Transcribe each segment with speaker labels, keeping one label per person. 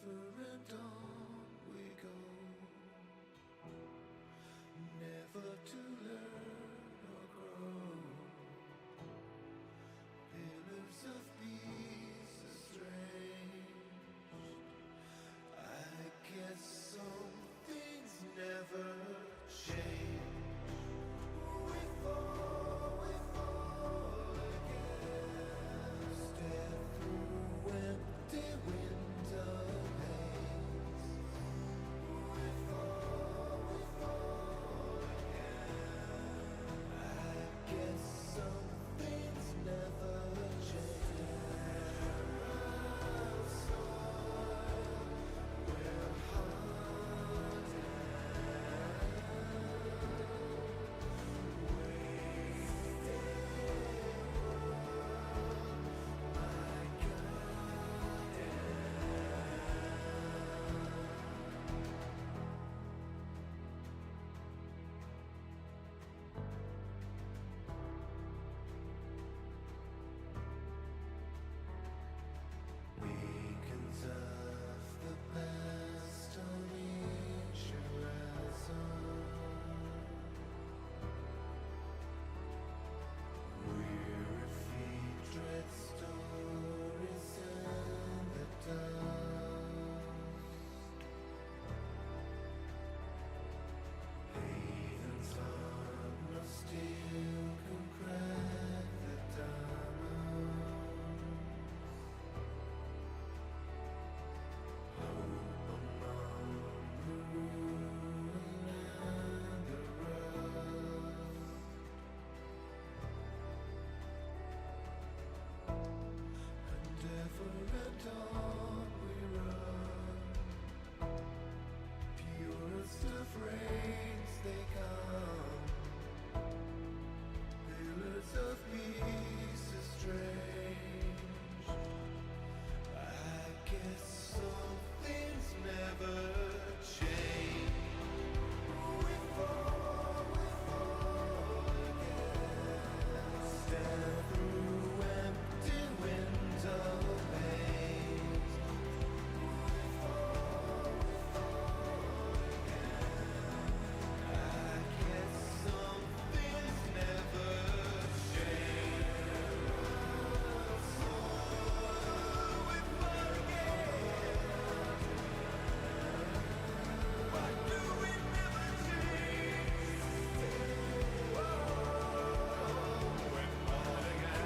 Speaker 1: and on we go, never to learn or grow. Pillars of peace estranged. I guess some things never change. We fall again. Step through empty window haze. We fall again. I guess some things never change. We're beacons of the past on each horizon. Weary feet tread stories in the dust. Havens on no steel can crack the diamond. Hope among the ruin and the rust. And ever and on we run. Purest of rains they come. Pillars of peace estranged. I guess some things never change. We fall again. Step through empty window panes. We fall again. I guess some things never change. We fall again. Why do we never change? We fall again.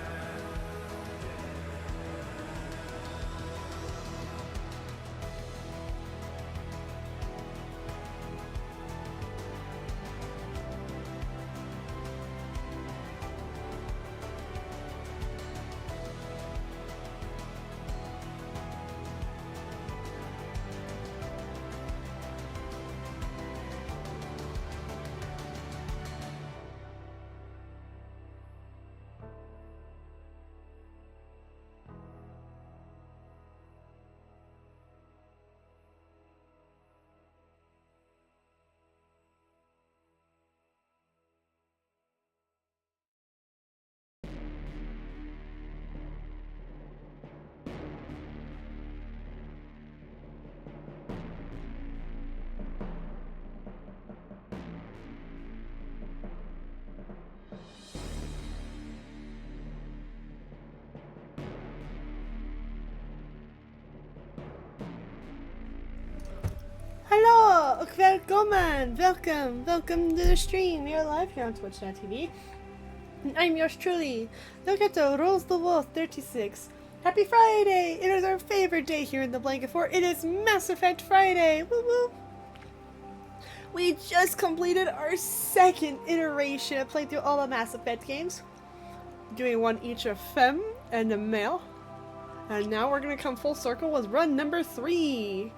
Speaker 2: Hello, och välkommen! Welcome to the stream. We are live here on Twitch.tv. And I'm yours truly, Loketo Rolls the Wolf 36. Happy Friday! It is our favorite day here in the Blanket Fort. It is Mass Effect Friday! Woo woo! We just completed our second iteration of playing through all the Mass Effect games. Doing one each of Femme and a male. And now we're gonna come full circle with run number 3.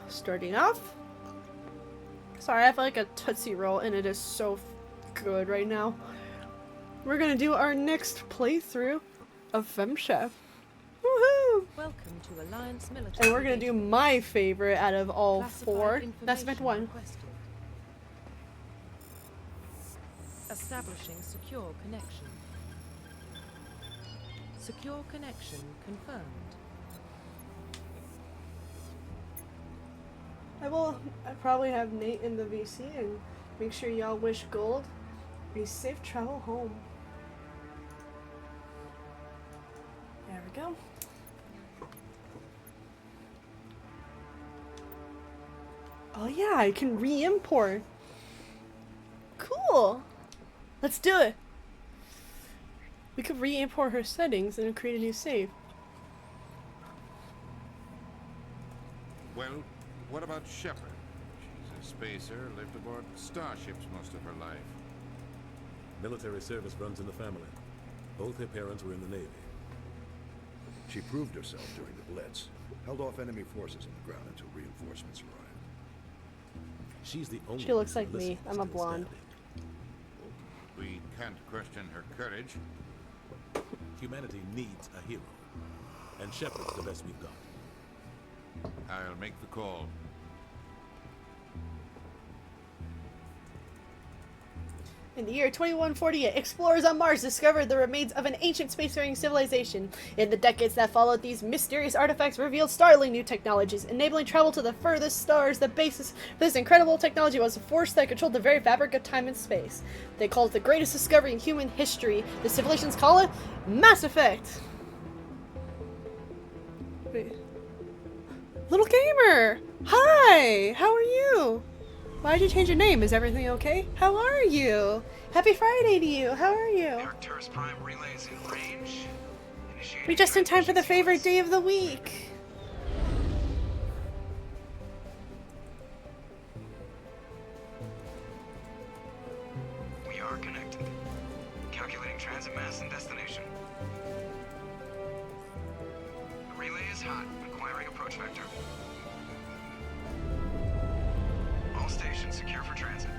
Speaker 2: Starting off. Sorry, I have like a Tootsie Roll and it is so good right now. We're gonna do our next playthrough of Femme Chef. Woohoo!
Speaker 3: Welcome to Alliance Military.
Speaker 2: And we're gonna do my favorite out of all
Speaker 3: Classified
Speaker 2: 4. Mass
Speaker 3: information
Speaker 2: Effect 1.
Speaker 3: requested. Establishing secure connection. Secure connection confirmed.
Speaker 2: I probably have Nate in the VC and make sure y'all wish Gold a safe travel home. There we go. Oh yeah, I can re-import. Cool. Let's do it. We could re-import her settings and create a new save.
Speaker 4: Well, what about Shepard? She's a spacer, lived aboard starships most of her life.
Speaker 5: Military service runs in the family. Both her parents were in the Navy.
Speaker 6: She proved herself during the Blitz, held off enemy forces on the ground until reinforcements arrived.
Speaker 5: She's the only
Speaker 2: She looks
Speaker 5: reason
Speaker 2: like me.
Speaker 5: Alyssa is
Speaker 2: I'm a
Speaker 5: still
Speaker 2: blonde.
Speaker 5: standing.
Speaker 4: We can't question her courage.
Speaker 5: Humanity needs a hero. And Shepard's the best we've got.
Speaker 4: I'll make the call.
Speaker 2: In the year 2148, explorers on Mars discovered the remains of an ancient spacefaring civilization. In the decades that followed, these mysterious artifacts revealed startling new technologies, enabling travel to the furthest stars. The basis for this incredible technology was a force that controlled the very fabric of time and space. They call it the greatest discovery in human history. The civilizations call it Mass Effect. Wait. Little Gamer! Hi! How are you? Why'd you change your name? Is everything okay? How are you? Happy Friday to you. How are you?
Speaker 1: Arcturus Prime relays in range. Initiating
Speaker 2: We just in time for the
Speaker 1: transmission
Speaker 2: favorite
Speaker 1: sequence.
Speaker 2: day of the week.
Speaker 1: We are connected. Calculating transit mass and destination. The relay is hot, acquiring approach vector. All stations secure for transit.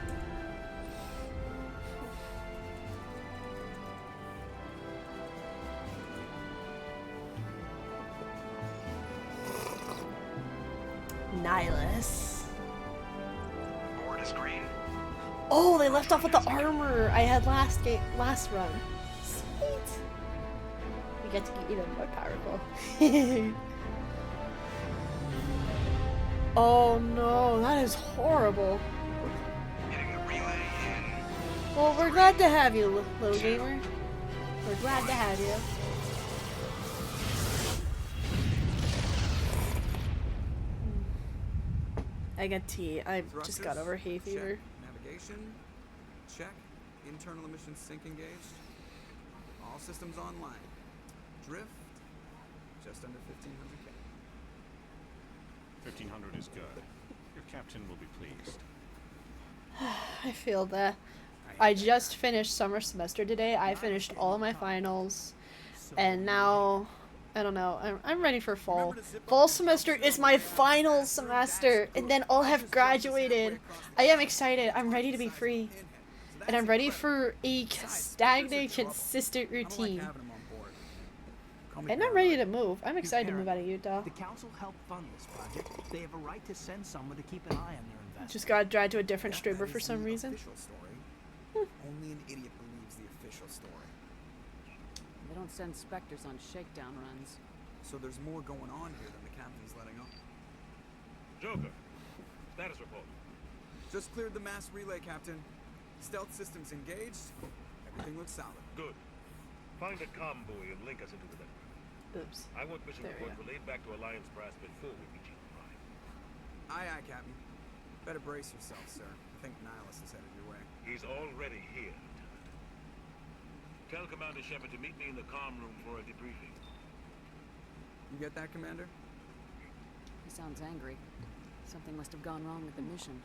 Speaker 2: Nihilus.
Speaker 1: Board is green.
Speaker 2: Oh, they left off with the armor I had last run. Sweet. We get to get even more powerful. Oh no, that is horrible.
Speaker 1: Hitting the relay in.
Speaker 2: Well, we're glad to have you, little gamer. We're glad to have you. I got tea. I just got over hay fever.
Speaker 7: Check. Navigation. Check. Internal emissions sync engaged. All systems online. Drift. Just under 1500K.
Speaker 8: 1500 is good. Your captain will be pleased.
Speaker 2: I feel that. I just finished summer semester today. I finished all of my finals, and now I don't know. I'm ready for fall. Fall semester is my final semester, and then I'll have graduated. I am excited. I'm ready to be free, and I'm ready for a stagnant, consistent routine. And I'm ready to move. I'm excited to move out of Utah.
Speaker 9: The council helped fund this project. They have a right to send someone to keep an eye on their investment.
Speaker 2: Just got dragged to a different streamer for some reason.
Speaker 7: Official story. Only an idiot believes the official story.
Speaker 10: They don't send specters on shakedown runs.
Speaker 7: So there's more going on here than the captain's letting on.
Speaker 8: Joker, status report.
Speaker 7: Just cleared the mass relay, Captain. Stealth systems engaged. Everything looks solid.
Speaker 8: Good. Find a comm buoy and link us into the network.
Speaker 2: Oops.
Speaker 8: I want mission
Speaker 2: There we
Speaker 8: report
Speaker 2: go.
Speaker 8: relayed back to Alliance brass before we reach Eagle Prime.
Speaker 7: Aye, aye, Captain. Better brace yourself, sir. I think Nihilus is headed your way.
Speaker 8: He's already here, Lieutenant. Tell Commander Shepard to meet me in the comm room for a debriefing.
Speaker 7: You get that, Commander?
Speaker 10: He sounds angry. Something must have gone wrong with the mission.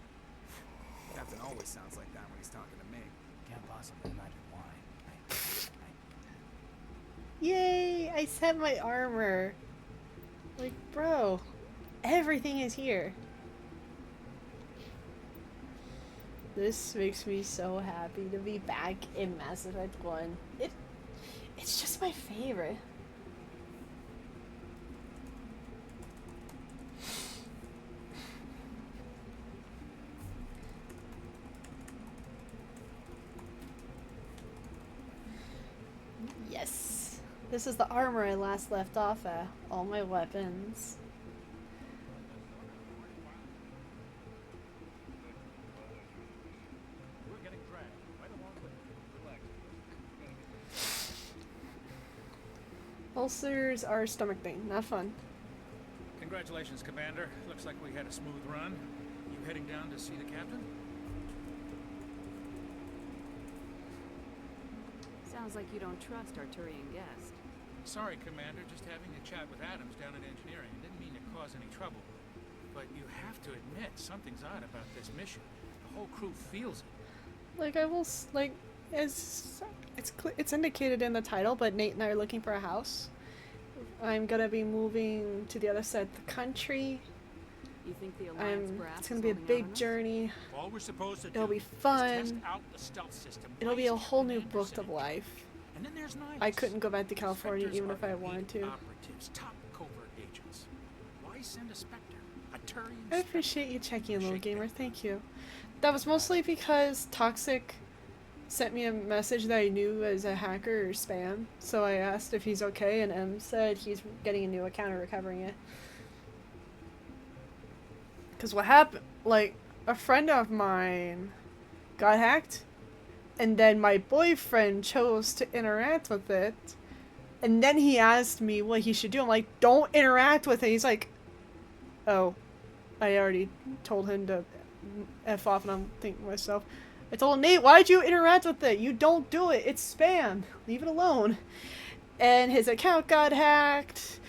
Speaker 7: Captain always sounds like that when he's talking to me.
Speaker 9: Can't possibly imagine why.
Speaker 2: Yay! I set my armor. Like, bro, everything is here. This makes me so happy to be back in Mass Effect 1. It's just my favorite. Yes. This is the armor I last left off at. All my weapons. Ulcers are a stomach thing, not fun.
Speaker 9: Congratulations, Commander. Looks like we had a smooth run. You heading down to see the captain?
Speaker 10: Sounds like you don't trust Arturian guest.
Speaker 9: Sorry, Commander. Just having a chat with Adams down at engineering. Didn't mean to cause any trouble. But you have to admit, something's odd about this mission. The whole crew feels it.
Speaker 2: Like, I will, like, it's indicated in the title, but Nate and I are looking for a house. I'm gonna be moving to the other side of the country.
Speaker 10: You think the Alliance brass
Speaker 2: It's gonna
Speaker 10: is
Speaker 2: be a
Speaker 10: holding out
Speaker 2: big
Speaker 10: on us?
Speaker 2: journey.
Speaker 9: All we're supposed to
Speaker 2: It'll
Speaker 9: do
Speaker 2: be
Speaker 9: is test
Speaker 2: fun.
Speaker 9: out the stealth system.
Speaker 2: It'll be
Speaker 9: Why
Speaker 2: a
Speaker 9: is
Speaker 2: whole new
Speaker 9: Captain
Speaker 2: book
Speaker 9: Anderson
Speaker 2: of
Speaker 9: in
Speaker 2: life.
Speaker 9: And then there's Nihilus.
Speaker 2: I couldn't go back to California
Speaker 9: Spectres
Speaker 2: even
Speaker 9: are
Speaker 2: if I
Speaker 9: elite
Speaker 2: wanted to.
Speaker 9: Operatives, top covert agents. Why send a Spectre? A Turian
Speaker 2: I
Speaker 9: Spectre?
Speaker 2: appreciate you checking in, little
Speaker 9: Shake
Speaker 2: gamer.
Speaker 9: that.
Speaker 2: Thank you. That was mostly because Toxic sent me a message that I knew as a hacker or spam. So I asked if he's okay, and M said he's getting a new account and recovering it. Because what happened, like, a friend of mine got hacked, and then my boyfriend chose to interact with it, and then he asked me what he should do. I'm like, don't interact with it. He's like, oh, I already told him to F off, and I'm thinking to myself, I told him, Nate, why'd you interact with it? You don't do it. It's spam. Leave it alone. And his account got hacked.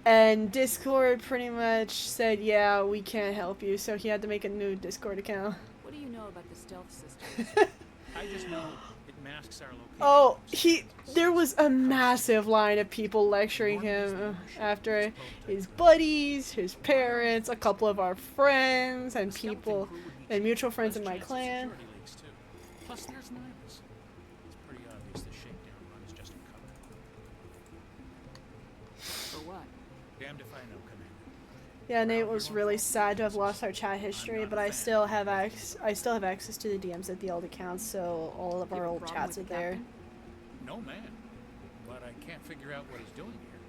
Speaker 2: And Discord pretty much said, yeah, we can't help you. So he had to make a new Discord account.
Speaker 10: What do you know about the stealth system?
Speaker 9: I just know it masks our location.
Speaker 2: Oh, there was a massive line of people lecturing him after his buddies, his parents, a couple of our friends, and people, and mutual friends in my clan.
Speaker 9: Plus, there's Nihilus. It's pretty obvious the shakedown run is just a cover.
Speaker 10: For what?
Speaker 9: Damned if I know, Commander.
Speaker 2: Yeah, Nate was really sad to have lost our chat history, but I still have access to the DMs at the old accounts, so all of
Speaker 10: You
Speaker 2: our
Speaker 10: have a
Speaker 2: old
Speaker 10: problem
Speaker 2: chats are
Speaker 10: with the
Speaker 2: there.
Speaker 10: captain?
Speaker 9: No, man. But I can't figure out what he's doing here.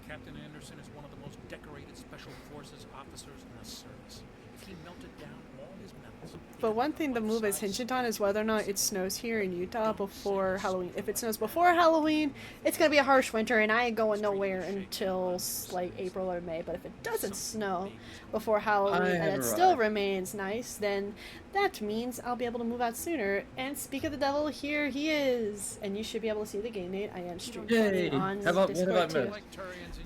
Speaker 9: Captain Anderson is one of the most decorated Special Forces officers in the service. If he melted down all his medals...
Speaker 2: But one thing the move is hinged on is whether or not it snows here in Utah before Halloween. If it snows before Halloween, it's gonna be a harsh winter, and I ain't going nowhere until like April or May. But if it doesn't snow before Halloween and it still remains nice, then that means I'll be able to move out sooner. And speak of the devil, here he is, and you should be able to see the game, Nate. I am streaming on Discord too.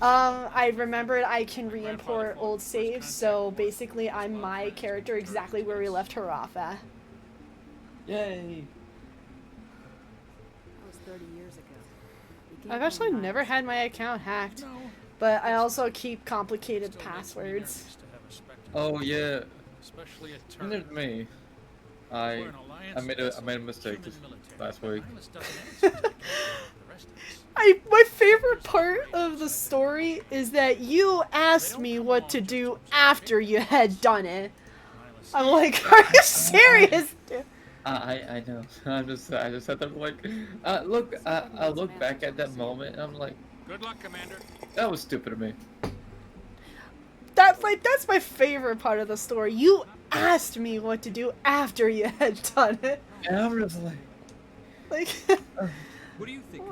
Speaker 2: I remembered I can re-import old saves, so basically I'm my character exactly where we left her off at.
Speaker 11: Yay!
Speaker 10: That was 30 years ago. You can't
Speaker 2: I've
Speaker 10: blame
Speaker 2: actually
Speaker 10: Nihilus.
Speaker 2: never had my account hacked, but I also keep complicated passwords.
Speaker 11: Oh yeah,
Speaker 9: Especially a
Speaker 11: and there's me. I made a mistake this last week.
Speaker 2: My favorite part of the story is that you asked me what to do after you had done it. I'm like, are you serious?
Speaker 11: I know. I just sat there like, look. I look back at that moment and I'm like,
Speaker 9: good luck, Commander.
Speaker 11: That was stupid of me.
Speaker 2: That's my favorite part of the story. You asked me what to do after you had done it.
Speaker 11: And I'm just like,
Speaker 12: what do you think?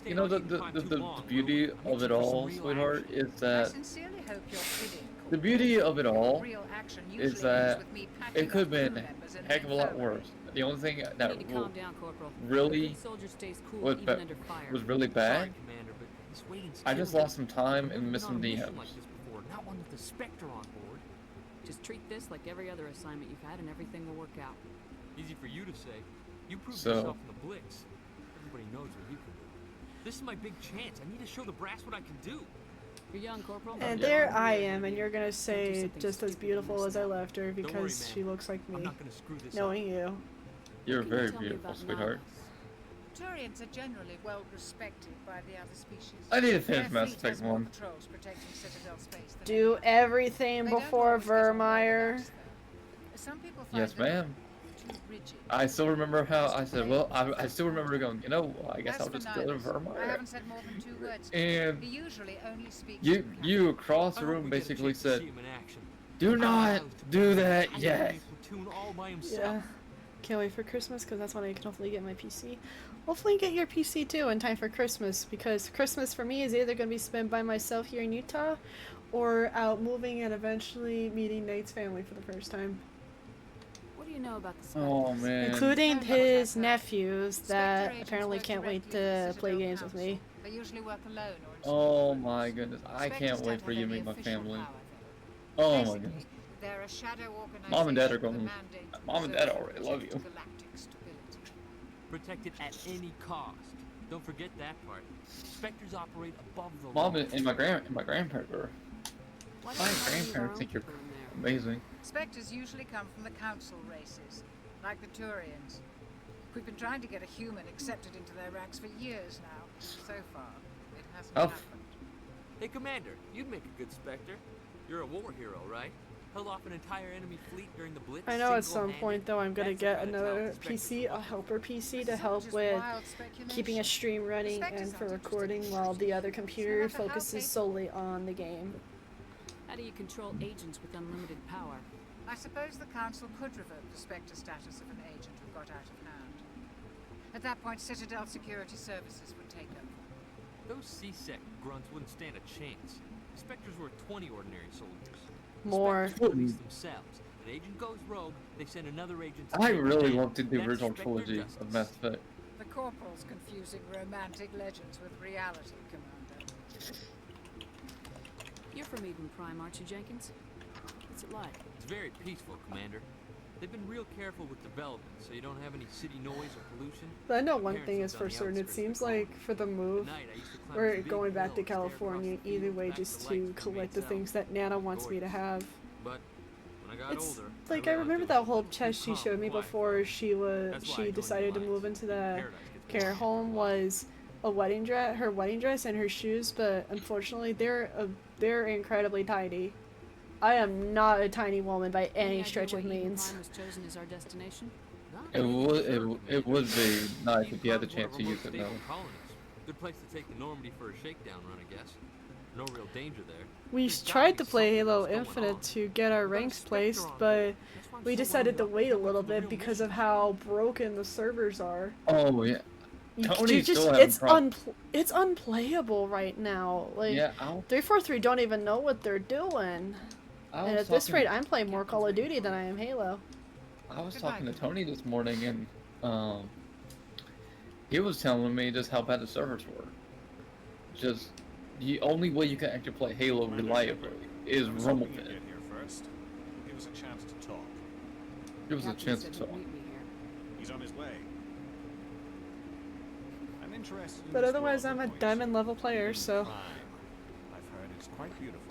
Speaker 11: you know the beauty of it all, sweetheart, is that the beauty of it all is that it could have been a heck of a lot worse. The only thing that really was really bad, I just lost some time and missed some DMs.
Speaker 12: Not one with the Spectre on board.
Speaker 10: Just treat this like every other assignment you've had and everything will work out.
Speaker 12: Easy for you to say. You proved
Speaker 11: So-
Speaker 12: yourself in the Blitz. Everybody knows what you can do. This is my big chance. I need to show the brass what I can do.
Speaker 10: You're young, Corporal.
Speaker 2: And there I am, and you're gonna say just as beautiful as I left her because she looks like me, knowing you.
Speaker 11: You're very beautiful, sweetheart.
Speaker 13: Turians are generally well respected by the other species.
Speaker 11: I need to finish
Speaker 13: Their
Speaker 11: Mass
Speaker 13: fleet
Speaker 11: Effect
Speaker 13: has more
Speaker 11: 1.
Speaker 13: patrols protecting Citadel space than
Speaker 2: Do everything
Speaker 13: They don't
Speaker 2: before
Speaker 13: always get on well with
Speaker 2: Vermeer.
Speaker 13: us, though. Some people find
Speaker 11: Yes,
Speaker 13: them
Speaker 11: ma'am.
Speaker 13: too rigid.
Speaker 11: I still remember how I said, well, I still remember going, you know, I guess
Speaker 13: As
Speaker 11: I'll
Speaker 13: for
Speaker 11: just go to
Speaker 13: Nihilus, I
Speaker 11: Vermeer.
Speaker 13: haven't said more than 2 words. to
Speaker 11: And
Speaker 13: him. He usually only speaks
Speaker 11: you across the room basically said, do not do that yet.
Speaker 2: Yeah. Can't wait for Christmas because that's when I can hopefully get my PC. Hopefully get your PC too in time for Christmas, because Christmas for me is either going to be spent by myself here in Utah or out moving and eventually meeting Nate's family for the first time.
Speaker 10: What do you know about the Spectres?
Speaker 11: Oh man.
Speaker 2: Including his nephews that apparently can't wait to play games with me.
Speaker 13: They usually work alone or in
Speaker 11: Oh my goodness. I can't wait for you to meet my family. Oh my goodness.
Speaker 13: they're a shadow organization.
Speaker 11: Mom and Dad are going. Mom and Dad already love you.
Speaker 12: Protected at any cost. Don't forget that part. Spectres operate above the
Speaker 11: Mom
Speaker 12: law.
Speaker 11: and my grandparents are. My grandparents think you're amazing.
Speaker 13: Spectres usually come from the council races, like the Turians. We've been trying to get a human accepted into their ranks for years now. So far, it hasn't happened.
Speaker 12: Hey, Commander, you'd make a good Spectre. You're a war hero, right? Held off an entire enemy fleet during the Blitz.
Speaker 2: I know at some point though I'm gonna get another PC, a helper PC, to help with keeping a stream running and for recording while the other computer focuses solely on the game.
Speaker 10: How do you control agents with unlimited power?
Speaker 13: I suppose the council could revoke the Spectre status of an agent who got out of hand. At that point, Citadel Security Services would take over.
Speaker 12: Those C-Sec grunts wouldn't stand a chance. The Spectres were 20 ordinary soldiers.
Speaker 2: More.
Speaker 12: Police themselves. An agent goes rogue, they send another agent to
Speaker 11: I
Speaker 12: take
Speaker 11: really
Speaker 12: them.
Speaker 11: loved the
Speaker 12: That's
Speaker 11: original
Speaker 12: Spectre
Speaker 11: trilogy
Speaker 12: justice.
Speaker 11: of Mass Effect.
Speaker 13: The Corporal's confusing romantic legends with reality, Commander.
Speaker 10: You're from Eden Prime, aren't you, Jenkins? What's it like?
Speaker 12: It's very peaceful, Commander. They've been real careful with development, so you don't have any city noise or pollution.
Speaker 2: But I know one thing is for certain, it seems like for the move, we're going back to California either way just to collect the things that Nana wants me to have.
Speaker 12: But when I got
Speaker 2: It's
Speaker 12: older,
Speaker 2: like I remember that whole chest she showed me before she decided to move into the care home was a wedding dress, her wedding dress and her shoes, but unfortunately they're incredibly tiny. I am not a tiny woman by any stretch of means.
Speaker 10: Prime was chosen as our destination?
Speaker 11: It would be nice if you had the chance to use it though.
Speaker 12: Good place to take the Normandy for a shakedown run, I guess. No real danger there.
Speaker 2: We tried to play Halo Infinite to get our ranks placed, but we decided to wait a little bit because of how broken the servers are.
Speaker 11: Oh yeah.
Speaker 2: It's unplayable right now. Like
Speaker 11: Yeah,
Speaker 2: 343 don't even know what they're doing. And at this rate, I'm playing more Call of Duty than I am Halo.
Speaker 11: I was talking to Tony this morning, and he was telling me just how bad the servers were. Just the only way you can actually play Halo reliably is Rumblepit.
Speaker 14: Give us a chance to talk.
Speaker 11: Give us a chance to talk.
Speaker 14: He's on his way. I'm interested in
Speaker 2: But
Speaker 14: this
Speaker 2: otherwise,
Speaker 14: world
Speaker 2: I'm a
Speaker 14: of
Speaker 2: diamond level player, so.
Speaker 14: I've heard it's quite beautiful.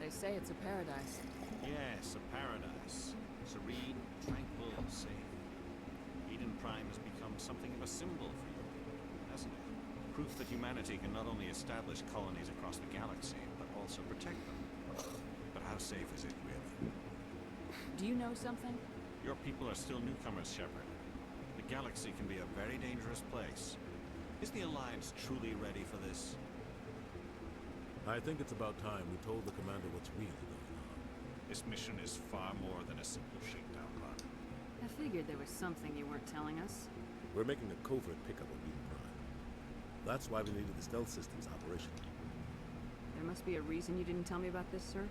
Speaker 10: They say it's a paradise.
Speaker 14: Yes, a paradise. Serene, tranquil, and safe. Eden Prime has become something of a symbol for you, hasn't it? Proof that humanity can not only establish colonies across the galaxy, but also protect them. But how safe is it, really?
Speaker 10: Do you know something?
Speaker 14: Your people are still newcomers, Shepard. The galaxy can be a very dangerous place. Is the Alliance truly ready for this?
Speaker 5: I think it's about time we told the commander what's really going on.
Speaker 14: This mission is far more than a simple shakedown run.
Speaker 10: I figured there was something you weren't telling us.
Speaker 5: We're making a covert pickup of Eden Prime. That's why we needed the stealth systems operational.
Speaker 10: There must be a reason you didn't tell me about this, sir.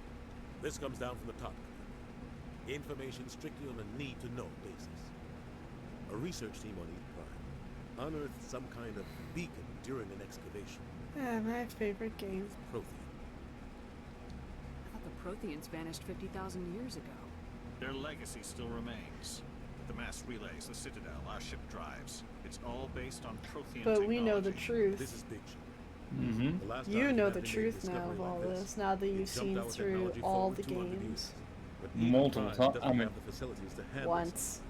Speaker 5: This comes down from the top, Commander. Information strictly on a need-to-know basis. A research team on Eden Prime unearthed some kind of beacon during an excavation.
Speaker 2: Yeah, my favorite game.
Speaker 5: Prothean.
Speaker 10: I thought the Protheans vanished 50,000 years ago.
Speaker 14: Their legacy still remains. The mass relays, the Citadel, our ship drives. It's all based on Prothean
Speaker 2: But we know the
Speaker 14: technology.
Speaker 2: truth.
Speaker 5: This is big.
Speaker 11: Mm-hmm.
Speaker 2: You know the truth now of all this, now that you've seen through all the games.
Speaker 11: Multiple times. I mean,
Speaker 2: once.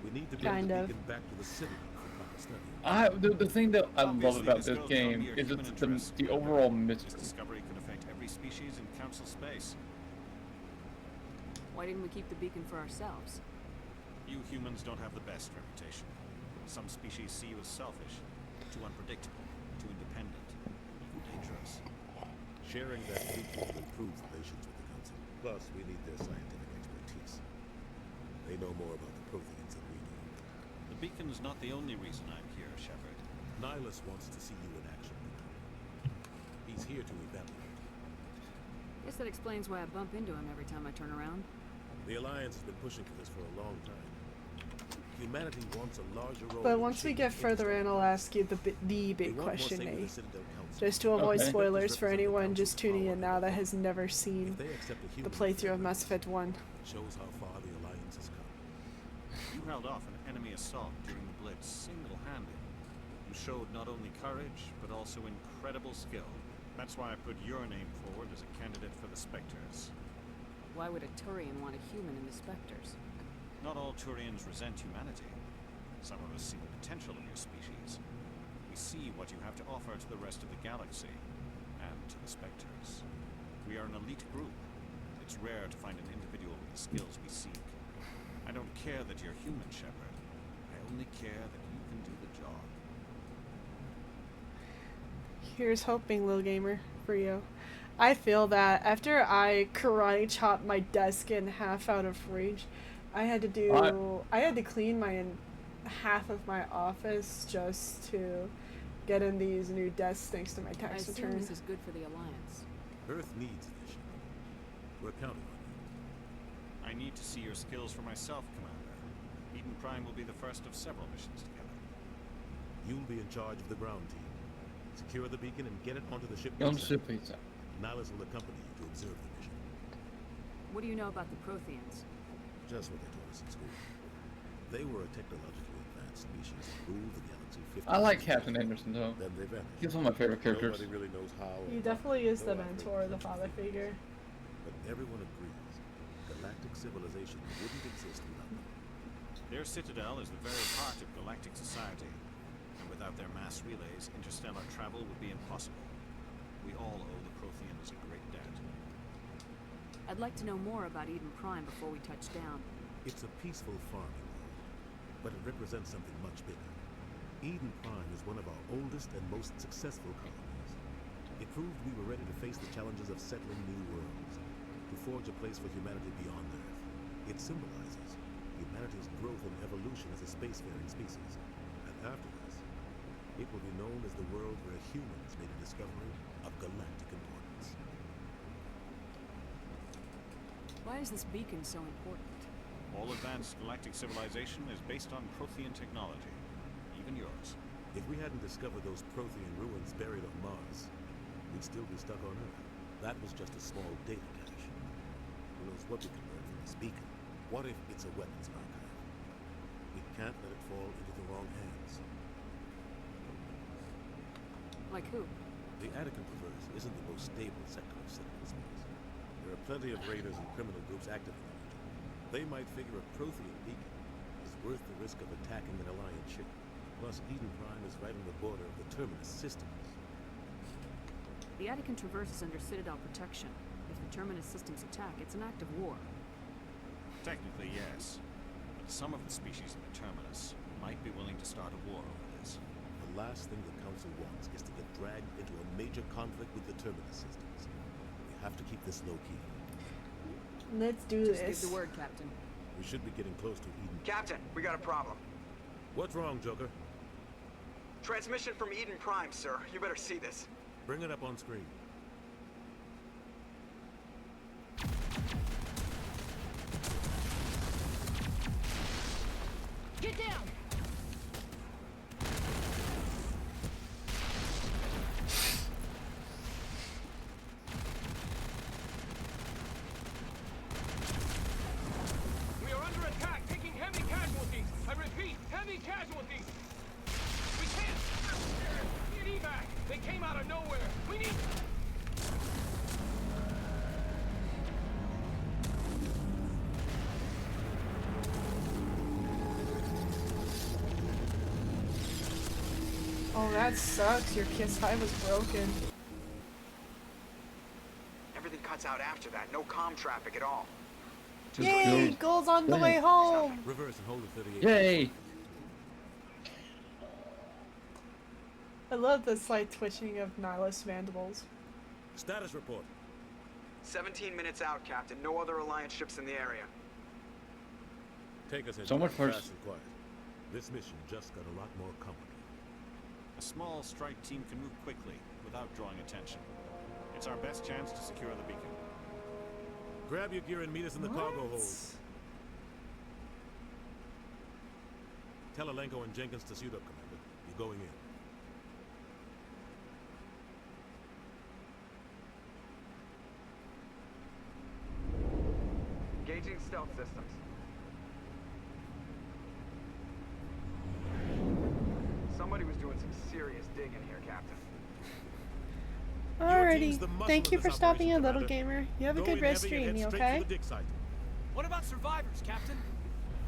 Speaker 5: We need to
Speaker 2: kind of.
Speaker 5: Back to the city for proper study.
Speaker 11: The thing that I love about this game is it's the overall mystery.
Speaker 14: Discovery could affect every species in Council space.
Speaker 10: Why didn't we keep the beacon for ourselves?
Speaker 14: You humans don't have the best reputation. Some species see you as selfish, too unpredictable, too independent, even dangerous.
Speaker 5: Sharing that beacon will improve relations with the Council. Plus, we need their scientific expertise. They know more about the Protheans than we do.
Speaker 14: The beacon's not the only reason I'm here, Shepard.
Speaker 5: Nihilus wants to see you in action. He's here to evaluate.
Speaker 10: Guess that explains why I bump into him every time I turn around.
Speaker 5: The Alliance has been pushing for this for a long time. Humanity wants a larger role.
Speaker 2: But once we get further in, I'll ask you the big question, eh? Just to avoid spoilers for anyone just tuning in now that has never seen the playthrough of Mass Effect 1.
Speaker 5: Shows how far the Alliance has come.
Speaker 14: You held off an enemy assault during the Blitz single-handed. You showed not only courage, but also incredible skill. That's why I put your name forward as a candidate for the Spectres.
Speaker 10: Why would a Turian want a human in the Spectres?
Speaker 14: Not all Turians resent humanity. Some of us see the potential of your species. We see what you have to offer to the rest of the galaxy, and to the Spectres. We are an elite group. It's rare to find an individual with the skills we seek. I don't care that you're human, Shepard. I only care that you can do the job.
Speaker 2: Here's hoping, little gamer, for you. I feel that after I karate chopped my desk in half out of rage, I had to clean half of my office just to get in these new desks thanks to my tax return.
Speaker 10: This is good for the Alliance.
Speaker 5: Earth needs this. We're counting on you.
Speaker 14: I need to see your skills for myself, Commander. Eden Prime will be the first of several missions together.
Speaker 5: You'll be in charge of the ground team. Secure the beacon and get it onto the ship. Nihilus will accompany you to observe the mission.
Speaker 10: What do you know about the Protheans?
Speaker 5: Just what they told us in school. They were a technologically advanced species that ruled the galaxy 50
Speaker 11: I like Captain Anderson though.
Speaker 5: Then they vanished.
Speaker 11: He's one of my favorite characters.
Speaker 5: Nobody really knows how.
Speaker 2: He definitely is the mentor, the father figure.
Speaker 5: But everyone agrees, galactic civilization wouldn't exist without them.
Speaker 14: Their citadel is the very heart of galactic society, and without their mass relays, interstellar travel would be impossible. We all owe the Protheans a great debt.
Speaker 10: I'd like to know more about Eden Prime before we touch down.
Speaker 5: It's a peaceful farming world, but it represents something much bigger. Eden Prime is one of our oldest and most successful colonies. It proved we were ready to face the challenges of settling new worlds, to forge a place for humanity beyond Earth. It symbolizes humanity's growth and evolution as a spacefaring species. And after this, it will be known as the world where humans made a discovery of galactic importance.
Speaker 10: Why is this beacon so important?
Speaker 14: All advanced galactic civilization is based on Prothean technology. Even yours.
Speaker 5: If we hadn't discovered those Prothean ruins buried on Mars, we'd still be stuck on Earth. That was just a small data cache. Who knows what we can learn from this beacon? What if it's a weapons archive? We can't let it fall into the wrong hands.
Speaker 10: Like who?
Speaker 5: The Attican Traverse isn't the most stable sector of Citadel space. There are plenty of raiders and criminal groups active in the region. They might figure a Prothean beacon is worth the risk of attacking an Alliance ship. Plus, Eden Prime is right on the border of the Terminus systems.
Speaker 10: The Attican Traverse is under Citadel protection. If the Terminus systems attack, it's an act of war.
Speaker 14: Technically, yes. But some of the species in the Terminus might be willing to start a war over this.
Speaker 5: The last thing the Council wants is to get dragged into a major conflict with the Terminus systems. We have to keep this low-key.
Speaker 2: Let's do
Speaker 10: Just
Speaker 2: this.
Speaker 10: give the word, Captain.
Speaker 5: We should be getting close to Eden.
Speaker 1: Captain, we got a problem.
Speaker 5: What's wrong, Joker?
Speaker 1: Transmission from Eden Prime, sir. You better see this.
Speaker 5: Bring it up on screen.
Speaker 13: Get down!
Speaker 12: We are under attack, taking heavy casualties. I repeat, heavy casualties. We can't. Need evac. They came out of nowhere. We need.
Speaker 2: Oh, that sucks. Your Kiss Hive was broken.
Speaker 1: Everything cuts out after that. No comm traffic at all.
Speaker 2: Yay! Goals on the way home!
Speaker 5: Reverse and hold the 38.
Speaker 11: Yay!
Speaker 2: I love the slight twitching of Nihilus mandibles.
Speaker 5: Status report.
Speaker 1: 17 minutes out, Captain. No other Alliance ships in the area.
Speaker 5: Take us in.
Speaker 11: So much
Speaker 5: fast
Speaker 11: first.
Speaker 5: and quiet. This mission just got a lot more complicated.
Speaker 14: A small strike team can move quickly without drawing attention. It's our best chance to secure the beacon.
Speaker 5: Grab your gear and meet us in the cargo hold. Tell Alenko and Jenkins to suit up, Commander. You're going in.
Speaker 7: Engaging stealth systems. Somebody was doing some serious digging here, Captain.
Speaker 2: Alrighty. Thank you for stopping in, little gamer. You have a good rest stream, you okay?
Speaker 7: What about survivors, Captain?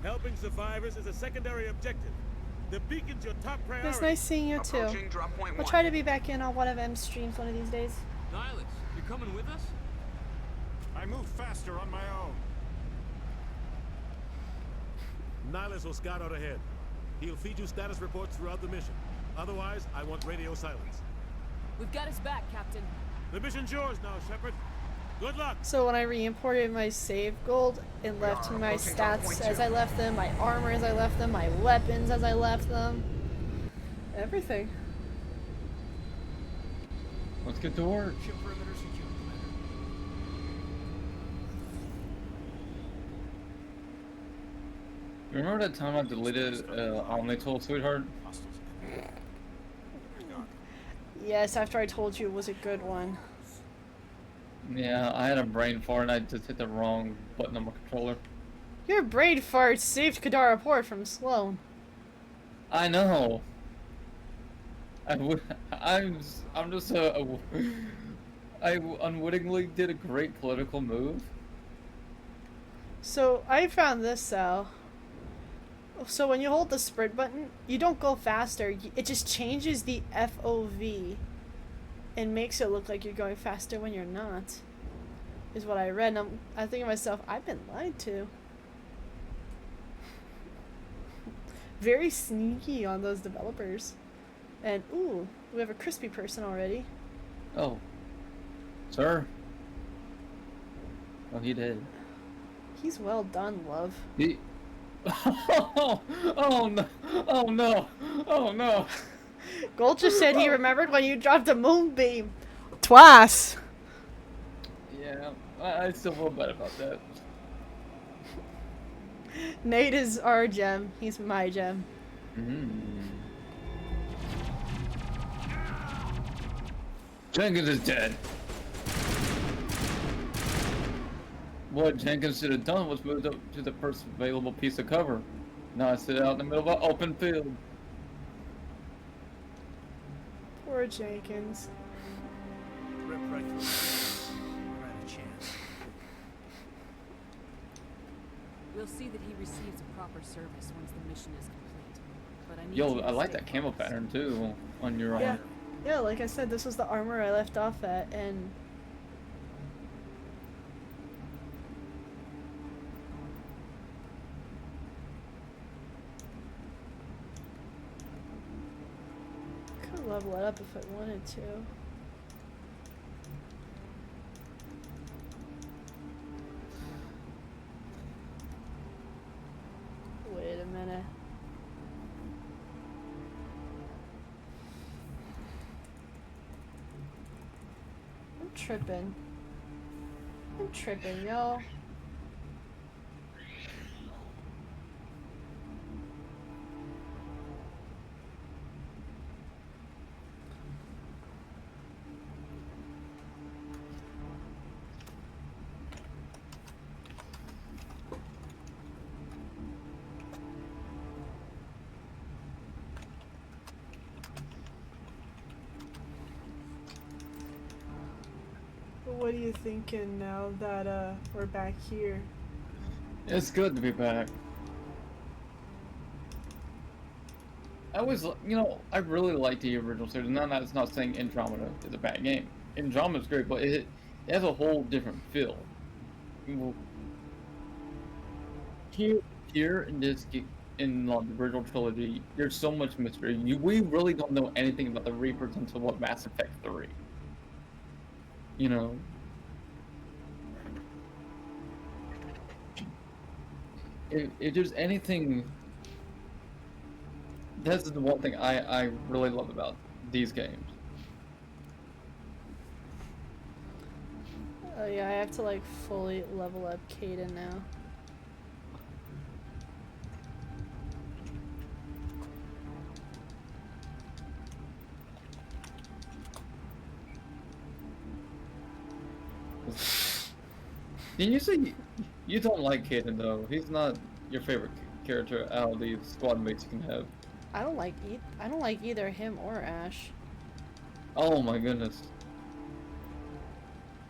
Speaker 5: Helping survivors is a secondary objective. The beacon's your top priority.
Speaker 2: It's nice seeing you too. I'll try to be back in on one of M's streams one of these days.
Speaker 12: Nihilus, you coming with us?
Speaker 14: I move faster on my own.
Speaker 5: Nihilus will scout out ahead. He'll feed you status reports throughout the mission. Otherwise, I want radio silence.
Speaker 10: We've got his back, Captain.
Speaker 5: The mission's yours now, Shepard. Good luck.
Speaker 2: So when I re-imported my save gold, it left me my stats as I left them, my armor as I left them, my weapons as I left them. Everything.
Speaker 11: Let's get to work.
Speaker 12: Ship perimeter secure, Commander.
Speaker 11: Remember that time I deleted Omnitool, sweetheart?
Speaker 2: Yes, after I told you it was a good one.
Speaker 11: Yeah, I had a brain fart and I just hit the wrong button on my controller.
Speaker 2: Your brain fart saved Kadara Port from Sloan.
Speaker 11: I know. I'm just I unwittingly did a great political move.
Speaker 2: So I found this out. So when you hold the sprint button, you don't go faster. It just changes the FOV and makes it look like you're going faster when you're not. Is what I read. And I think to myself, I've been lied to. Very sneaky on those developers. And ooh, we have a crispy person already.
Speaker 11: Oh, sir. Oh, he did.
Speaker 2: He's well done, love.
Speaker 11: He. Oh no! Oh no! Oh no!
Speaker 2: Gold just said he remembered when you dropped a moonbeam. Twice.
Speaker 11: Yeah, I still feel bad about that.
Speaker 2: Nate is our gem. He's my gem.
Speaker 11: Jenkins is dead. What Jenkins should have done was moved up to the first available piece of cover. Now I sit out in the middle of an open field.
Speaker 2: Poor Jenkins.
Speaker 5: Rip right through. We're at a chance.
Speaker 10: We'll see that he receives a proper service once the mission is complete. But I need
Speaker 11: Yo,
Speaker 10: you to
Speaker 11: I like
Speaker 10: stay
Speaker 11: that camo pattern too on your
Speaker 2: Yeah.
Speaker 11: arm.
Speaker 2: Yeah, like I said, this was the armor I left off at, and could level it up if I wanted to. Wait a minute. I'm tripping, yo. What are you thinking now that we're back here?
Speaker 11: It's good to be back. I always, you know, I really like the original series. Now that's not saying Andromeda is a bad game. Andromeda's great, but it has a whole different feel. Here in this in the original trilogy, there's so much mystery. We really don't know anything about the Reapers until what Mass Effect 3. You know. If there's anything That's the one thing I really love about these games.
Speaker 2: Oh yeah, I have to like fully level up Caden now.
Speaker 11: Didn't you say you don't like Caden though? He's not your favorite character out of the squad mates you can have.
Speaker 2: I don't like either him or Ash.
Speaker 11: Oh my goodness.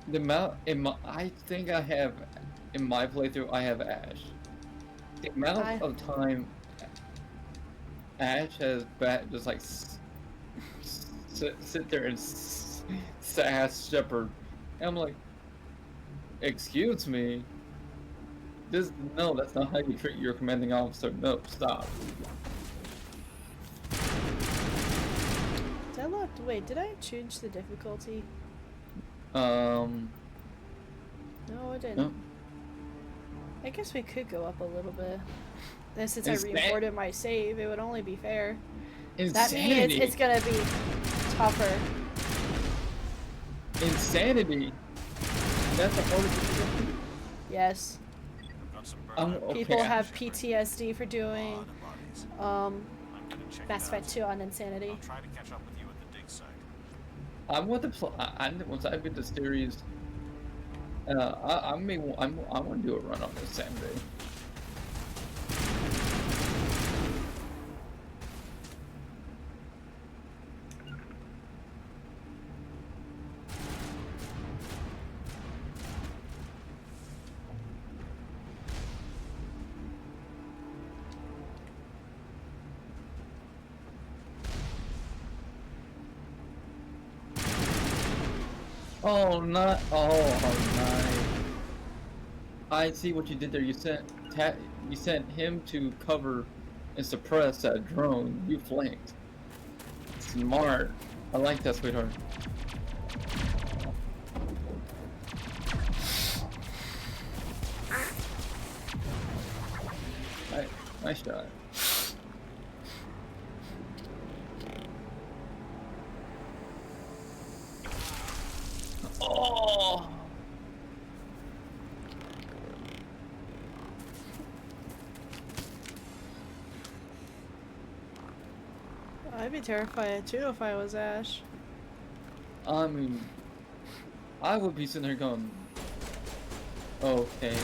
Speaker 11: The amount I think I have in my playthrough, I have Ash. The amount of time Ash has just like sit there and sass Shepard, and I'm like, excuse me. No, that's not how you treat your commanding officer. No, stop.
Speaker 2: Wait, did I change the difficulty?
Speaker 11: No,
Speaker 2: I didn't.
Speaker 11: No.
Speaker 2: I guess we could go up a little bit. And since I re-imported my save, it would only be fair. That means it's gonna be tougher.
Speaker 11: Insanity. That's the hardest difficulty?
Speaker 2: Yes.
Speaker 11: Okay,
Speaker 2: People have PTSD for doing Mass Effect 2 on Insanity.
Speaker 14: I'll try to catch up with you at the dig site.
Speaker 11: I want to once I get the series. I want to do a run on this Saturday. Oh, not. Oh, nice. I see what you did there. You sent him to cover and suppress that drone. You flanked. Smart. I like that, sweetheart. Nice shot. Oh!
Speaker 2: I'd be terrified too if I was Ash.
Speaker 11: I mean, I would be sitting there going, okay.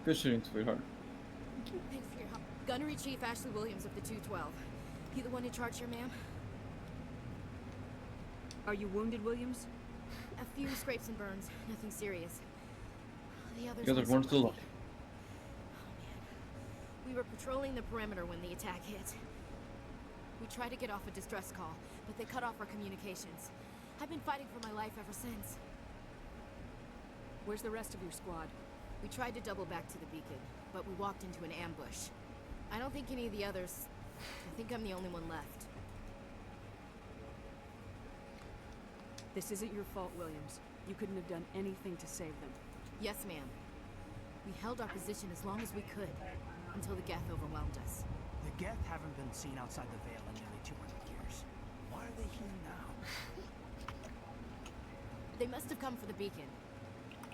Speaker 11: Good shooting, sweetheart.
Speaker 15: Thanks for your help. Gunnery Chief Ashley Williams of the 212. He the one in charge here, ma'am?
Speaker 10: Are you wounded, Williams?
Speaker 15: A few scrapes and burns. Nothing serious. The others
Speaker 11: You guys are born still alive.
Speaker 15: We were patrolling the perimeter when the attack hit. We tried to get off a distress call, but they cut off our communications. I've been fighting for my life ever since.
Speaker 10: Where's the rest of your squad?
Speaker 15: We tried to double back to the beacon, but we walked into an ambush. I don't think any of the others... I think I'm the only one left.
Speaker 10: This isn't your fault, Williams. You couldn't have done anything to save them.
Speaker 15: Yes, ma'am. We held our position as long as we could, until the Geth overwhelmed us.
Speaker 16: The Geth haven't been seen outside the Veil in nearly 200 years. Why are they here now?
Speaker 15: They must have come for the beacon.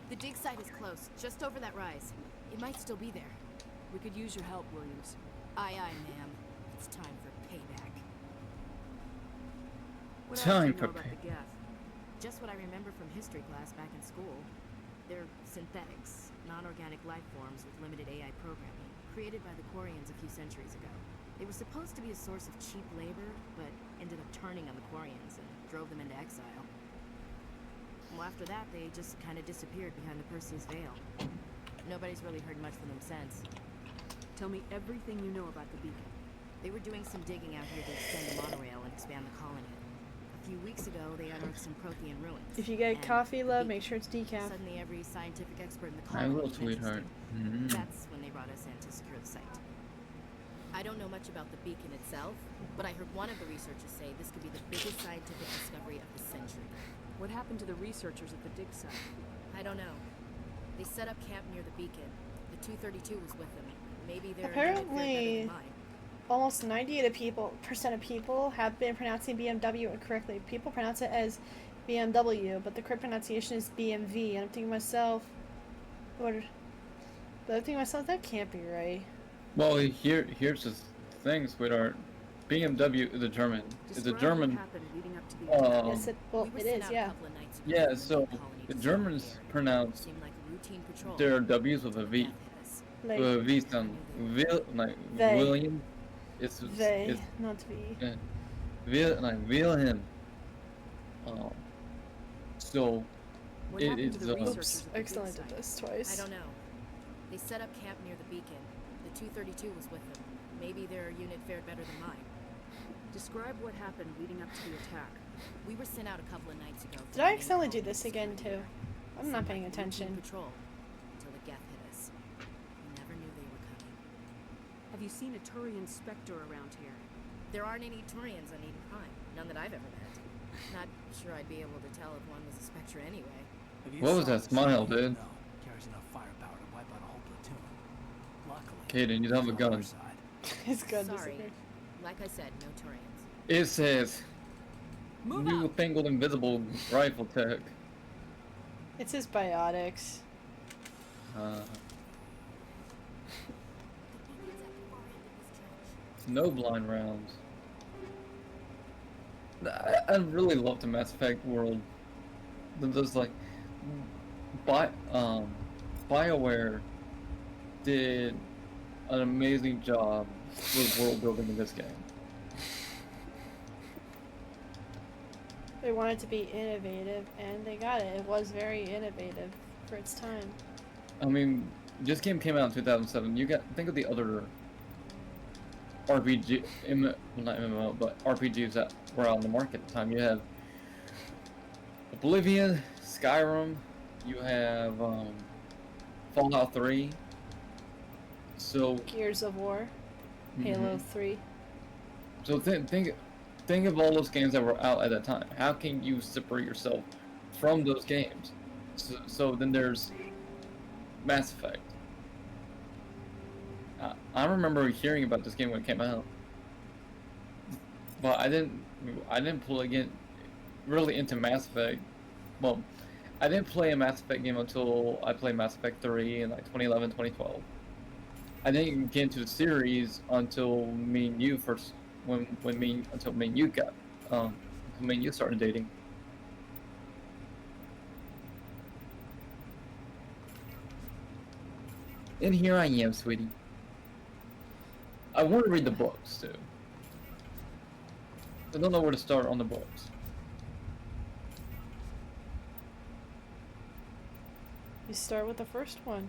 Speaker 15: The dig site is close, just over that rise. It might still be there.
Speaker 10: We could use your help, Williams.
Speaker 15: Aye, aye, ma'am. It's time for payback.
Speaker 10: What else do you know about the Geth?
Speaker 15: Just what I remember from history class back in school. They're synthetics, non-organic life forms with limited AI programming, created by the Quarians a few centuries ago. They were supposed to be a source of cheap labor, but ended up turning on the Quarians and drove them into exile. Well, after that, they just kind of disappeared behind the Perseus Veil. Nobody's really heard much from them since.
Speaker 10: Tell me everything you know about the beacon.
Speaker 15: They were doing some digging out here to extend the monorail and expand the colony. A few weeks ago, they unearthed some Prothean ruins.
Speaker 2: If you get coffee, love, make sure it's decaf.
Speaker 15: Suddenly, every scientific expert in the
Speaker 11: I
Speaker 15: colony
Speaker 11: will,
Speaker 15: was
Speaker 11: sweetheart.
Speaker 15: interested. That's when they brought us in to secure the site. I don't know much about the beacon itself, but I heard one of the researchers say this could be the biggest scientific discovery of the century.
Speaker 10: What happened to the researchers at the dig site?
Speaker 15: I don't know. They set up camp near the beacon. The 232 was with them. Maybe they're
Speaker 2: Apparently, almost 98% of people have been pronouncing BMW incorrectly. People pronounce it as BMW, but the correct pronunciation is BMV. And I'm thinking to myself, but I'm thinking to myself, that can't be right.
Speaker 11: Well, here's the thing, sweetheart. BMW is a German. It's a German.
Speaker 2: Yes, it is, yeah.
Speaker 11: Yeah, so the Germans pronounce their W's with a V.
Speaker 2: Like,
Speaker 11: with a V sound. Like
Speaker 2: they.
Speaker 11: William. It's
Speaker 2: not V.
Speaker 11: Yeah. Like Wilhelm. So it's
Speaker 2: oops, I accidentally did this twice.
Speaker 15: I don't know. They set up camp near the beacon. The 232 was with them. Maybe their unit fared better than mine.
Speaker 10: Describe what happened leading up to the attack.
Speaker 15: We were sent out a couple of nights ago.
Speaker 2: Did I accidentally do this again too? I'm not paying attention.
Speaker 15: Patrol until the Geth hit us. We never knew they were coming.
Speaker 10: Have you seen a Turian Spectre around here?
Speaker 15: There aren't any Turians on Eden Prime. None that I've ever met. Not sure I'd be able to tell if one was a Spectre anyway.
Speaker 11: What was that smile, dude?
Speaker 16: Carries enough firepower to wipe out a whole platoon. Luckily,
Speaker 11: Kaden, you don't have a gun.
Speaker 2: His gun
Speaker 15: Sorry.
Speaker 2: disappeared.
Speaker 15: Like I said, no Turians.
Speaker 11: It says newfangled invisible rifle tech.
Speaker 2: It's his biotics.
Speaker 11: No blind rounds. I really love the Mass Effect world. There's like, BioWare did an amazing job with world building in this game.
Speaker 2: They wanted to be innovative, and they got it. It was very innovative for its time.
Speaker 11: I mean, this game came out in 2007. Think of the other RPG, well, not MMO, but RPGs that were on the market at the time. You have Oblivion, Skyrim, you have Fallout 3. So
Speaker 2: Gears of War, Halo 3.
Speaker 11: So think of all those games that were out at that time. How can you separate yourself from those games? So then there's Mass Effect. I remember hearing about this game when it came out, but I didn't play really into Mass Effect. Well, I didn't play a Mass Effect game until I played Mass Effect 3 in like 2011, 2012. I didn't get into the series until me and you started dating. And here I am, sweetie. I want to read the books too. I don't know where to start on the books.
Speaker 2: You start with the first one.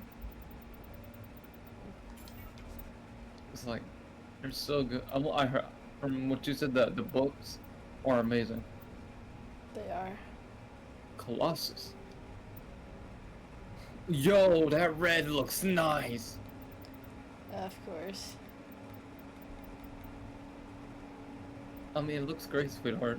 Speaker 11: It's like, they're so good. I heard from what you said that the books are amazing.
Speaker 2: They are.
Speaker 11: Colossus. Yo, that red looks nice.
Speaker 2: Of course.
Speaker 11: I mean, it looks great, sweetheart.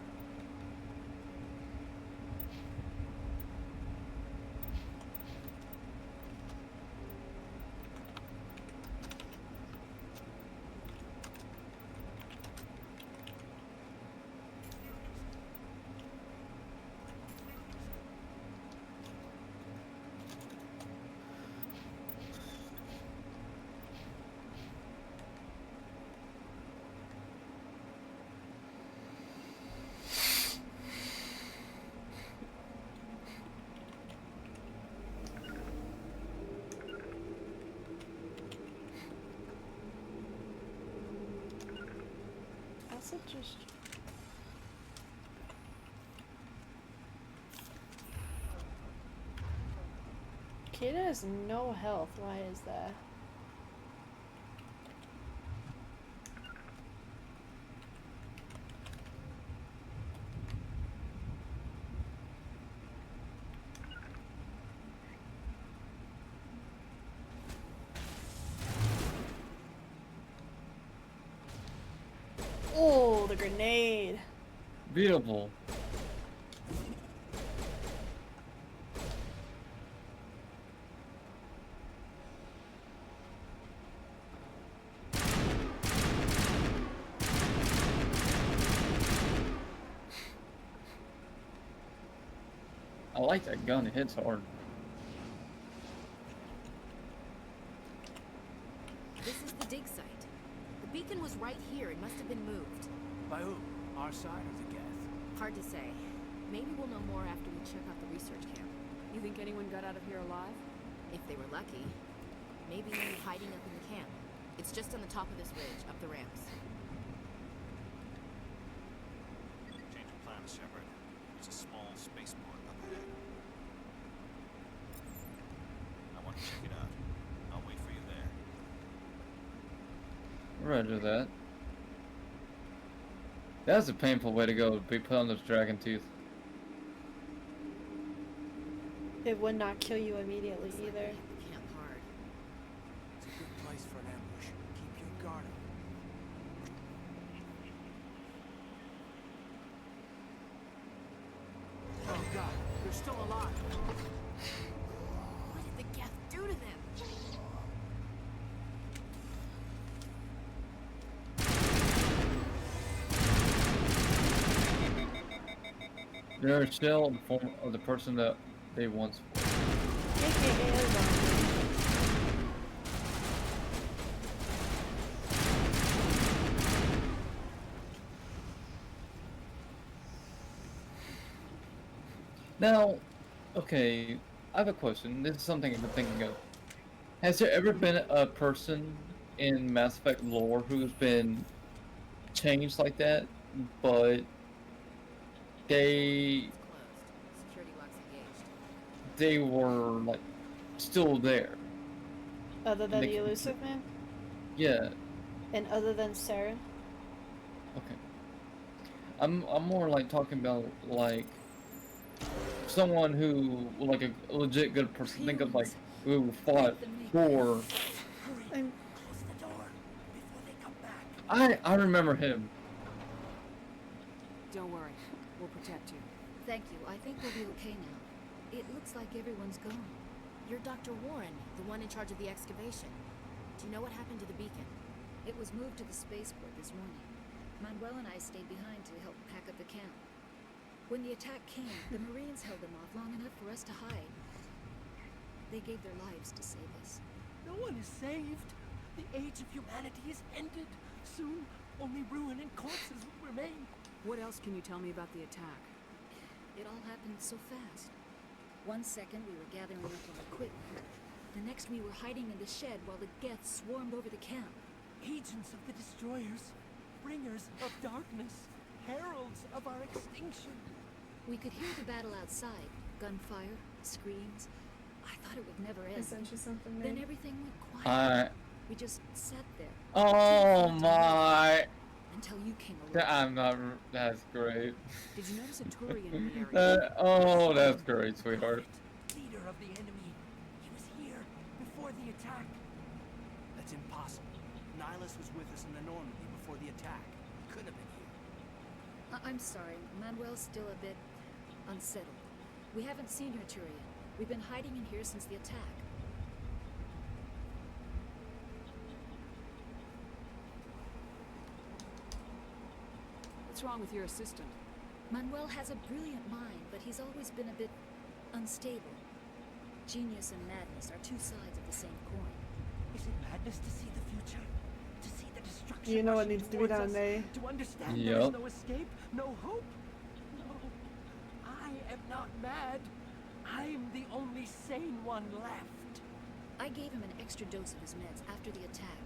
Speaker 2: Just Kid has no health. Why is that? Oh, the grenade.
Speaker 11: Beautiful. I like that gun. It hits hard.
Speaker 15: This is the dig site. The beacon was right here. It must have been moved.
Speaker 16: By who? Our side or the Geth?
Speaker 15: Hard to say. Maybe we'll know more after we check out the research camp.
Speaker 10: You think anyone got out of here alive?
Speaker 15: If they were lucky. Maybe hiding up in the camp. It's just on the top of this ridge, up the ramps.
Speaker 14: Change of plans, Shepard. There's a small spaceport up ahead. I want to check it out. I'll wait for you there.
Speaker 11: Roger that. That's a painful way to go, to be put on those dragon teeth.
Speaker 2: It would not kill you immediately either.
Speaker 15: The camp hard.
Speaker 16: It's a good place for an ambush. Keep your guard up. Oh god, they're still alive.
Speaker 15: What did the Geth do to them?
Speaker 11: They're still in the form of the person that they once were. Now, okay, I have a question. This is something I've been thinking of. Has there ever been a person in Mass Effect lore who's been changed like that, but they were like still there?
Speaker 2: Other than the Elusive Man?
Speaker 11: Yeah.
Speaker 2: And other than Sarah?
Speaker 11: Okay. I'm more like talking about like someone who, like a legit good person. Think of like who fought for. I remember him.
Speaker 10: Don't worry. We'll protect you.
Speaker 17: Thank you. I think we'll be okay now. It looks like everyone's gone.
Speaker 15: You're Dr. Warren, the one in charge of the excavation. Do you know what happened to the beacon?
Speaker 17: It was moved to the spaceport this morning. Manuel and I stayed behind to help pack up the camp. When the attack came, the Marines held them off long enough for us to hide. They gave their lives to save us.
Speaker 16: No one is saved. The age of humanity is ended. Soon, only ruin and corpses will remain.
Speaker 10: What else can you tell me about the attack?
Speaker 17: It all happened so fast. 1 second we were gathering up our equipment. The next we were hiding in the shed while the Geth swarmed over the camp.
Speaker 16: Agents of the destroyers, bringers of darkness, heralds of our extinction.
Speaker 17: We could hear the battle outside. Gunfire, screams. I thought it would never end. Then everything went quiet. We just sat there.
Speaker 11: Oh my!
Speaker 17: Until you came along.
Speaker 11: I'm not. That's great.
Speaker 10: Did you notice a Turian in the area?
Speaker 11: Oh, that's great, sweetheart.
Speaker 16: Leader of the enemy. He was here before the attack. That's impossible. Nihilus was with us in the Normandy before the attack. He couldn't have been here.
Speaker 17: I'm sorry. Manuel's still a bit unsettled. We haven't seen your Turian. We've been hiding in here since the attack.
Speaker 10: What's wrong with your assistant?
Speaker 17: Manuel has a brilliant mind, but he's always been a bit unstable. Genius and madness are two sides of the same coin.
Speaker 16: Is it madness to see the future? To see the destruction?
Speaker 2: You know what needs to be done, May.
Speaker 16: To understand there's no escape, no hope? No. I am not mad. I'm the only sane one left.
Speaker 17: I gave him an extra dose of his meds after the attack.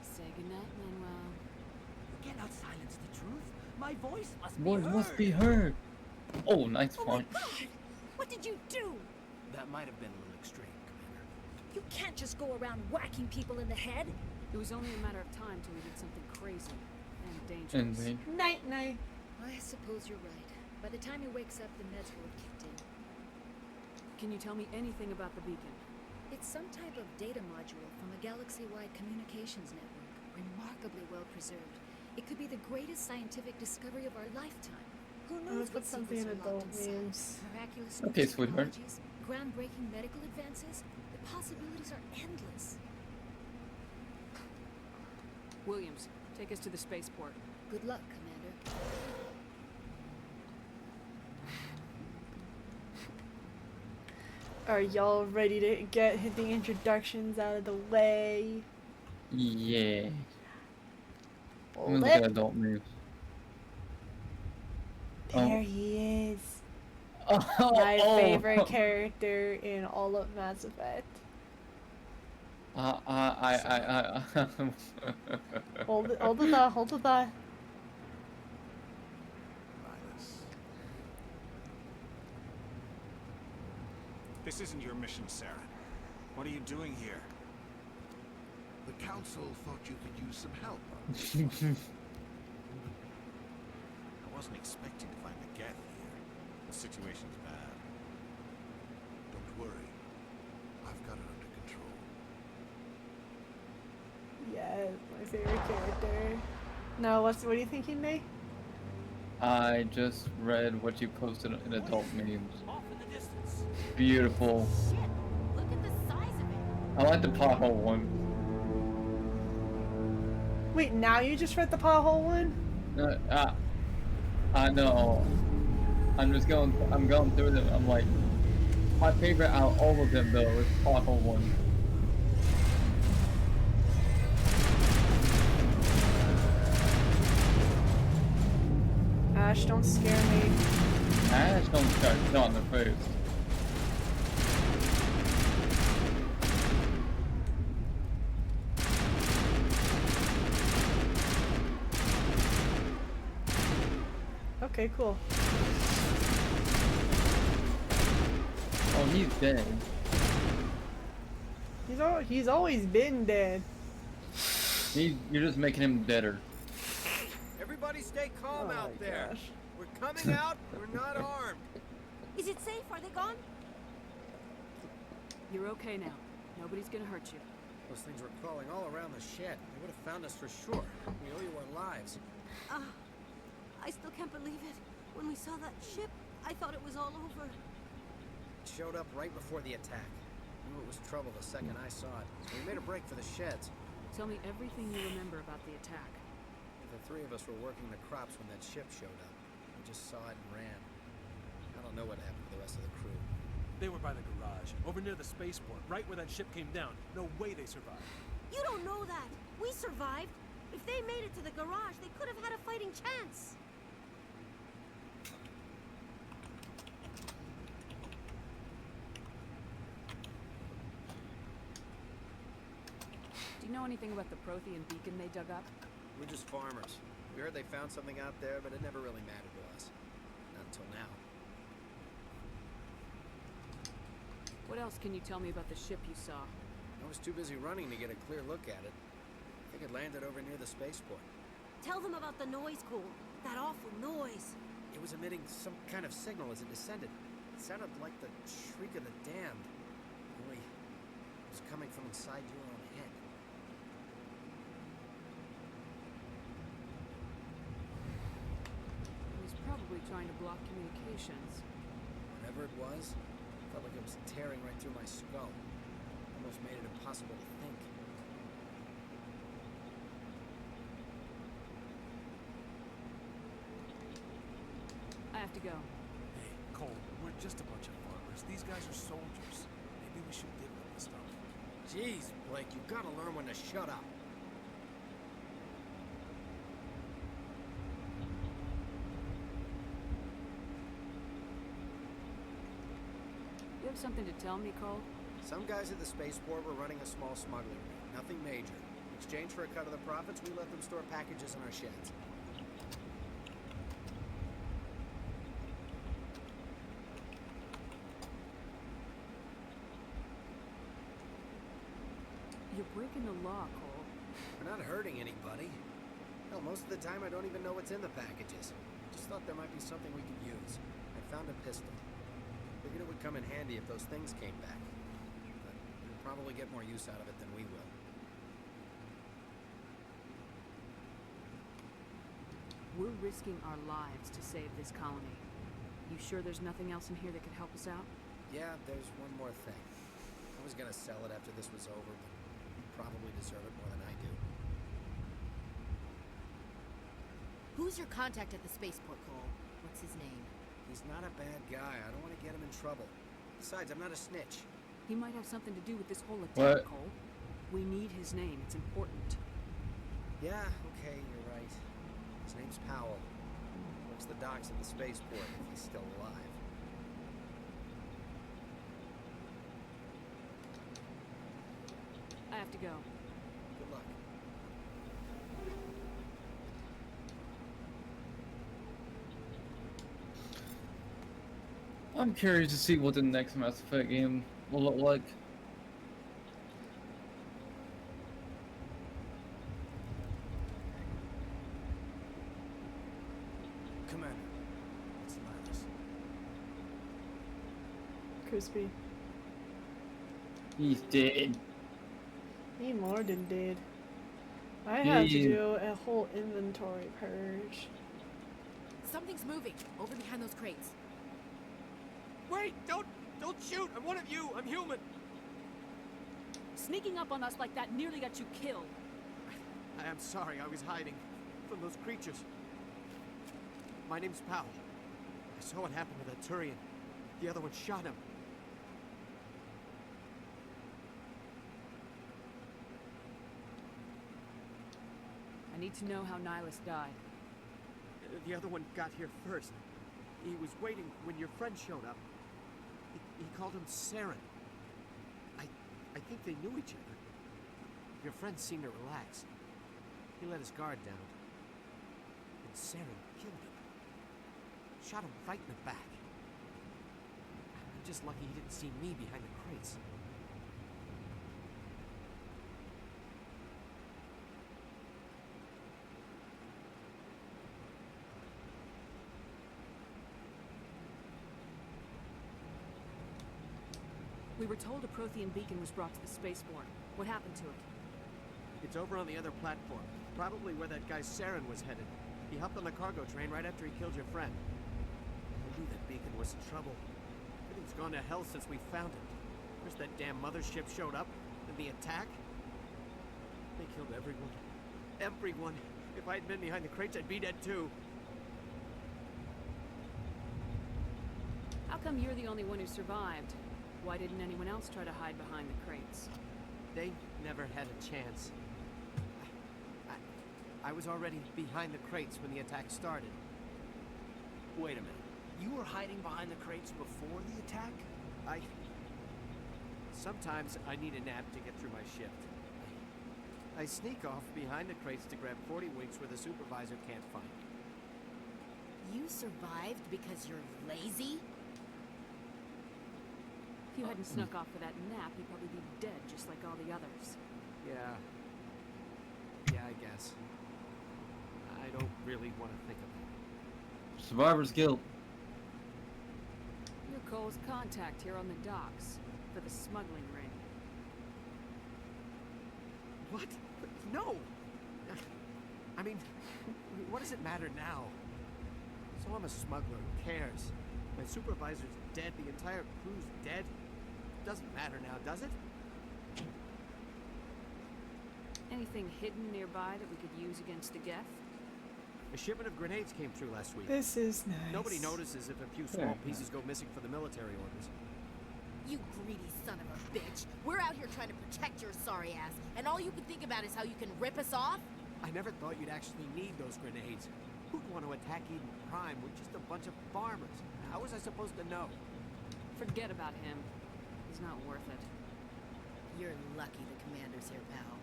Speaker 10: Say goodnight, Manuel.
Speaker 16: You cannot silence the truth. My voice must be
Speaker 11: Voice
Speaker 16: heard.
Speaker 11: must be heard. Oh, nice point.
Speaker 17: Oh my God! What did you do?
Speaker 16: That might have been a little extreme, Commander.
Speaker 17: You can't just go around whacking people in the head.
Speaker 10: It was only a matter of time till we did something crazy and dangerous.
Speaker 2: Night, night.
Speaker 17: I suppose you're right. By the time he wakes up, the meds will have kicked in.
Speaker 10: Can you tell me anything about the beacon?
Speaker 17: It's some type of data module from a galaxy-wide communications network, remarkably well preserved. It could be the greatest scientific discovery of our lifetime. Who knows what
Speaker 2: something in
Speaker 17: secrets are locked
Speaker 2: adult
Speaker 17: inside?
Speaker 2: memes.
Speaker 17: Miraculous new
Speaker 11: Okay, sweetheart.
Speaker 17: technologies, groundbreaking medical advances. The possibilities are endless.
Speaker 10: Williams, take us to the spaceport.
Speaker 17: Good luck, Commander.
Speaker 2: Are y'all ready to get the introductions out of the way?
Speaker 11: Yeah.
Speaker 2: Hold
Speaker 11: I'm gonna look at adult moves.
Speaker 2: There he is.
Speaker 11: Oh,
Speaker 2: My favorite character in all of Mass Effect. Hold the thought, hold the thought.
Speaker 14: This isn't your mission, Saren. What are you doing here?
Speaker 6: The Council thought you could use some help.
Speaker 14: I wasn't expecting to find the Geth here. The situation's bad.
Speaker 6: Don't worry. I've got it under control.
Speaker 2: Yes, my favorite character. No, what are you thinking, Nate?
Speaker 11: I just read what you posted in adult memes. Beautiful.
Speaker 15: Shit, look at the size of it.
Speaker 11: I like the pothole one.
Speaker 2: Wait, now you just read the pothole one?
Speaker 11: I know. I'm going through them. I'm like, my favorite out of all of them though is pothole one.
Speaker 2: Ash, don't scare me.
Speaker 11: Ash don't start on the face.
Speaker 2: Okay, cool.
Speaker 11: Oh, he's dead.
Speaker 2: He's always been dead.
Speaker 11: You're just making him deader.
Speaker 16: Everybody stay calm
Speaker 2: Oh
Speaker 16: out
Speaker 2: my
Speaker 16: there.
Speaker 2: gosh.
Speaker 16: We're coming out. We're not armed.
Speaker 15: Is it safe? Are they gone?
Speaker 10: You're okay now. Nobody's gonna hurt you.
Speaker 16: Those things were crawling all around the shed. They would have found us for sure. We owe you our lives.
Speaker 15: I still can't believe it. When we saw that ship, I thought it was all over.
Speaker 16: It showed up right before the attack. Knew it was trouble the second I saw it. So we made a break for the sheds.
Speaker 10: Tell me everything you remember about the attack.
Speaker 16: The three of us were working the crops when that ship showed up. We just saw it and ran. I don't know what happened to the rest of the crew.
Speaker 12: They were by the garage, over near the spaceport, right where that ship came down. No way they survived.
Speaker 15: You don't know that. We survived. If they made it to the garage, they could have had a fighting chance.
Speaker 10: Do you know anything about the Prothean beacon they dug up?
Speaker 16: We're just farmers. We heard they found something out there, but it never really mattered to us. Not until now.
Speaker 10: What else can you tell me about the ship you saw?
Speaker 16: I was too busy running to get a clear look at it. I think it landed over near the spaceport.
Speaker 15: Tell them about the noise, Cole. That awful noise.
Speaker 16: It was emitting some kind of signal as it descended. It sounded like the shriek of the damned. Only it was coming from inside your own head.
Speaker 10: It was probably trying to block communications.
Speaker 16: Whatever it was, felt like it was tearing right through my skull. Almost made it impossible to think.
Speaker 10: I have to go.
Speaker 12: Hey, Cole, we're just a bunch of farmers. These guys are soldiers. Maybe we should give them the stuff.
Speaker 16: Jeez, Blake, you gotta learn when to shut up.
Speaker 10: You have something to tell me, Cole?
Speaker 16: Some guys at the spaceport were running a small smuggling ring. Nothing major. In exchange for a cut of the profits, we let them store packages in our sheds.
Speaker 10: You're breaking the law, Cole.
Speaker 16: We're not hurting anybody. Hell, most of the time I don't even know what's in the packages. Just thought there might be something we could use. I found a pistol. Figured it would come in handy if those things came back. But we'll probably get more use out of it than we will.
Speaker 10: We're risking our lives to save this colony. You sure there's nothing else in here that could help us out?
Speaker 16: Yeah, there's one more thing. I was gonna sell it after this was over, but you probably deserve it more than I do.
Speaker 15: Who's your contact at the spaceport, Cole? What's his name?
Speaker 16: He's not a bad guy. I don't want to get him in trouble. Besides, I'm not a snitch.
Speaker 10: He might have something to do with this whole attack,
Speaker 11: What?
Speaker 10: Cole. We need his name. It's important.
Speaker 16: Yeah, okay, you're right. His name's Powell. Works the docks at the spaceport if he's still alive.
Speaker 10: I have to go.
Speaker 16: Good luck.
Speaker 11: I'm curious to see what the next Mass Effect game will look like.
Speaker 16: Commander, it's Linus.
Speaker 2: Crispy.
Speaker 11: He's dead.
Speaker 2: He more than dead. I have to
Speaker 11: He-
Speaker 2: do a whole inventory purge.
Speaker 15: Something's moving over behind those crates.
Speaker 16: Wait! Don't shoot! I'm one of you! I'm human!
Speaker 10: Sneaking up on us like that nearly got you killed.
Speaker 16: I am sorry, I was hiding from those creatures. My name's Powell. I saw what happened to that Turian. The other one shot him.
Speaker 10: I need to know how Nihilus died.
Speaker 16: The other one got here first. He was waiting when your friend showed up. He called him Saren. I think they knew each other. Your friend seemed to relax. He let his guard down. And Saren killed him. Shot him right in the back. I'm just lucky he didn't see me behind the crates.
Speaker 10: We were told a Prothean beacon was brought to the spaceport. What happened to it?
Speaker 16: It's over on the other platform. Probably where that guy Saren was headed. He hopped on the cargo train right after he killed your friend. I knew that beacon was in trouble. Everything's gone to hell since we found it. First that damn mothership showed up, then the attack. They killed everyone. Everyone. If I'd been behind the crates, I'd be dead too.
Speaker 10: How come you're the only one who survived? Why didn't anyone else try to hide behind the crates?
Speaker 16: They never had a chance. I was already behind the crates when the attack started.
Speaker 18: Wait a minute. You were hiding behind the crates before the attack?
Speaker 16: Sometimes I need a nap to get through my shift. I sneak off behind the crates to grab 40 winks where the supervisor can't find me.
Speaker 15: You survived because you're lazy?
Speaker 10: If you hadn't snuck off for that nap, you'd probably be dead just like all the others.
Speaker 16: Yeah, I guess. I don't really want to think of it.
Speaker 11: Survivor's guilt.
Speaker 10: You're Cole's contact here on the docks for the smuggling ring.
Speaker 16: What? No! I mean, what does it matter now? So I'm a smuggler, who cares? My supervisor's dead, the entire crew's dead. Doesn't matter now, does it?
Speaker 10: Anything hidden nearby that we could use against the Geth?
Speaker 16: A shipment of grenades came through last week.
Speaker 2: This is nice.
Speaker 16: Nobody notices if a few small pieces go missing for the military orders.
Speaker 15: You greedy son of a bitch. We're out here trying to protect your sorry ass, and all you can think about is how you can rip us off?
Speaker 16: I never thought you'd actually need those grenades. Who'd want to attack Eden Prime with just a bunch of farmers? How was I supposed to know?
Speaker 10: Forget about him. He's not worth it.
Speaker 15: You're lucky the commander's here, pal.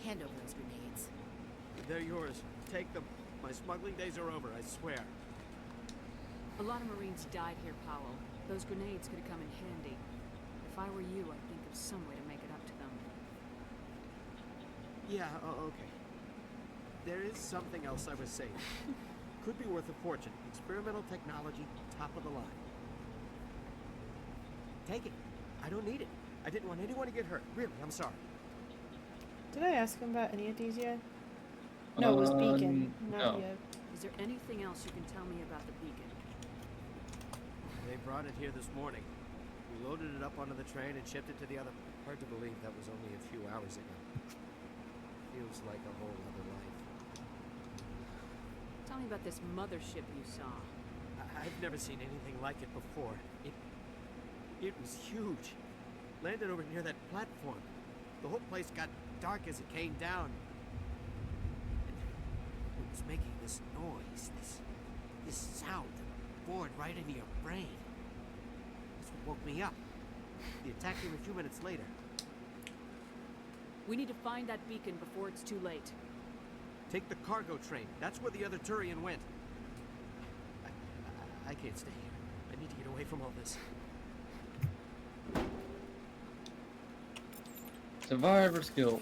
Speaker 15: Hand over those grenades.
Speaker 16: They're yours. Take them. My smuggling days are over, I swear.
Speaker 10: A lot of Marines died here, Powell. Those grenades could have come in handy. If I were you, I'd think of some way to make it up to them.
Speaker 16: Yeah, okay. There is something else I was saying. Could be worth a fortune. Experimental technology, top of the line. Take it. I don't need it. I didn't want anyone to get hurt. Really, I'm sorry.
Speaker 2: Did I ask him about any of these yet? No, it was Beacon. Not
Speaker 11: no.
Speaker 2: yet.
Speaker 10: Is there anything else you can tell me about the beacon?
Speaker 16: They brought it here this morning. We loaded it up onto the train and shipped it to the other. Hard to believe that was only a few hours ago. Feels like a whole other life.
Speaker 10: Tell me about this mothership you saw.
Speaker 16: I've never seen anything like it before.
Speaker 18: It was huge. Landed over near that platform. The whole place got dark as it came down. And it was making this noise, this sound that bored right into your brain. That's what woke me up. The attack came a few minutes later.
Speaker 10: We need to find that beacon before it's too late.
Speaker 18: Take the cargo train. That's where the other Turian went. I can't stay here. I need to get away from all this.
Speaker 11: Survivor skill.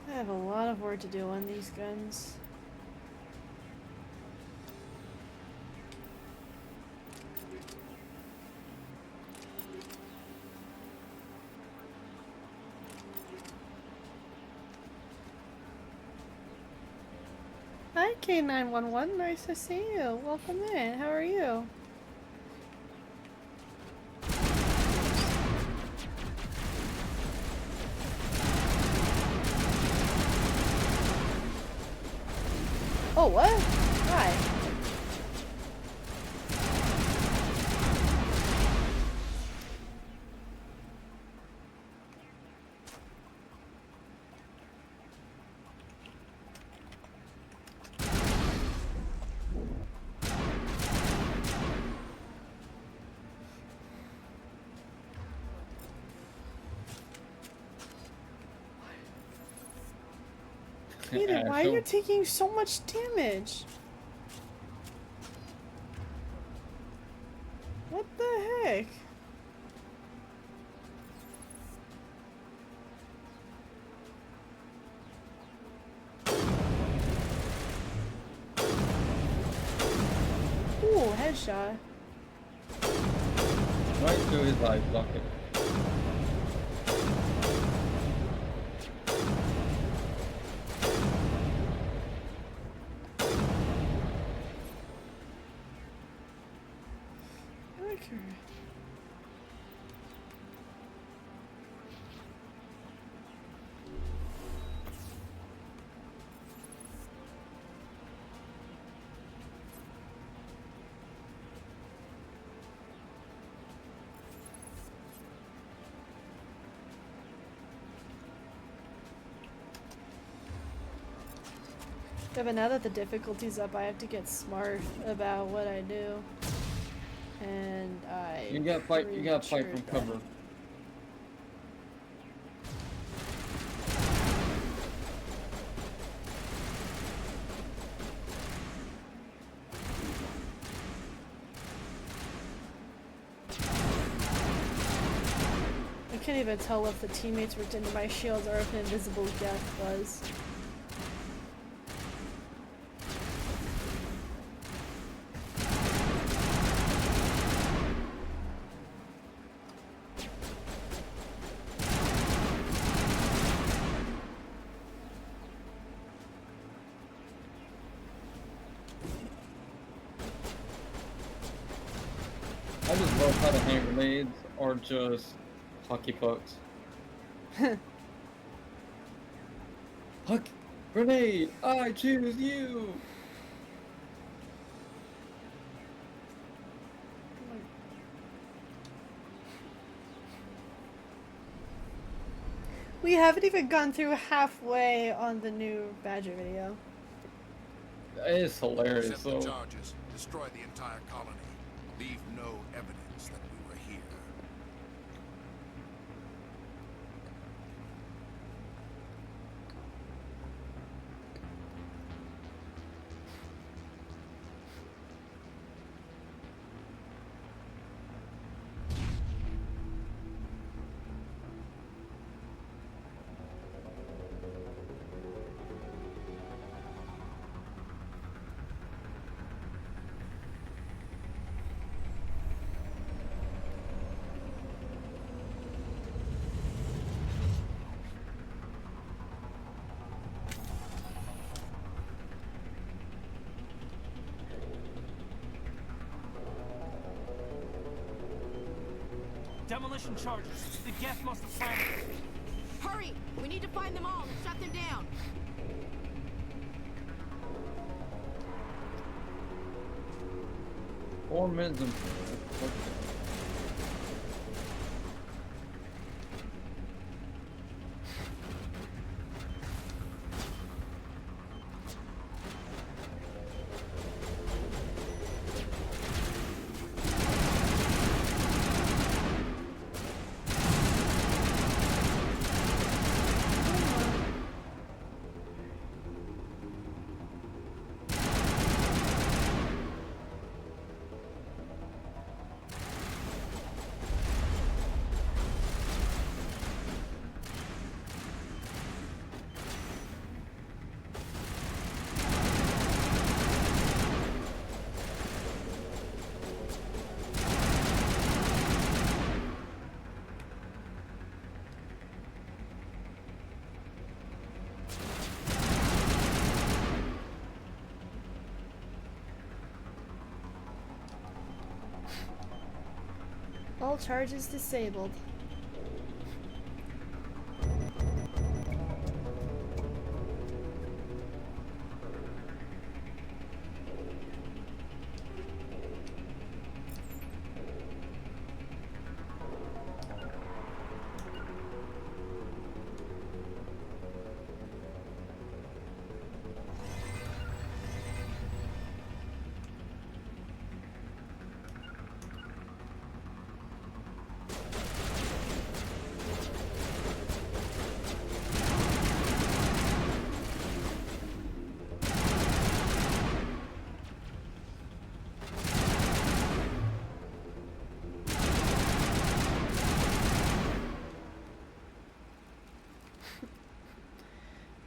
Speaker 2: I have a lot of work to do on these guns. Hi K911, nice to see you. Welcome in. How are you? Oh, what? Hi. Peter, why are you taking so much damage? What the heck? Ooh, headshot.
Speaker 11: Right through his life bucket.
Speaker 2: Yeah, but now that the difficulty's up, I have to get smart about what I do. And
Speaker 11: You gotta fight from cover.
Speaker 2: I can't even tell if the teammates worked into my shield or if an invisible death was.
Speaker 11: I just love how to hand grenades are just hockey pucks. Huck! Grenade! I choose you!
Speaker 2: We haven't even gone through halfway on the new Badger video.
Speaker 11: It's hilarious,
Speaker 4: Accept the
Speaker 11: though.
Speaker 4: charges. Destroy the entire colony. Leave no evidence that we were here.
Speaker 12: Demolition charges. The Geth must have planted.
Speaker 15: Hurry! We need to find them all and shut them down.
Speaker 11: Four minutes and
Speaker 2: All charges disabled.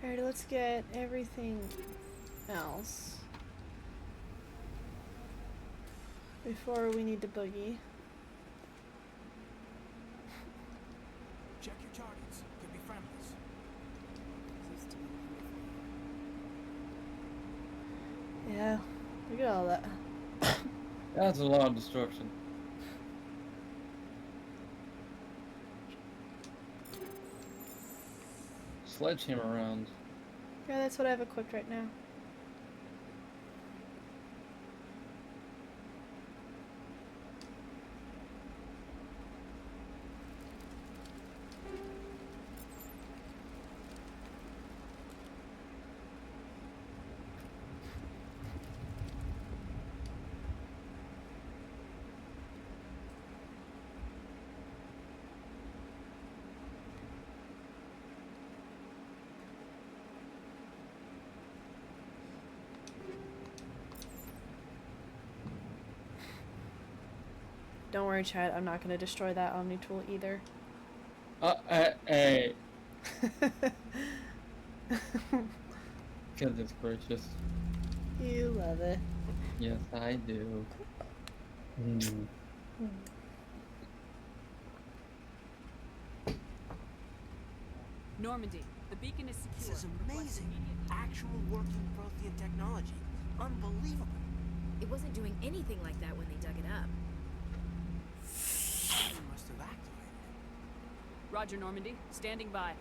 Speaker 2: Alright, let's get everything else before we need to boogie.
Speaker 12: Check your targets. Could be friendlies.
Speaker 2: Yeah, look at all that.
Speaker 11: That's a lot of destruction. Sledgehammer rounds.
Speaker 2: Yeah, that's what I have equipped right now. Don't worry, Chad. I'm not going to destroy that Omni tool either.
Speaker 11: Hey. Goodness gracious.
Speaker 2: You love it.
Speaker 11: Yes, I do.
Speaker 10: Normandy, the beacon is secure.
Speaker 18: This is amazing. Actual working Prothean technology. Unbelievable.
Speaker 15: It wasn't doing anything like that when they dug it up.
Speaker 18: They must have activated it.
Speaker 10: Roger, Normandy. Standing by.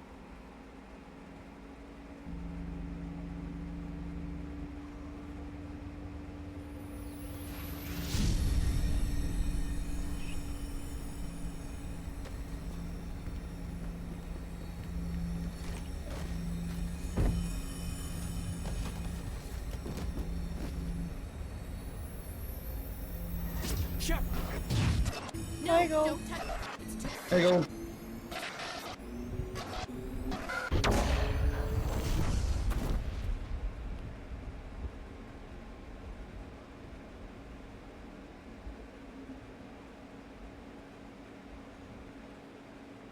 Speaker 12: Shepard!
Speaker 2: No, there you go.
Speaker 15: Don't touch it. It's too
Speaker 11: There you go.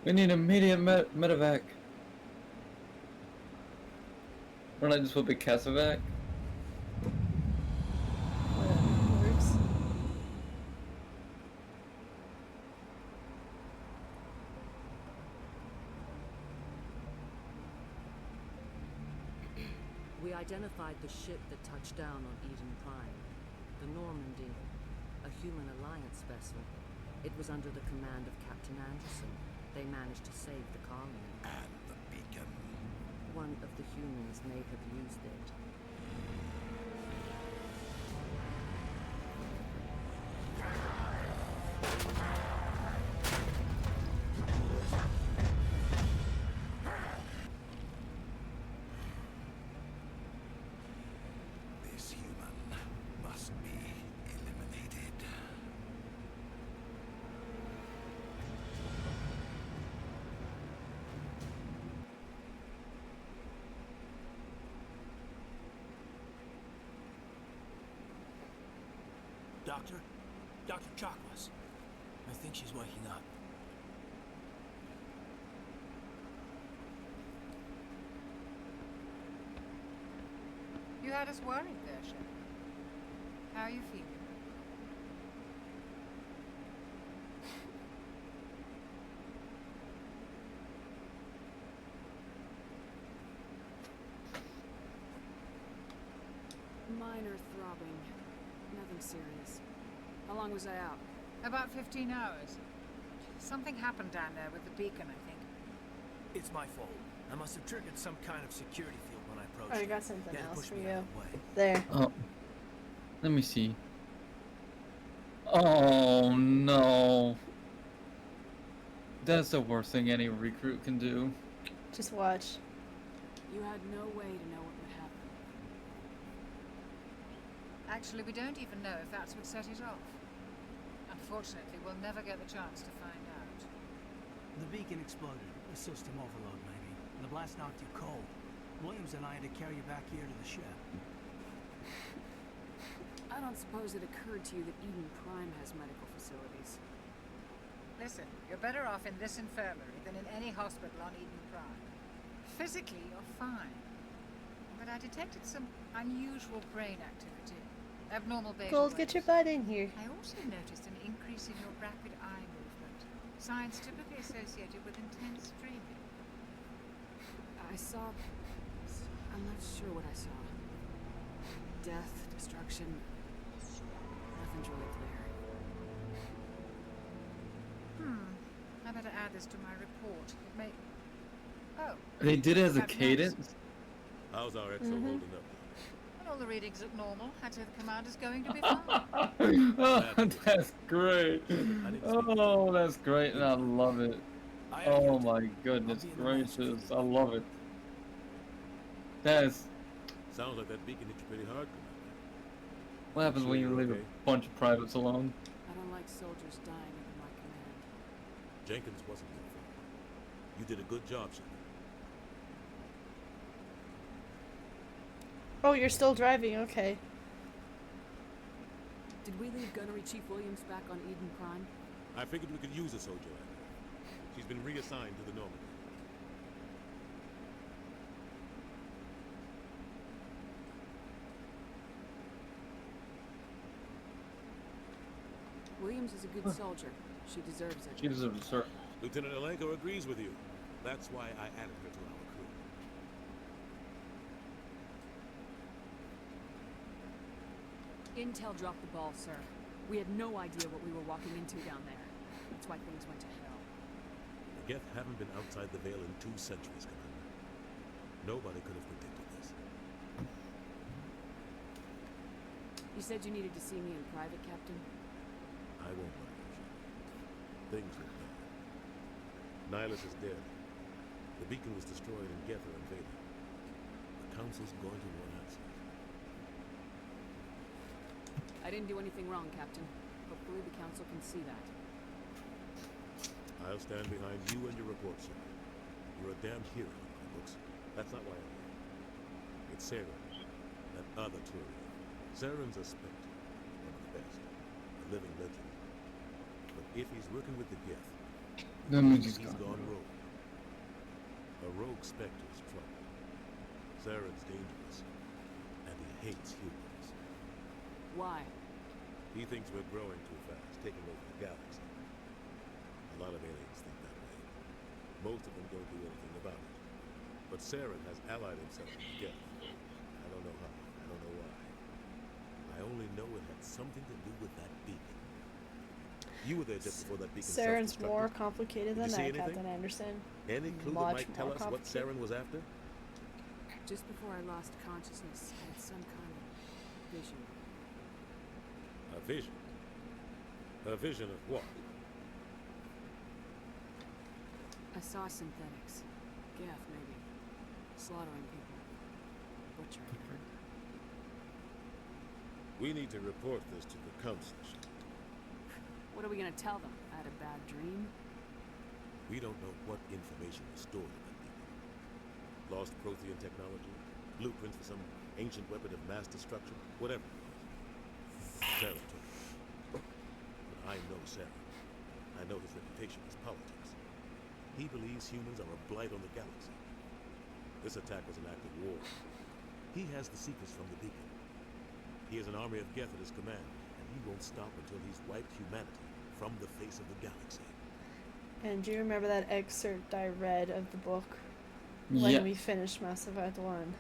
Speaker 11: We need immediate medevac. Or not just will be Casavac.
Speaker 2: Works.
Speaker 3: We identified the ship that touched down on Eden Prime. The Normandy. A human alliance vessel. It was under the command of Captain Anderson. They managed to save the colony.
Speaker 6: And the beacon.
Speaker 3: One of the humans may have used it.
Speaker 6: This human must be eliminated.
Speaker 12: Doctor? Dr. Chakwas. I think she's waking up.
Speaker 13: You had us worried there, Shep. How are you feeling?
Speaker 10: Minor throbbing. Nothing serious. How long was I out?
Speaker 13: About 15 hours. Something happened down there with the beacon, I think.
Speaker 12: It's my fault. I must have triggered some kind of security field when I approached.
Speaker 2: Oh, I
Speaker 12: it.
Speaker 2: got something
Speaker 12: Gotta
Speaker 2: else
Speaker 12: push
Speaker 2: for
Speaker 12: me
Speaker 2: you.
Speaker 12: out of the way.
Speaker 2: There.
Speaker 11: Oh. Let me see. Oh no. That's the worst thing any recruit can do.
Speaker 2: Just watch.
Speaker 10: You had no way to know what would happen.
Speaker 13: Actually, we don't even know if that's what set it off. Unfortunately, we'll never get the chance to find out.
Speaker 12: The beacon exploded. A system overload, maybe. And the blast knocked you cold. Williams and I had to carry you back here to the ship.
Speaker 10: I don't suppose it occurred to you that Eden Prime has medical facilities.
Speaker 13: Listen, you're better off in this infirmary than in any hospital on Eden Prime. Physically, you're fine. But I detected some unusual brain activity. Abnormal beta
Speaker 2: Gold, get your butt in here.
Speaker 13: I also noticed an increase in your rapid eye movement. Signs typically associated with intense dreaming.
Speaker 10: I saw... I'm not sure what I saw. Death, destruction... Nothing's really clear.
Speaker 13: I better add this to my report. It may... Oh.
Speaker 11: They did it as a
Speaker 13: Captain
Speaker 11: cadence?
Speaker 5: How's our XO holding up?
Speaker 13: Well, all the readings look normal. I'd say the commander's going to be fine.
Speaker 11: Oh, that's great. Oh, that's great, and I love it. Oh my goodness gracious, I love it. That's...
Speaker 5: Sounds like that beacon hit you pretty hard, Commander.
Speaker 11: What happens when you leave a bunch of privates alone?
Speaker 10: I don't like soldiers dying under my command.
Speaker 5: Jenkins wasn't your fault. You did a good job, Shepard.
Speaker 2: Oh, you're still driving, okay.
Speaker 10: Did we leave Gunnery Chief Williams back on Eden Prime?
Speaker 5: I figured we could use a soldier like her. She's been reassigned to the Normandy.
Speaker 10: Williams is a good soldier. She deserves it.
Speaker 11: She deserves it, sir.
Speaker 5: Lieutenant Alenko agrees with you. That's why I added her to our crew.
Speaker 10: Intel dropped the ball, sir. We had no idea what we were walking into down there. That's why things went to hell.
Speaker 5: The Geth haven't been outside the Veil in 2 centuries, Commander. Nobody could have predicted this.
Speaker 10: You said you needed to see me in private, Captain?
Speaker 5: I won't lie to you, Shepard. Things look bad. Nihilus is dead. The beacon was destroyed and Geth are invaded. The Council's going to want answers.
Speaker 10: I didn't do anything wrong, Captain. Hopefully the Council can see that.
Speaker 5: I'll stand behind you and your report, sir. You're a damn hero in my books. That's not why I'm here. It's Saren, that other Turian. Saren's a Spectre, one of the best, a living legend. But if he's working with the Geth,
Speaker 11: that means
Speaker 5: he's gone rogue. A rogue Spectre's trouble. Saren's dangerous, and he hates humans.
Speaker 10: Why?
Speaker 5: He thinks we're growing too fast, taking over the galaxy. A lot of aliens think that way. Most of them don't do anything about it. But Saren has allied himself with Geth. I don't know how, I don't know why. I only know it had something to do with that beacon. You were there just before that beacon
Speaker 2: Saren's more
Speaker 5: self-destructed.
Speaker 2: complicated
Speaker 5: Did
Speaker 2: than
Speaker 5: you see
Speaker 2: that,
Speaker 5: anything?
Speaker 2: Captain Anderson.
Speaker 5: Any clue that
Speaker 2: Much
Speaker 5: might tell
Speaker 2: more
Speaker 5: us what
Speaker 2: complicated.
Speaker 5: Saren was after?
Speaker 10: Just before I lost consciousness, I had some kind of vision.
Speaker 5: A vision. A vision of what?
Speaker 10: I saw synthetics. Geth, maybe. Slaughtering people. Butchering them.
Speaker 5: We need to report this to the council.
Speaker 10: What are we gonna tell them? I had a bad dream?
Speaker 5: We don't know what information is stored in that beacon. Lost Prothean technology, blueprints for some ancient weapon of mass destruction, whatever. Saren took it. But I know Saren. I know his reputation is politics. He believes humans are a blight on the galaxy. This attack was an act of war. He has the secrets from the beacon. He has an army of Geth at his command, and he won't stop until he's wiped humanity from the face of the galaxy.
Speaker 2: And do you remember that excerpt I read of the book when
Speaker 11: Yeah.
Speaker 2: we finished Mass Effect 1?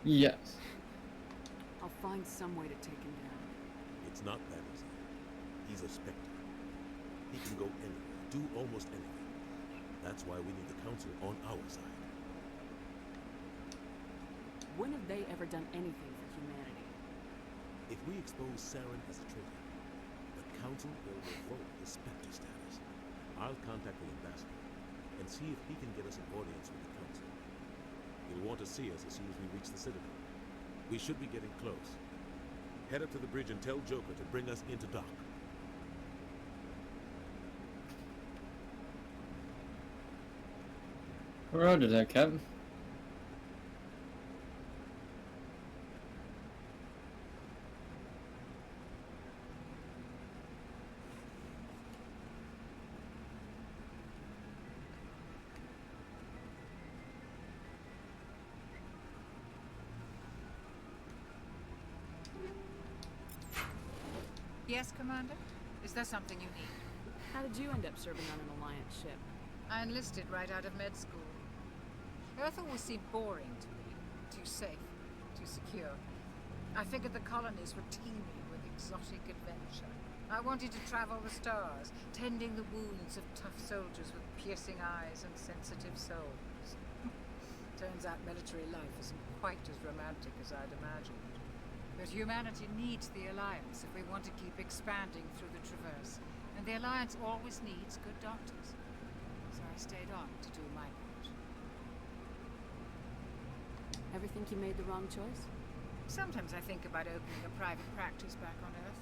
Speaker 11: Yes.
Speaker 10: I'll find some way to take him down.
Speaker 5: It's not that easy. He's a Spectre. He can go anywhere, do almost anything. That's why we need the Council on our side.
Speaker 10: When have they ever done anything for humanity?
Speaker 5: If we expose Saren as a traitor, the Council will revoke his Spectre status. I'll contact the ambassador and see if he can get us an audience with the Council. He'll want to see us as soon as we reach the Citadel. We should be getting close. Head up to the bridge and tell Joker to bring us into dock.
Speaker 11: Roger that, Captain.
Speaker 13: Yes, Commander? Is there something you need?
Speaker 10: How did you end up serving on an Alliance ship?
Speaker 13: I enlisted right out of med school. Earth always seemed boring to me. Too safe, too secure. I figured the colonies were teeming with exotic adventure. I wanted to travel the stars, tending the wounds of tough soldiers with piercing eyes and sensitive souls. Turns out military life isn't quite as romantic as I'd imagined. But humanity needs the Alliance if we want to keep expanding through the Traverse. And the Alliance always needs good doctors. So I stayed on to do my part.
Speaker 10: Ever think you made the wrong choice?
Speaker 13: Sometimes I think about opening a private practice back on Earth.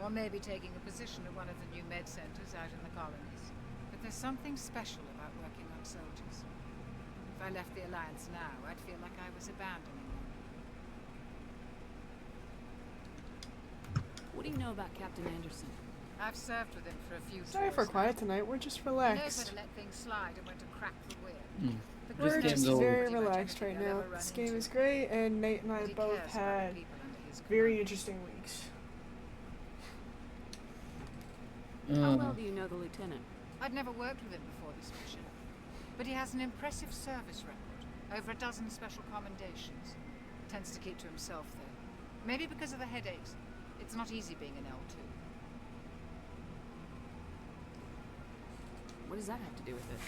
Speaker 13: Or maybe taking a position at one of the new med centers out in the colonies. But there's something special about working on soldiers. If I left the Alliance now, I'd feel like I was abandoning them.
Speaker 10: What do you know about Captain Anderson?
Speaker 13: I've served with him for a few
Speaker 2: Sorry for
Speaker 13: tours
Speaker 2: quiet tonight. We're just
Speaker 13: now. He knows when
Speaker 2: relaxed.
Speaker 13: to let things slide and when to crack the whip. The
Speaker 2: We're
Speaker 11: This
Speaker 2: just
Speaker 11: game's
Speaker 2: very
Speaker 11: old.
Speaker 2: relaxed right now. This game is great, and Nate and I both had very interesting weeks.
Speaker 10: How well do you know the Lieutenant?
Speaker 13: I'd never worked with him before this mission. But he has an impressive service record. Over a dozen special commendations. Tends to keep to himself, though. Maybe because of the headaches. It's not easy being an L2.
Speaker 10: What does that have to do with it?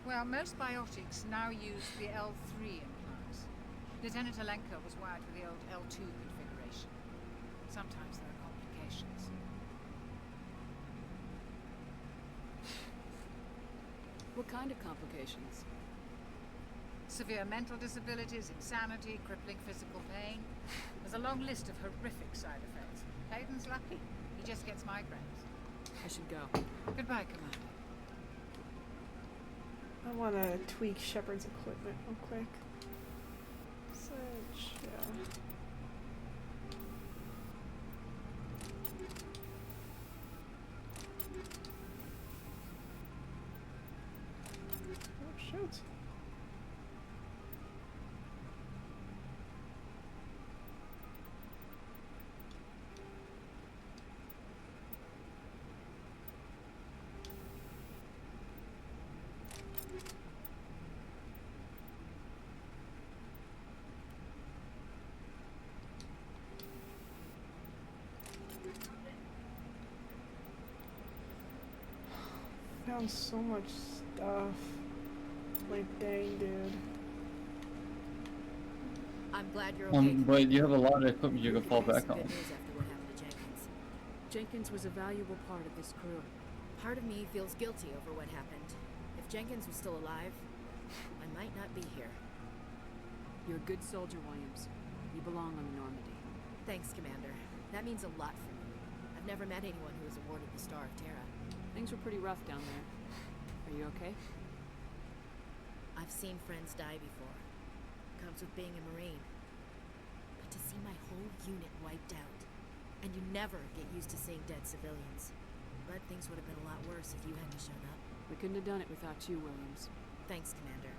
Speaker 13: Well, most biotics now use the L3 implants. Lieutenant Alenko was wired with the old L2 configuration. Sometimes there are complications.
Speaker 10: What kind of complications?
Speaker 13: Severe mental disabilities, insanity, crippling physical pain. There's a long list of horrific side effects. Hayden's lucky. He just gets migraines.
Speaker 10: I should go.
Speaker 13: Goodbye, Commander.
Speaker 2: I want to tweak Shepard's equipment real quick. Search, yeah. Oh, shoot. found so much stuff. Like, dang, dude.
Speaker 15: I'm glad you're okay.
Speaker 11: But you have a lot of equipment you can fall back on.
Speaker 15: Good news after what happened to Jenkins.
Speaker 10: Jenkins was a valuable part of this crew.
Speaker 15: Part of me feels guilty over what happened. If Jenkins was still alive, I might not be here.
Speaker 10: You're a good soldier, Williams. You belong on the Normandy.
Speaker 15: Thanks, Commander. That means a lot for me. I've never met anyone who was awarded the Star of Terra.
Speaker 10: Things were pretty rough down there. Are you okay?
Speaker 15: I've seen friends die before. Comes with being a Marine. But to see my whole unit wiped out, and you never get used to seeing dead civilians. But things would have been a lot worse if you hadn't shown up.
Speaker 10: We couldn't have done it without you, Williams.
Speaker 15: Thanks, Commander.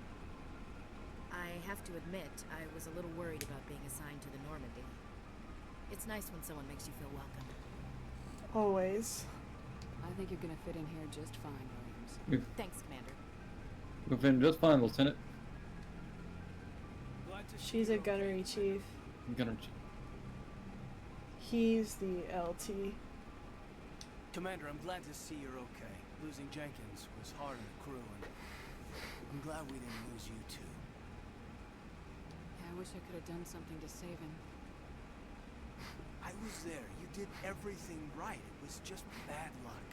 Speaker 15: I have to admit, I was a little worried about being assigned to the Normandy. It's nice when someone makes you feel welcome.
Speaker 2: Always.
Speaker 10: I think you're gonna fit in here just fine, Williams.
Speaker 15: Thanks, Commander.
Speaker 11: You'll fit in just fine, Lieutenant.
Speaker 2: She's a gunnery chief.
Speaker 11: Gunnery chief.
Speaker 2: He's the LT.
Speaker 19: Commander, I'm glad to see you're okay. Losing Jenkins was hard on the crew, and I'm glad we didn't lose you too.
Speaker 10: Yeah, I wish I could have done something to save him.
Speaker 19: I was there. You did everything right. It was just bad luck.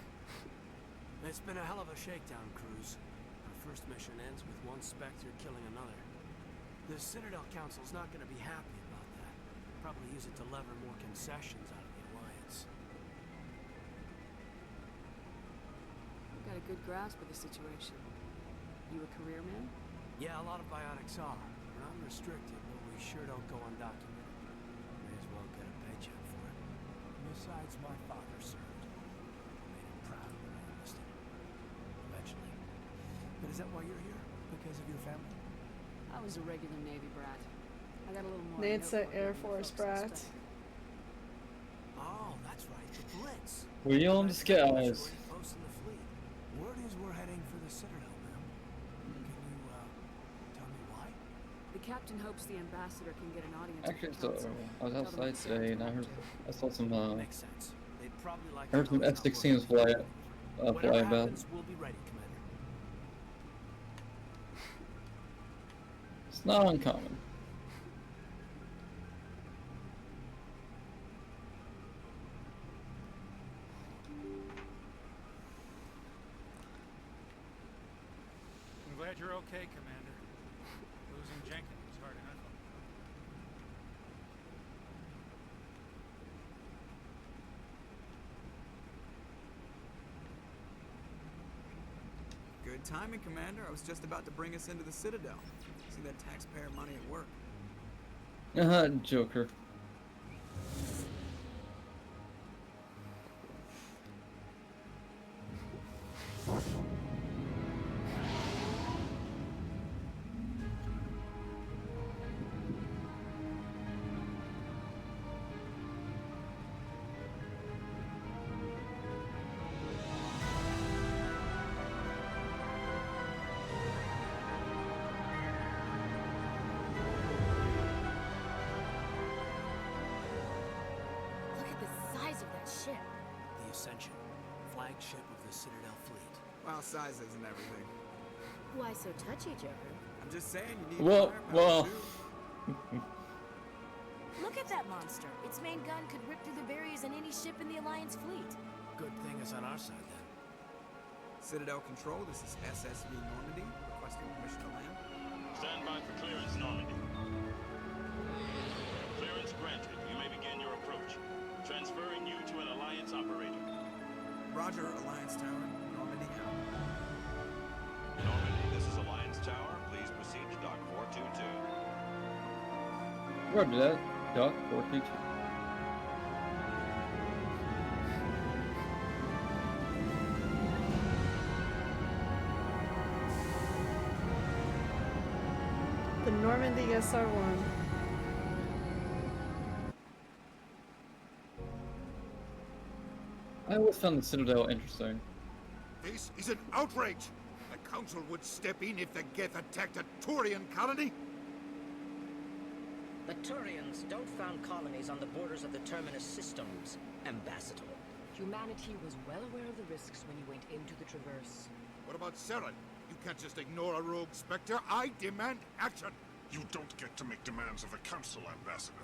Speaker 19: It's been a hell of a shakedown cruise. Our first mission ends with one Spectre killing another. The Citadel Council's not going to be happy about that. Probably use it to lever more concessions out of the Alliance.
Speaker 10: I've got a good grasp of the situation. You a career man?
Speaker 19: Yeah, a lot of biotics are. We're unrestricted, but we sure don't go undocumented. May as well get a paycheck for it. Besides, my father served. Made him proud when I enlisted. Eventually. But is that why you're here? Because of your family?
Speaker 10: I was a regular Navy brat. I got a little more.
Speaker 2: Nate's an Air Force brat.
Speaker 19: Oh, that's right. The Blitz.
Speaker 11: Williams, guys.
Speaker 19: Close in the fleet. Word is we're heading for the Citadel, ma'am. Can you, tell me why?
Speaker 10: The captain hopes the ambassador can get an audience.
Speaker 11: Actually, so I was outside today and I saw some
Speaker 19: Makes sense. They'd probably like
Speaker 11: I heard some F-16s fly about.
Speaker 19: we'll be ready, Commander.
Speaker 11: It's not uncommon.
Speaker 9: I'm glad you're okay, Commander. Losing Jenkins was hard enough.
Speaker 7: Good timing, Commander. I was just about to bring us into the Citadel. See that taxpayer money at work.
Speaker 11: Joker.
Speaker 19: The Ascension, flagship of the Citadel fleet.
Speaker 7: Well, size isn't everything.
Speaker 15: Why so touchy, Joker?
Speaker 7: I'm just saying you need
Speaker 11: Well.
Speaker 15: Look at that monster. Its main gun could rip through the barriers in any ship in the Alliance fleet.
Speaker 19: Good thing it's on our side then.
Speaker 7: Citadel Control, this is SSV Normandy, requesting permission to land.
Speaker 8: Stand by for clearance, Normandy. Clearance granted. You may begin your approach. Transferring you to an Alliance operator.
Speaker 7: Roger, Alliance Tower. Normandy out.
Speaker 8: Normandy, this is Alliance Tower. Please proceed to Dock 422.
Speaker 11: Roger that. Dock 422.
Speaker 2: The Normandy SR-1.
Speaker 11: I always found the Citadel interesting.
Speaker 6: This is an outrage! The Council would step in if the Geth attacked a Turian colony?
Speaker 20: The Turians don't found colonies on the borders of the Terminus systems, Ambassador.
Speaker 21: Humanity was well aware of the risks when you went into the Traverse.
Speaker 4: What about Seren? You can't just ignore a rogue Spectre. I demand action!
Speaker 21: You don't get to make demands of the Council, Ambassador.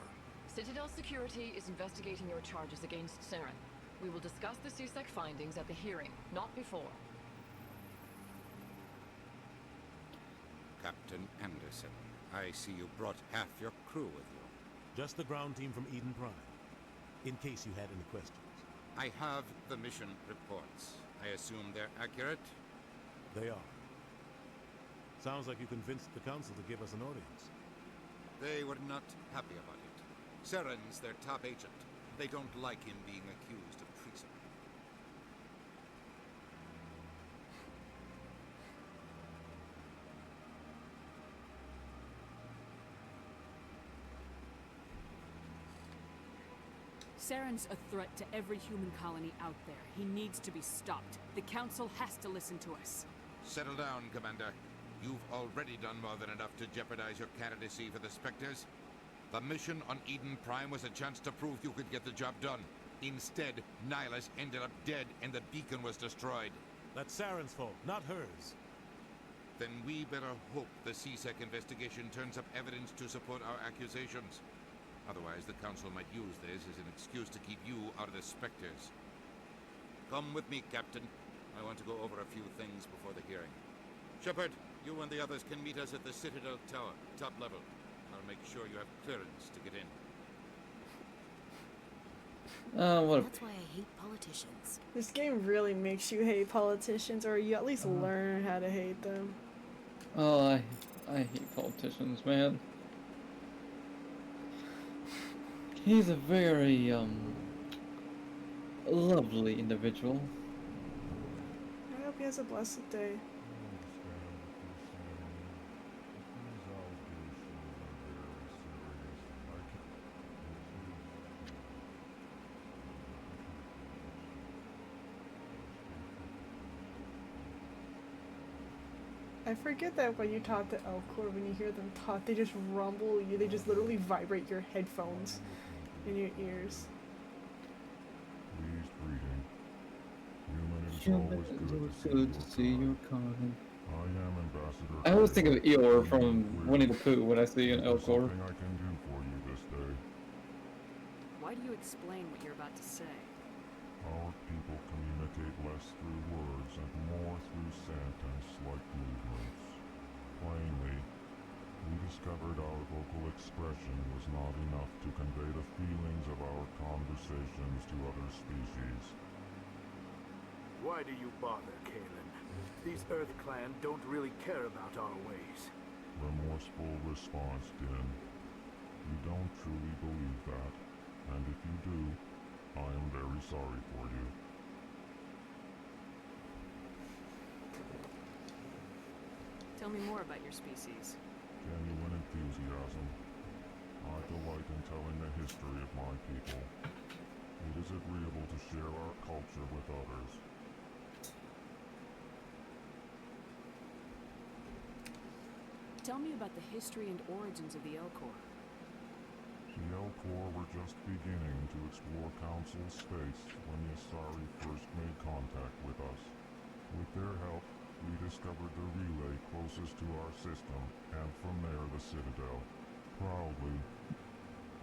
Speaker 22: Citadel Security is investigating your charges against Seren. We will discuss the CSEC findings at the hearing, not before.
Speaker 4: Captain Anderson, I see you brought half your crew with you.
Speaker 5: Just the ground team from Eden Prime, in case you had any questions.
Speaker 4: I have the mission reports. I assume they're accurate?
Speaker 5: They are. Sounds like you convinced the Council to give us an audience.
Speaker 4: They were not happy about it. Seren's their top agent. They don't like him being accused of treason.
Speaker 10: Seren's a threat to every human colony out there. He needs to be stopped. The Council has to listen to us.
Speaker 4: Settle down, Commander. You've already done more than enough to jeopardize your candidacy for the Spectres. The mission on Eden Prime was a chance to prove you could get the job done. Instead, Nihilus ended up dead and the beacon was destroyed.
Speaker 5: That's Seren's fault, not hers.
Speaker 4: Then we better hope the CSEC investigation turns up evidence to support our accusations. Otherwise, the Council might use this as an excuse to keep you out of the Spectres. Come with me, Captain. I want to go over a few things before the hearing. Shepard, you and the others can meet us at the Citadel Tower, top level. I'll make sure you have clearance to get in.
Speaker 15: That's why I hate politicians.
Speaker 2: This game really makes you hate politicians, or you at least learn how to hate them.
Speaker 11: Oh, I hate politicians, man. He's a very, lovely individual.
Speaker 2: I hope he has a blessed day. I forget that when you talk to Elcor, when you hear them talk, they just rumble you. They just literally vibrate your headphones in your ears.
Speaker 23: Please breeding. Human, it is always good to see you coming. I am Ambassador.
Speaker 11: I always think of Eeyore from Winnie the Pooh when I see an Elcor.
Speaker 23: Something I can do for you this day.
Speaker 10: Why do you explain what you're about to say?
Speaker 23: Our people communicate less through words and more through scent and slight movements. Plainly, we discovered our vocal expression was not enough to convey the feelings of our conversations to other species.
Speaker 24: Why do you bother, Kalen? These Earth Clan don't really care about our ways.
Speaker 23: Remorseful response, Din. You don't truly believe that, and if you do, I am very sorry for you.
Speaker 10: Tell me more about your species.
Speaker 23: Genuine enthusiasm. I delight in telling the history of my people. It is agreeable to share our culture with others.
Speaker 10: Tell me about the history and origins of the Elcor.
Speaker 23: The Elcor were just beginning to explore Council space when the Asari first made contact with us. With their help, we discovered the relay closest to our system, and from there the Citadel. Proudly,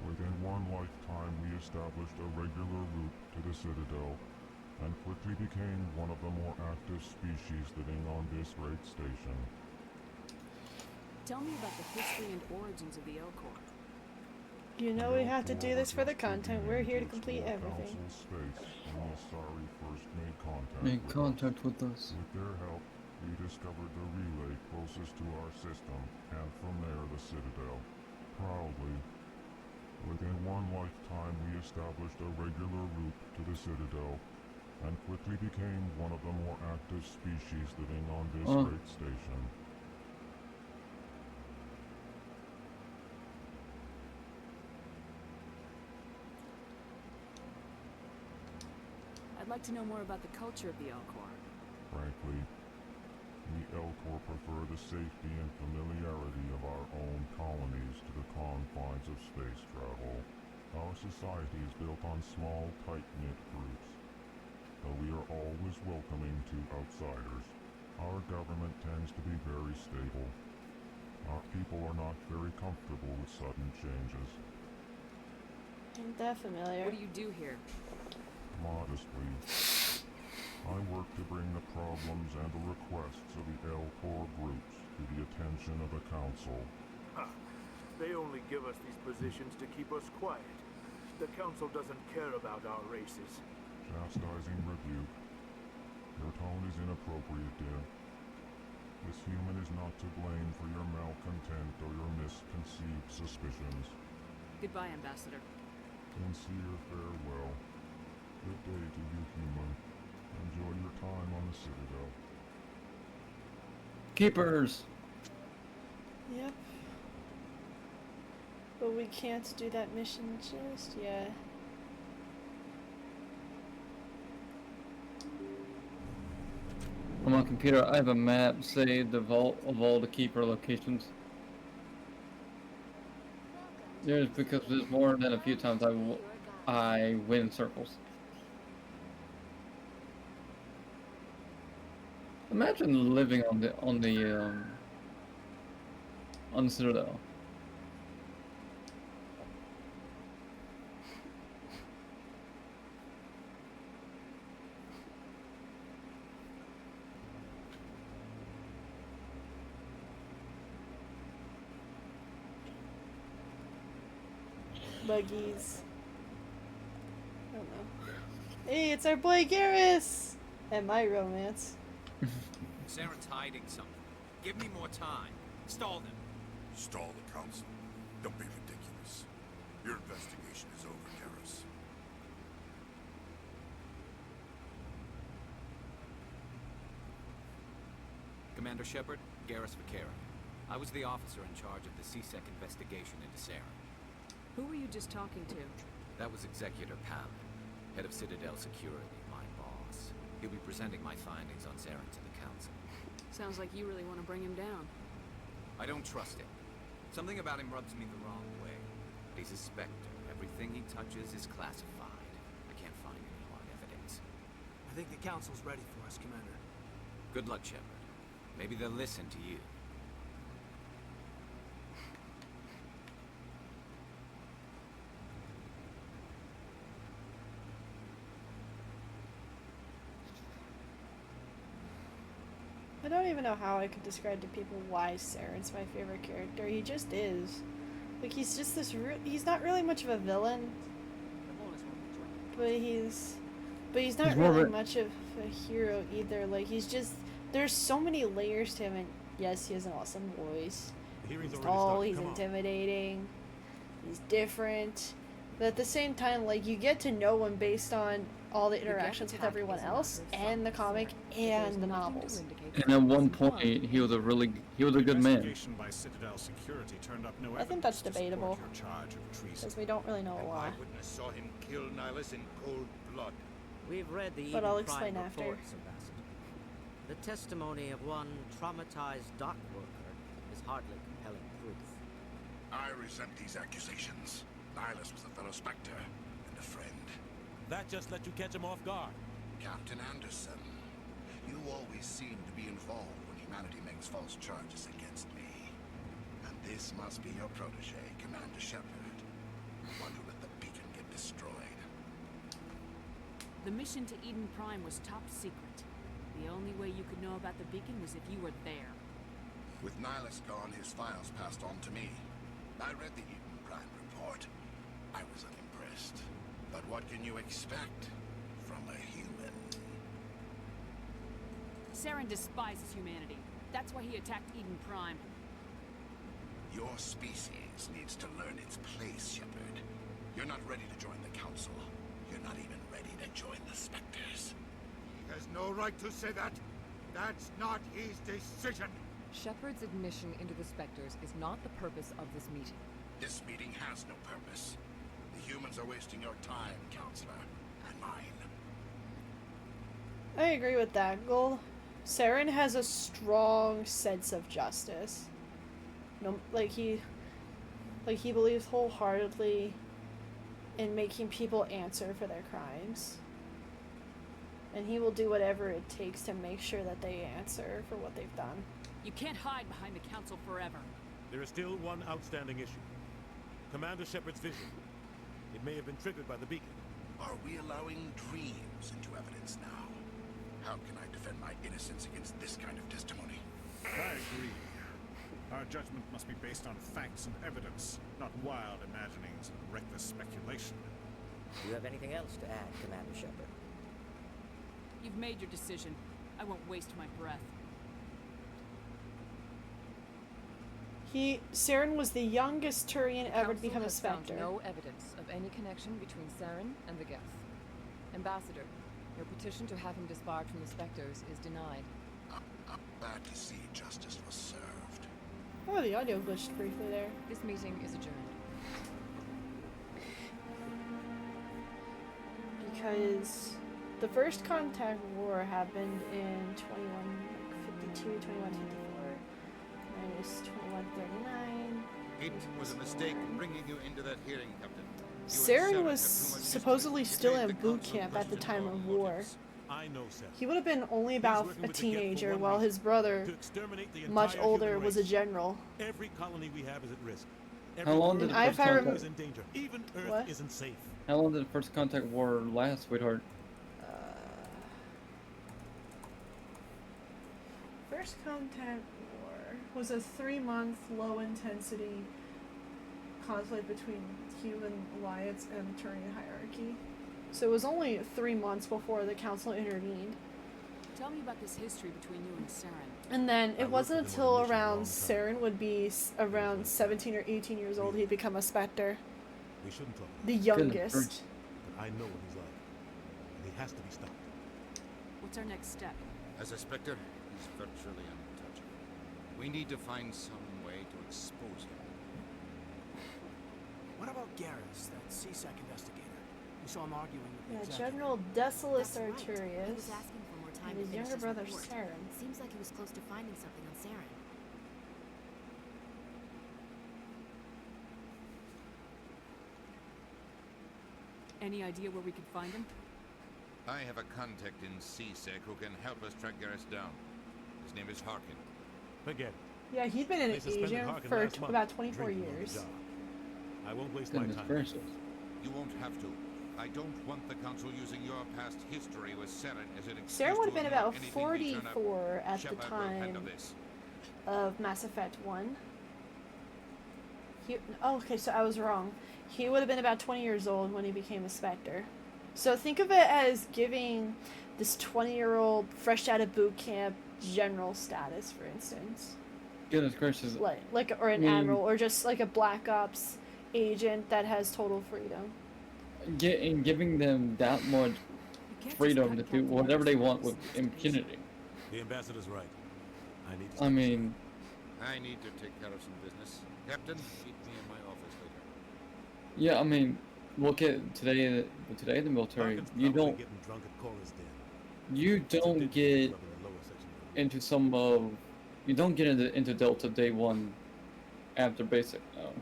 Speaker 23: within one lifetime we established a regular route to the Citadel, and quickly became one of the more active species living on this great station.
Speaker 10: Tell me about the history and origins of the Elcor.
Speaker 2: You know we have to do this for the content. We're here to complete everything.
Speaker 11: Make contact with us.
Speaker 23: With their help, we discovered the relay closest to our system, and from there the Citadel. Proudly, within one lifetime we established a regular route to the Citadel, and quickly became one of the more active species living on this great station.
Speaker 10: I'd like to know more about the culture of the Elcor.
Speaker 23: Frankly, the Elcor prefer the safety and familiarity of our own colonies to the confines of space travel. Our society is built on small, tight-knit groups. Though we are always welcoming to outsiders, Our government tends to be very stable. Our people are not very comfortable with sudden changes.
Speaker 2: Ain't that familiar?
Speaker 10: What do you do here?
Speaker 23: Modestly, I work to bring the problems and the requests of the L-Corps groups to the attention of the Council.
Speaker 24: They only give us these positions to keep us quiet. The Council doesn't care about our races.
Speaker 23: Chastising rebuke. Your tone is inappropriate, dear. This human is not to blame for your malcontent or your misconceived suspicions.
Speaker 10: Goodbye, Ambassador.
Speaker 23: Sincere farewell. Good day to you, human. Enjoy your time on the Citadel.
Speaker 11: Keepers!
Speaker 2: Yep. But we can't do that mission just yet.
Speaker 11: On my computer, I have a map saved of all the keeper locations. There's because there's more than a few times I win circles. Imagine living on the Citadel.
Speaker 2: Buggies. I don't know. Hey, it's our boy Garrus! And my romance.
Speaker 1: Saren's hiding something. Give me more time. Stall them.
Speaker 6: Stall the council? Don't be ridiculous. Your investigation is over, Garrus.
Speaker 1: Commander Shepard, Garrus Vakera. I was the officer in charge of the CSEC investigation into Saren.
Speaker 10: Who were you just talking to?
Speaker 1: That was Executor Palin, head of Citadel Security, my boss. He'll be presenting my findings on Saren to the Council.
Speaker 10: Sounds like you really want to bring him down.
Speaker 1: I don't trust him. Something about him rubs me the wrong way. He's a Spectre. Everything he touches is classified. I can't find any hard evidence.
Speaker 19: I think the Council's ready for us, Commander.
Speaker 1: Good luck, Shepard. Maybe they'll listen to you.
Speaker 2: I don't even know how I could describe to people why Saren's my favorite character. He just is. Like, he's just this he's not really much of a villain. But he's not really much of a hero either. Like, he's just, there's so many layers to him, and yes, he has an awesome voice. He's tall, he's intimidating, he's different. But at the same time, like, you get to know him based on all the interactions with everyone else, and the comic, and the novels.
Speaker 11: And at one point, he was a good man.
Speaker 14: By Citadel Security turned up no
Speaker 2: I think that's debatable, because we don't really know why.
Speaker 4: Eyewitness saw him kill Nihilus in cold blood.
Speaker 20: We've read the
Speaker 2: But I'll
Speaker 20: Eden Prime
Speaker 2: explain after.
Speaker 20: reports, Ambassador. The testimony of one traumatized dock worker is hardly compelling proof.
Speaker 6: I resent these accusations. Nihilus was a fellow Spectre and a friend.
Speaker 14: That just let you catch him off guard.
Speaker 6: Captain Anderson, you always seem to be involved when humanity makes false charges against me. And this must be your protege, Commander Shepard. One who let the beacon get destroyed.
Speaker 10: The mission to Eden Prime was top secret. The only way you could know about the beacon was if you were there.
Speaker 6: With Nihilus gone, his files passed on to me. I read the Eden Prime report. I was unimpressed. But what can you expect from a human?
Speaker 10: Saren despises humanity. That's why he attacked Eden Prime.
Speaker 6: Your species needs to learn its place, Shepard. You're not ready to join the Council. You're not even ready to join the Spectres.
Speaker 4: He has no right to say that. That's not his decision.
Speaker 22: Shepard's admission into the Spectres is not the purpose of this meeting.
Speaker 6: This meeting has no purpose. The humans are wasting your time, Counselor, and mine.
Speaker 2: I agree with that, Gold. Saren has a strong sense of justice. No, he believes wholeheartedly in making people answer for their crimes. And he will do whatever it takes to make sure that they answer for what they've done.
Speaker 10: You can't hide behind the council forever.
Speaker 5: There is still one outstanding issue. Commander Shepard's vision. It may have been triggered by the beacon.
Speaker 6: Are we allowing dreams into evidence now? How can I defend my innocence against this kind of testimony?
Speaker 21: I agree. Our judgment must be based on facts and evidence, not wild imaginings and reckless speculation.
Speaker 20: Do you have anything else to add, Commander Shepard?
Speaker 10: You've made your decision. I won't waste my breath.
Speaker 2: Saren was the youngest Turian ever to become a Spectre.
Speaker 22: No evidence of any connection between Saren and the Geth. Ambassador, your petition to have him disbarred from the Spectres is denied.
Speaker 6: I'm glad to see justice was served.
Speaker 2: Oh, the audio glitched briefly there.
Speaker 22: This meeting is adjourned.
Speaker 2: Because the first contact war happened in 2152, 2154, minus 2139.
Speaker 4: It was a mistake bringing you into that hearing, Captain.
Speaker 2: Saren was supposedly still in boot camp at the time of war.
Speaker 5: I know, Saren.
Speaker 2: He would have been only about a teenager, while his brother, much older, was a general.
Speaker 5: Every colony we have is at risk.
Speaker 11: How long did the first contact?
Speaker 5: Is in danger. Even Earth isn't safe.
Speaker 11: How long did the first contact war last, sweetheart?
Speaker 2: First contact war was a 3-month low-intensity conflict between human alliance and Turian hierarchy. So it was only 3 months before the council intervened.
Speaker 10: Tell me about this history between you and Saren.
Speaker 2: And then it wasn't until around Saren would be around 17 or 18 years old he'd become a Spectre.
Speaker 5: We shouldn't talk.
Speaker 2: The youngest.
Speaker 5: But I know what he's like. And he has to be stopped.
Speaker 10: What's our next step?
Speaker 4: As a Spectre, he's virtually untouchable. We need to find some way to expose him.
Speaker 19: What about Garrus, that CSEC investigator? We saw him arguing with the executive.
Speaker 2: General Decius
Speaker 15: Right. He
Speaker 2: Arturius
Speaker 15: was asking for more time
Speaker 2: and
Speaker 15: to
Speaker 2: his
Speaker 15: finish
Speaker 2: younger
Speaker 15: his
Speaker 2: brother
Speaker 15: report.
Speaker 2: Saren.
Speaker 15: Seems like he was close to finding something on Saren.
Speaker 10: Any idea where we could find him?
Speaker 4: I have a contact in CSEC who can help us track Garrus down. His name is Harkin.
Speaker 5: Forget it.
Speaker 2: Yeah, he'd been an
Speaker 5: They suspended
Speaker 2: agent
Speaker 5: Harkin
Speaker 2: for
Speaker 5: last month,
Speaker 2: about 24
Speaker 5: drinking on the
Speaker 2: years.
Speaker 5: job. I won't waste my
Speaker 11: Goodness
Speaker 5: time.
Speaker 11: gracious.
Speaker 4: You won't have to. I don't want the council using your past history with Saren as an excuse
Speaker 2: Saren would have
Speaker 4: to
Speaker 2: been
Speaker 4: ignore
Speaker 2: about
Speaker 4: anything we turn up.
Speaker 2: 44 at the
Speaker 4: Shepard will
Speaker 2: time
Speaker 4: handle this.
Speaker 2: of Mass Effect 1. Okay, so I was wrong. He would have been about 20 years old when he became a Spectre. So think of it as giving this 20-year-old fresh out of boot camp general status, for instance.
Speaker 11: Goodness gracious.
Speaker 2: Like or an admiral, or just like a Black Ops agent that has total freedom.
Speaker 11: And giving them that much freedom to do whatever they want with impunity.
Speaker 5: The ambassador's right. I need
Speaker 11: I mean,
Speaker 4: I need to take care of some business. Captain, meet me in my office later.
Speaker 11: yeah, I mean, look at today in the military, you don't get into some of, you don't get into Delta day one after basic, no.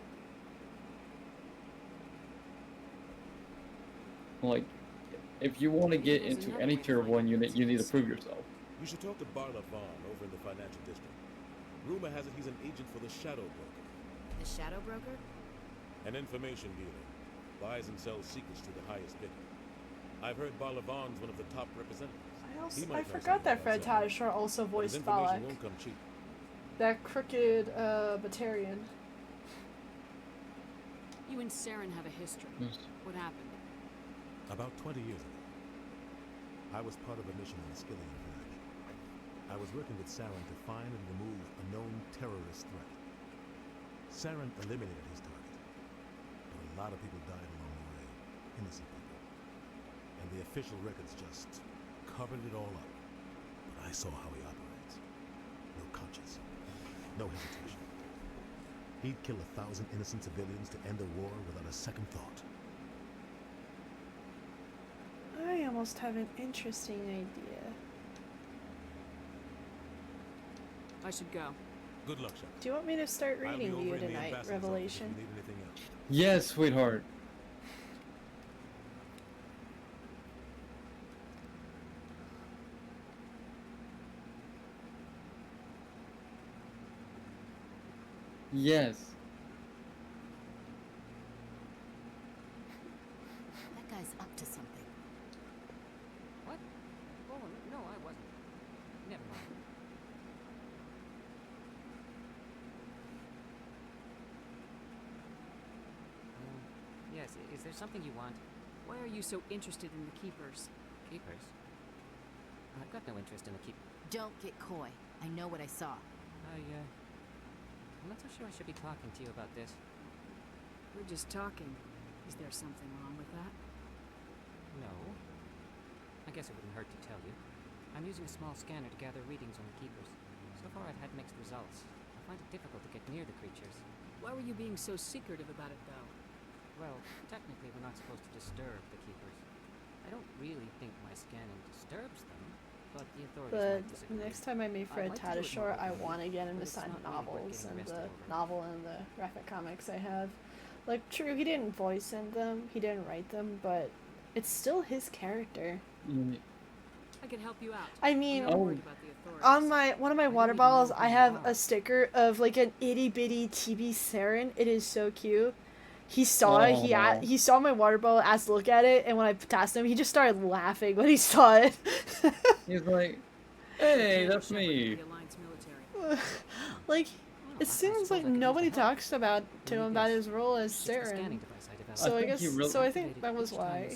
Speaker 11: Like, if you want to get into any tier 1 unit, you need to prove yourself.
Speaker 5: You should talk to Barla Vaughn over in the financial district. Rumor has it he's an agent for the Shadow Broker.
Speaker 15: The Shadow Broker?
Speaker 5: An information dealer. Buys and sells secrets to the highest bidder. I've heard Barla Vaughn's one of the top representatives.
Speaker 2: I forgot that Fred Tatasciore also voiced Balak,
Speaker 5: Won't come cheap.
Speaker 2: that crooked Batarian.
Speaker 10: You and Saren have a history. What happened?
Speaker 5: About 20 years ago, I was part of a mission in the Skillian village. I was working with Saren to find and remove a known terrorist threat. Saren eliminated his target, but a lot of people died along the way, innocent people. And the official records just covered it all up. But I saw how he operates. No conscience, no hesitation. He'd kill 1,000 innocent civilians to end a war without a second thought.
Speaker 2: I almost have an interesting idea.
Speaker 10: I should go.
Speaker 5: Good luck, Shepard.
Speaker 2: Do you want me to start
Speaker 5: I'll be
Speaker 2: reading to
Speaker 5: over
Speaker 2: you
Speaker 5: in the
Speaker 2: tonight,
Speaker 5: ambassador's
Speaker 2: Revelation?
Speaker 5: office if you need anything else.
Speaker 11: Yes, sweetheart. Yes.
Speaker 15: That guy's up to something.
Speaker 3: What? Oh, no, I wasn't. Never mind. Yes, is there something you want?
Speaker 10: Why are you so interested in the Keepers?
Speaker 3: Keepers? I've got no interest in the keep.
Speaker 15: Don't get coy. I know what I saw.
Speaker 3: I'm not so sure I should be talking to you about this.
Speaker 10: We're just talking. Is there something wrong with that?
Speaker 3: No. I guess it wouldn't hurt to tell you. I'm using a small scanner to gather readings on the Keepers. So far I've had mixed results. I find it difficult to get near the creatures.
Speaker 10: Why were you being so secretive about it, though?
Speaker 3: Well, technically we're not supposed to disturb the Keepers. I don't really think my scanning disturbs them, but the authorities
Speaker 2: But
Speaker 3: might disagree.
Speaker 2: next time I meet Fred
Speaker 3: I'd like to do it
Speaker 2: Tatasciore,
Speaker 3: more
Speaker 2: I
Speaker 3: openly,
Speaker 2: want to get him
Speaker 3: but
Speaker 2: to
Speaker 3: it's
Speaker 2: sign
Speaker 3: not really worth
Speaker 2: novels
Speaker 3: getting
Speaker 2: and
Speaker 3: arrested
Speaker 2: the
Speaker 3: over.
Speaker 2: novel and the graphic comics I have. Like, true, he didn't voice in them, he didn't write them, but it's still his character.
Speaker 10: I can help you out.
Speaker 2: I mean,
Speaker 10: I'm not worried about the authorities.
Speaker 2: on one of my water bottles, I have a sticker of like an itty bitty TB Saren. It is so cute. He saw it. He saw my water bottle, asked to look at it, and when I tasked him, he just started laughing when he saw it.
Speaker 11: He's like, "Hey, that's me."
Speaker 2: Like, it seems like nobody talks to him about his role as Saren. So I guess, so I think that was why.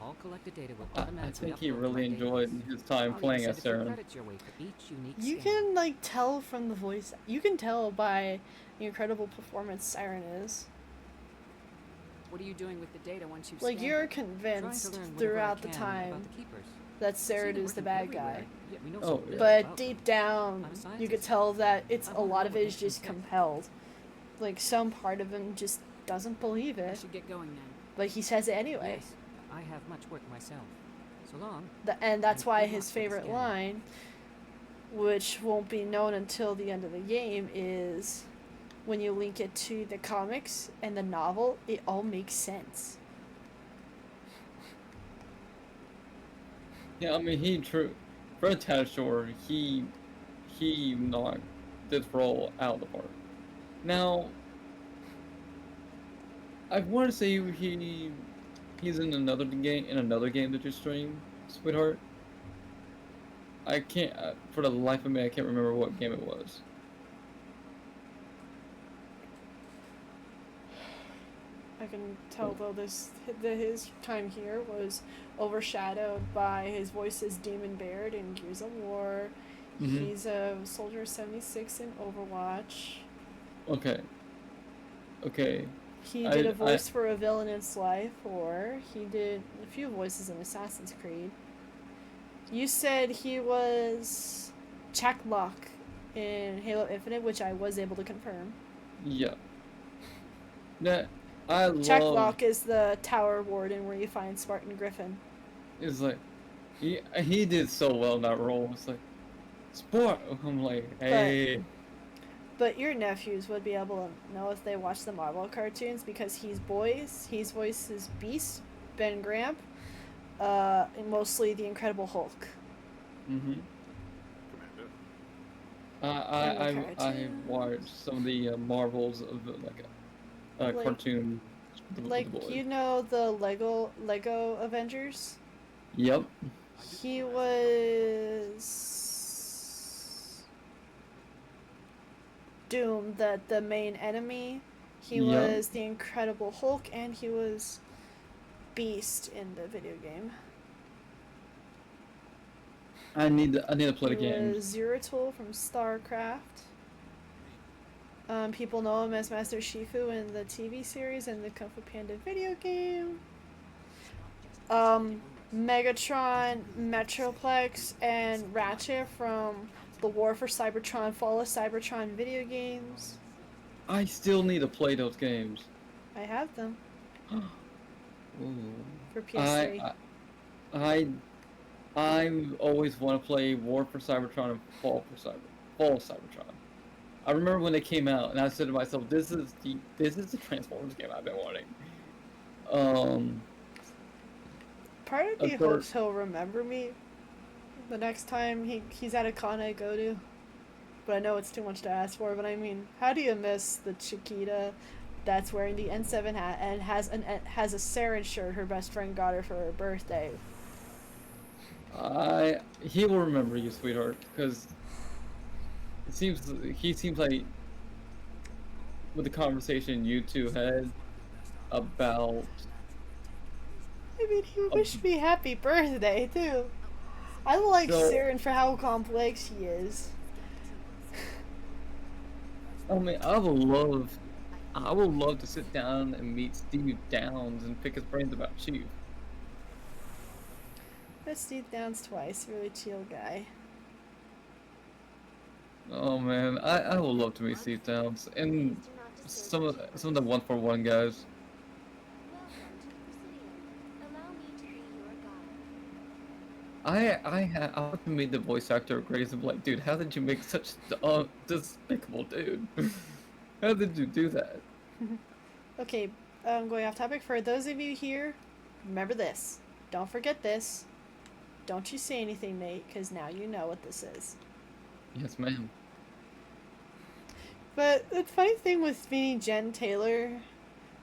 Speaker 3: All collected data will
Speaker 11: I
Speaker 3: automatically
Speaker 11: think he
Speaker 3: upload
Speaker 11: really
Speaker 3: my
Speaker 11: enjoyed his time playing as Saren.
Speaker 3: credits your way for each unique
Speaker 2: You
Speaker 3: scan.
Speaker 2: can like tell from the voice. You can tell by the incredible performance Saren is.
Speaker 10: What are you doing with the data once you've
Speaker 2: Like,
Speaker 10: scanned
Speaker 2: you're
Speaker 10: it?
Speaker 2: convinced
Speaker 3: Trying to learn whatever I
Speaker 2: throughout the
Speaker 3: can
Speaker 2: time
Speaker 3: about the Keepers.
Speaker 2: that
Speaker 3: See
Speaker 2: Saren
Speaker 3: them
Speaker 2: is the
Speaker 3: working
Speaker 2: bad
Speaker 3: everywhere,
Speaker 2: guy.
Speaker 3: yet we know
Speaker 11: Oh,
Speaker 3: so
Speaker 11: yeah.
Speaker 3: little
Speaker 2: But
Speaker 3: about them.
Speaker 2: deep down,
Speaker 3: I'm a
Speaker 2: you
Speaker 3: scientist.
Speaker 2: could tell that it's
Speaker 3: I
Speaker 2: a
Speaker 3: wanna
Speaker 2: lot
Speaker 3: know
Speaker 2: of
Speaker 3: what
Speaker 2: it is
Speaker 3: makes them
Speaker 2: just
Speaker 3: tick.
Speaker 2: compelled. Like, some part of him just doesn't believe
Speaker 10: I
Speaker 2: it,
Speaker 10: should get going then.
Speaker 2: but he says it anyway.
Speaker 3: Yes, I have much work myself. So long.
Speaker 2: And that's
Speaker 3: And
Speaker 2: why
Speaker 3: good luck
Speaker 2: his
Speaker 3: with the
Speaker 2: favorite
Speaker 3: scanning.
Speaker 2: line, which won't be known until the end of the game, is when you link it to the comics and the novel, it all makes sense.
Speaker 11: Yeah, I mean, Fred Tatasciore, he knocked this role out of the park. Now, I want to say he's in another game that you stream, sweetheart. I can't, for the life of me, I can't remember what game it was.
Speaker 2: I can tell though that his time here was overshadowed by his voice as Demon Baird in Gears of War.
Speaker 11: Mhm.
Speaker 2: He's a Soldier 76 in Overwatch.
Speaker 11: Okay.
Speaker 2: He did a voice for a villain in Sly 4. He did a few voices in Assassin's Creed. You said he was Chak Locke in Halo Infinite, which I was able to confirm.
Speaker 11: Yeah. That I love.
Speaker 2: Chak Locke is the tower warden where you find Spartan Griffin.
Speaker 11: It's like he did so well in that role. It's like sport. I'm like, hey.
Speaker 2: But your nephews would be able to know if they watch the Marvel cartoons because he voices Beast, Ben Gramp, and mostly the Incredible Hulk.
Speaker 11: Mhm. I watched some of the Marvels of the,
Speaker 2: Like-
Speaker 11: cartoon.
Speaker 2: Like,
Speaker 11: boys.
Speaker 2: you know the Lego Avengers?
Speaker 11: Yep.
Speaker 2: He was Doom, the main enemy. He
Speaker 11: Yep.
Speaker 2: was the Incredible Hulk, and he was Beast in the video game.
Speaker 11: I need to play the
Speaker 2: He
Speaker 11: game.
Speaker 2: was Zeratul from StarCraft. People know him as Master Shifu in the TV series and the Kung Fu Panda video game. Megatron, Metroplex, and Ratchet from the War for Cybertron, Fall of Cybertron video games.
Speaker 11: I still need to play those games.
Speaker 2: I have them
Speaker 11: Ooh.
Speaker 2: for PS3.
Speaker 11: I always want to play War for Cybertron and Fall of Cybertron. I remember when they came out, and I said to myself, "This is the Transformers game I've been wanting."
Speaker 2: Part of me
Speaker 11: of course-
Speaker 2: hopes he'll remember me the next time he's at a con I go to. but I know it's too much to ask for. But I mean, how do you miss the Chiquita that's wearing the N7 hat and has a Saren shirt her best friend got her for her birthday?
Speaker 11: He will remember you, sweetheart, because he seems like with the conversation you two had about.
Speaker 2: I mean, he wished me happy birthday too. I like Saren for how complex she is.
Speaker 11: I mean, I would love to sit down and meet Steve Downs and pick his brains about Chief.
Speaker 2: Met Steve Downs twice. Really chill guy.
Speaker 11: Oh man, I would love to meet Steve Downs and some of the 141 guys. I want to meet the voice actor of Grace and be like, dude, how did you make such despicable dude? How did you do that?
Speaker 2: Okay, going off topic. For those of you here, remember this. Don't forget this. Don't you say anything, Nate, because now you know what this is.
Speaker 11: Yes, ma'am.
Speaker 2: But the funny thing with meeting Jen Taylor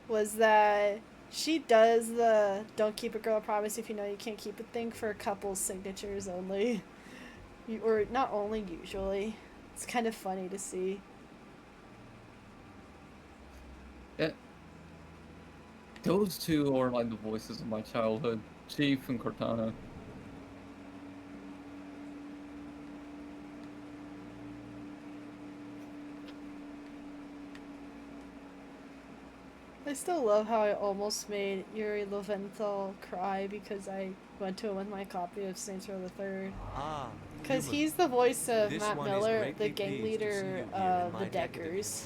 Speaker 2: was that she does the "don't keep a girl promise if you know you can't keep a" thing for couples signatures only. Or not only, usually. It's kind of funny to see.
Speaker 11: Yeah. Those two are like the voices of my childhood, Chief and Cortana.
Speaker 2: I still love how I almost made Yuri Lowenthal cry because I went to him with my copy of Saints Row the Third. Because he's the voice of Matt Miller, the gang leader of the Deckers.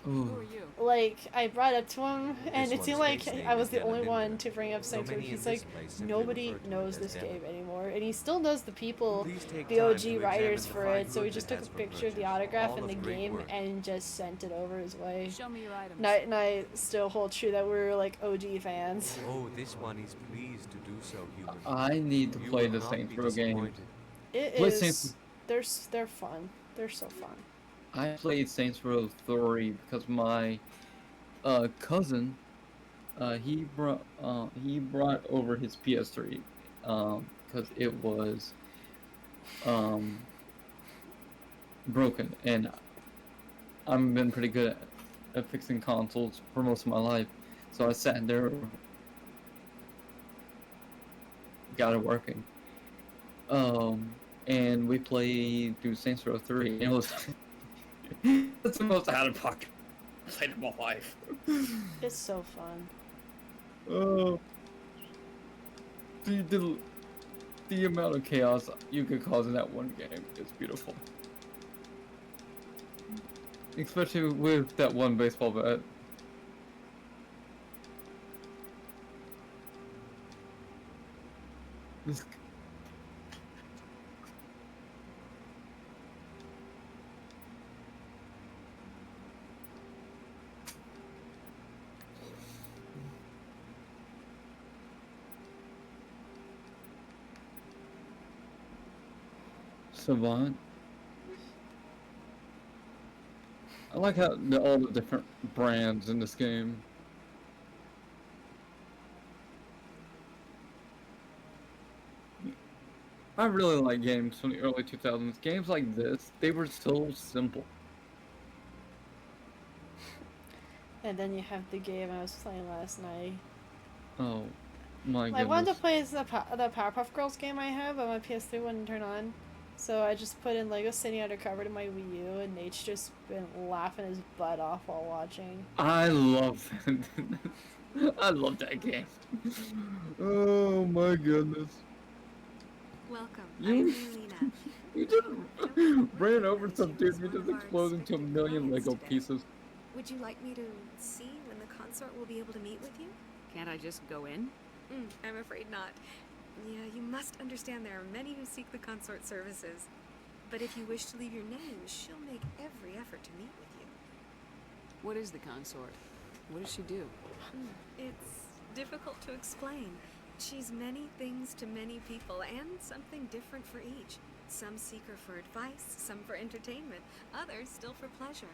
Speaker 11: Who
Speaker 10: are you?
Speaker 2: Like, I brought up to him, and it seemed like I was the only one to bring up Saints Row. He's like, nobody knows this game anymore. And he still knows the people, the OG writers for it, so he just took a picture of the autograph in the game and just sent it over his way.
Speaker 10: Show me your items.
Speaker 2: And I still hold true that we're, like, OG fans.
Speaker 12: Oh, this one is pleased to do so, human.
Speaker 11: I need to play the Saints Row game.
Speaker 2: It is. They're fun. They're so fun.
Speaker 11: I played Saints Row 3 because my cousin, he brought over his PS3 because it was broken, and I've been pretty good at fixing consoles for most of my life, so I sat there, got it working, and we played through Saints Row 3, and it was that's the most out-of-pocket I've played in my life.
Speaker 2: It's so fun.
Speaker 11: Oh, the amount of chaos you could cause in that one game is beautiful. Especially with that one baseball bat. This. Savant. I like how all the different brands in this game. I really like games from the early 2000s. Games like this, they were so simple.
Speaker 2: And then you have the game I was playing last night.
Speaker 11: Oh, my goodness.
Speaker 2: I wanted to play the Powerpuff Girls game I have, but my PS3 wouldn't turn on. So I just put in Lego City Undercover to my Wii U, and Nate's just been laughing his butt off while watching.
Speaker 11: I love I love that game. Oh my goodness.
Speaker 16: Welcome.
Speaker 11: You,
Speaker 16: I'm Lena.
Speaker 11: You just ran over some dude, you just exploded into a million Lego pieces.
Speaker 16: Would you like me to see when the consort will be able to meet with you?
Speaker 10: Can't I just go in?
Speaker 16: I'm afraid not. Yeah, you must understand there are many who seek the consort services. But if you wish to leave your name, she'll make every effort to meet with you.
Speaker 10: What is the consort? What does she do?
Speaker 16: It's difficult to explain. She's many things to many people, and something different for each. Some seek her for advice, some for entertainment, others still for pleasure.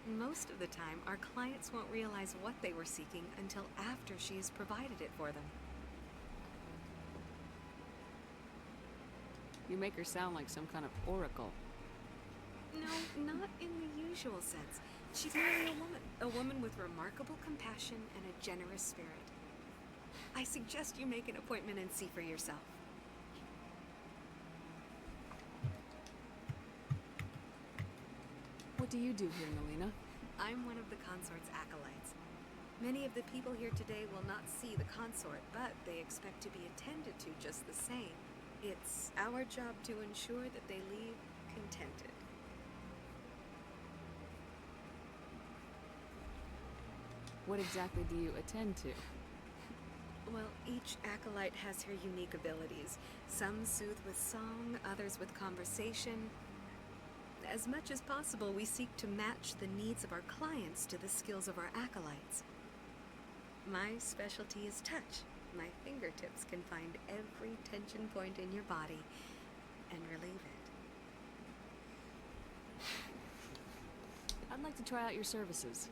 Speaker 16: Most of the time, our clients won't realize what they were seeking until after she has provided it for them.
Speaker 10: You make her sound like some kind of oracle.
Speaker 16: No, not in the usual sense. She's merely a woman with remarkable compassion and a generous spirit. I suggest you make an appointment and see for yourself.
Speaker 10: What do you do here, Melina?
Speaker 16: I'm one of the consort's acolytes. Many of the people here today will not see the consort, but they expect to be attended to just the same. It's our job to ensure that they leave contented.
Speaker 10: What exactly do you attend to?
Speaker 16: Well, each acolyte has her unique abilities. Some soothe with song, others with conversation. As much as possible, we seek to match the needs of our clients to the skills of our acolytes. My specialty is touch. My fingertips can find every tension point in your body and relieve it.
Speaker 10: I'd like to try out your services.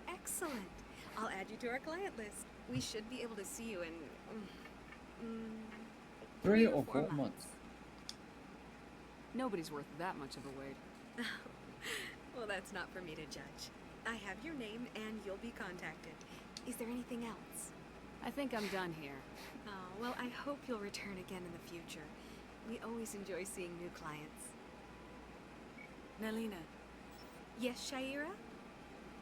Speaker 16: Excellent. I'll add you to our client list. We should be able to see you in
Speaker 11: 3 or 4 months.
Speaker 10: Nobody's worth that much of a wait.
Speaker 16: Well, that's not for me to judge. I have your name and you'll be contacted. Is there anything else?
Speaker 10: I think I'm done here.
Speaker 16: Oh, well, I hope you'll return again in the future. We always enjoy seeing new clients.
Speaker 9: Melina.
Speaker 16: Yes, Shaira?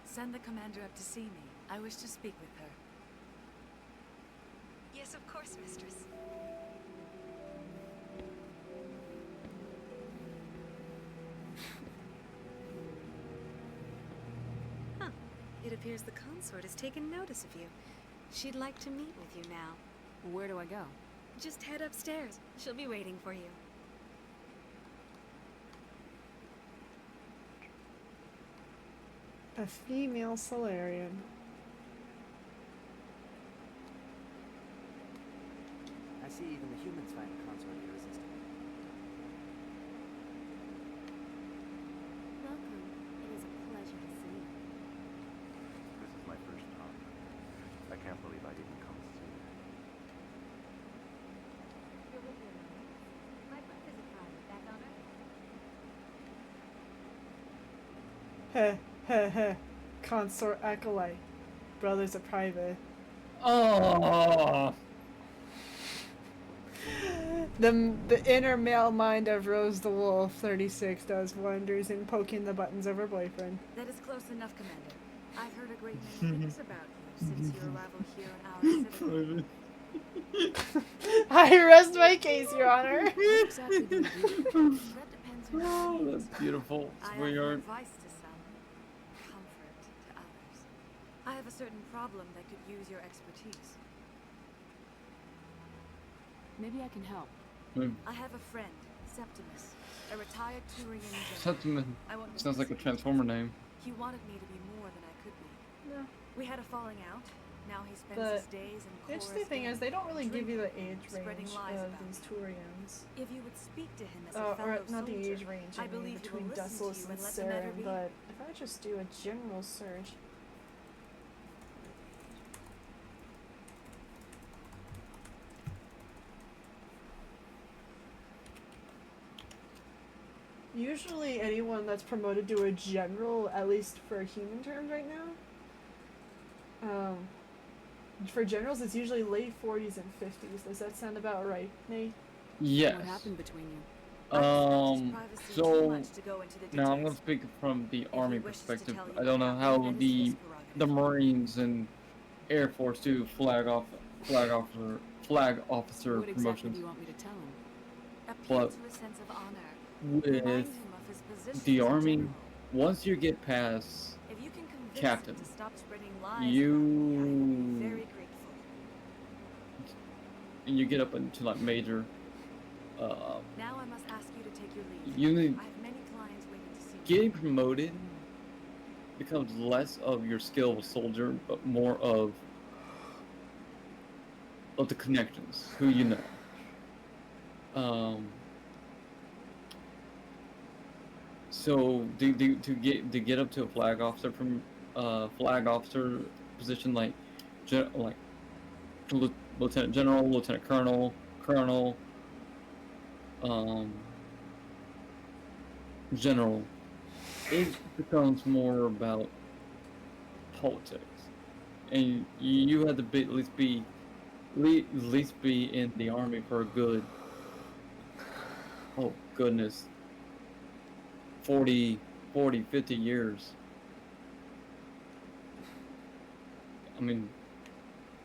Speaker 9: Send the commander up to see me. I wish to speak with her.
Speaker 16: Yes, of course, mistress. Huh. It appears the consort has taken notice of you. She'd like to meet with you now.
Speaker 10: Where do I go?
Speaker 16: Just head upstairs. She'll be waiting for you.
Speaker 2: A female Solarian.
Speaker 13: I see even the humans find the consort irresistible.
Speaker 15: Welcome. It is a pleasure to see you.
Speaker 13: This is my first time. I can't believe I didn't come sooner.
Speaker 15: You're with your mom. My brother's a private back on Earth.
Speaker 2: Heh, heh, heh. Consort acolyte. Brother's a private.
Speaker 11: Oh.
Speaker 2: The inner male mind of Rose the Wolf 36 does wonders in poking the buttons of her boyfriend.
Speaker 9: That is close enough, Commander. I've heard a great many things about you since your arrival here in our city.
Speaker 2: I rest my case, Your Honor.
Speaker 9: What exactly do you do? That depends on
Speaker 11: Oh,
Speaker 9: your
Speaker 11: that's
Speaker 9: needs.
Speaker 11: beautiful,
Speaker 9: I offer
Speaker 11: sweetheart.
Speaker 9: advice to some, comfort to others. I have a certain problem that could use your expertise.
Speaker 10: Maybe I can help.
Speaker 9: I have a friend, Septimus, a retired Turian general.
Speaker 11: Septimus
Speaker 9: I won't
Speaker 11: sounds like a
Speaker 9: discuss
Speaker 11: Transformer name.
Speaker 9: He wanted me to be more than I could be.
Speaker 2: No.
Speaker 9: We had a falling out. Now he spends
Speaker 2: The
Speaker 9: his days in
Speaker 2: interesting
Speaker 9: chorus
Speaker 2: thing is they don't really give you the age
Speaker 9: spreading
Speaker 2: range
Speaker 9: lies
Speaker 2: of
Speaker 9: about
Speaker 2: these Turians.
Speaker 9: If you would speak to him as a
Speaker 2: Or
Speaker 9: fellow
Speaker 2: not the
Speaker 9: soldier,
Speaker 2: age range,
Speaker 9: I
Speaker 2: I mean
Speaker 9: believe he will
Speaker 2: between
Speaker 9: listen to
Speaker 2: Dusselus
Speaker 9: you
Speaker 2: and
Speaker 9: and let the matter
Speaker 2: Saren,
Speaker 9: be.
Speaker 2: but if I just do a general search. Usually anyone that's promoted to a general, at least for human terms right now, for generals it's usually late 40s and 50s. Does that sound about right, Nate?
Speaker 11: Yes.
Speaker 10: What happened between you?
Speaker 11: So now I'm gonna speak from the Army perspective. I don't know how the Marines and Air Force do flag officer
Speaker 10: What exactly
Speaker 11: promotions.
Speaker 10: do you want me to tell him?
Speaker 9: Appeal
Speaker 11: But
Speaker 9: to a sense of honor.
Speaker 11: with
Speaker 9: Remind him of his position
Speaker 11: the
Speaker 9: as a
Speaker 11: Army,
Speaker 9: general.
Speaker 11: once you get past
Speaker 9: If you can convince
Speaker 11: Captain,
Speaker 9: him to stop spreading lies
Speaker 11: you
Speaker 9: very grateful.
Speaker 11: and you get up into like major.
Speaker 9: Now I must ask you to take your leave.
Speaker 11: You need
Speaker 9: I have many clients waiting to see
Speaker 11: getting promoted becomes less of your skill of a soldier, but more of the connections, who you know. So to get up to a flag officer from flag officer position like lieutenant general, lieutenant colonel, general, it becomes more about politics, and you had to at least be in the army for a good, oh goodness, 40, 50 years. I mean,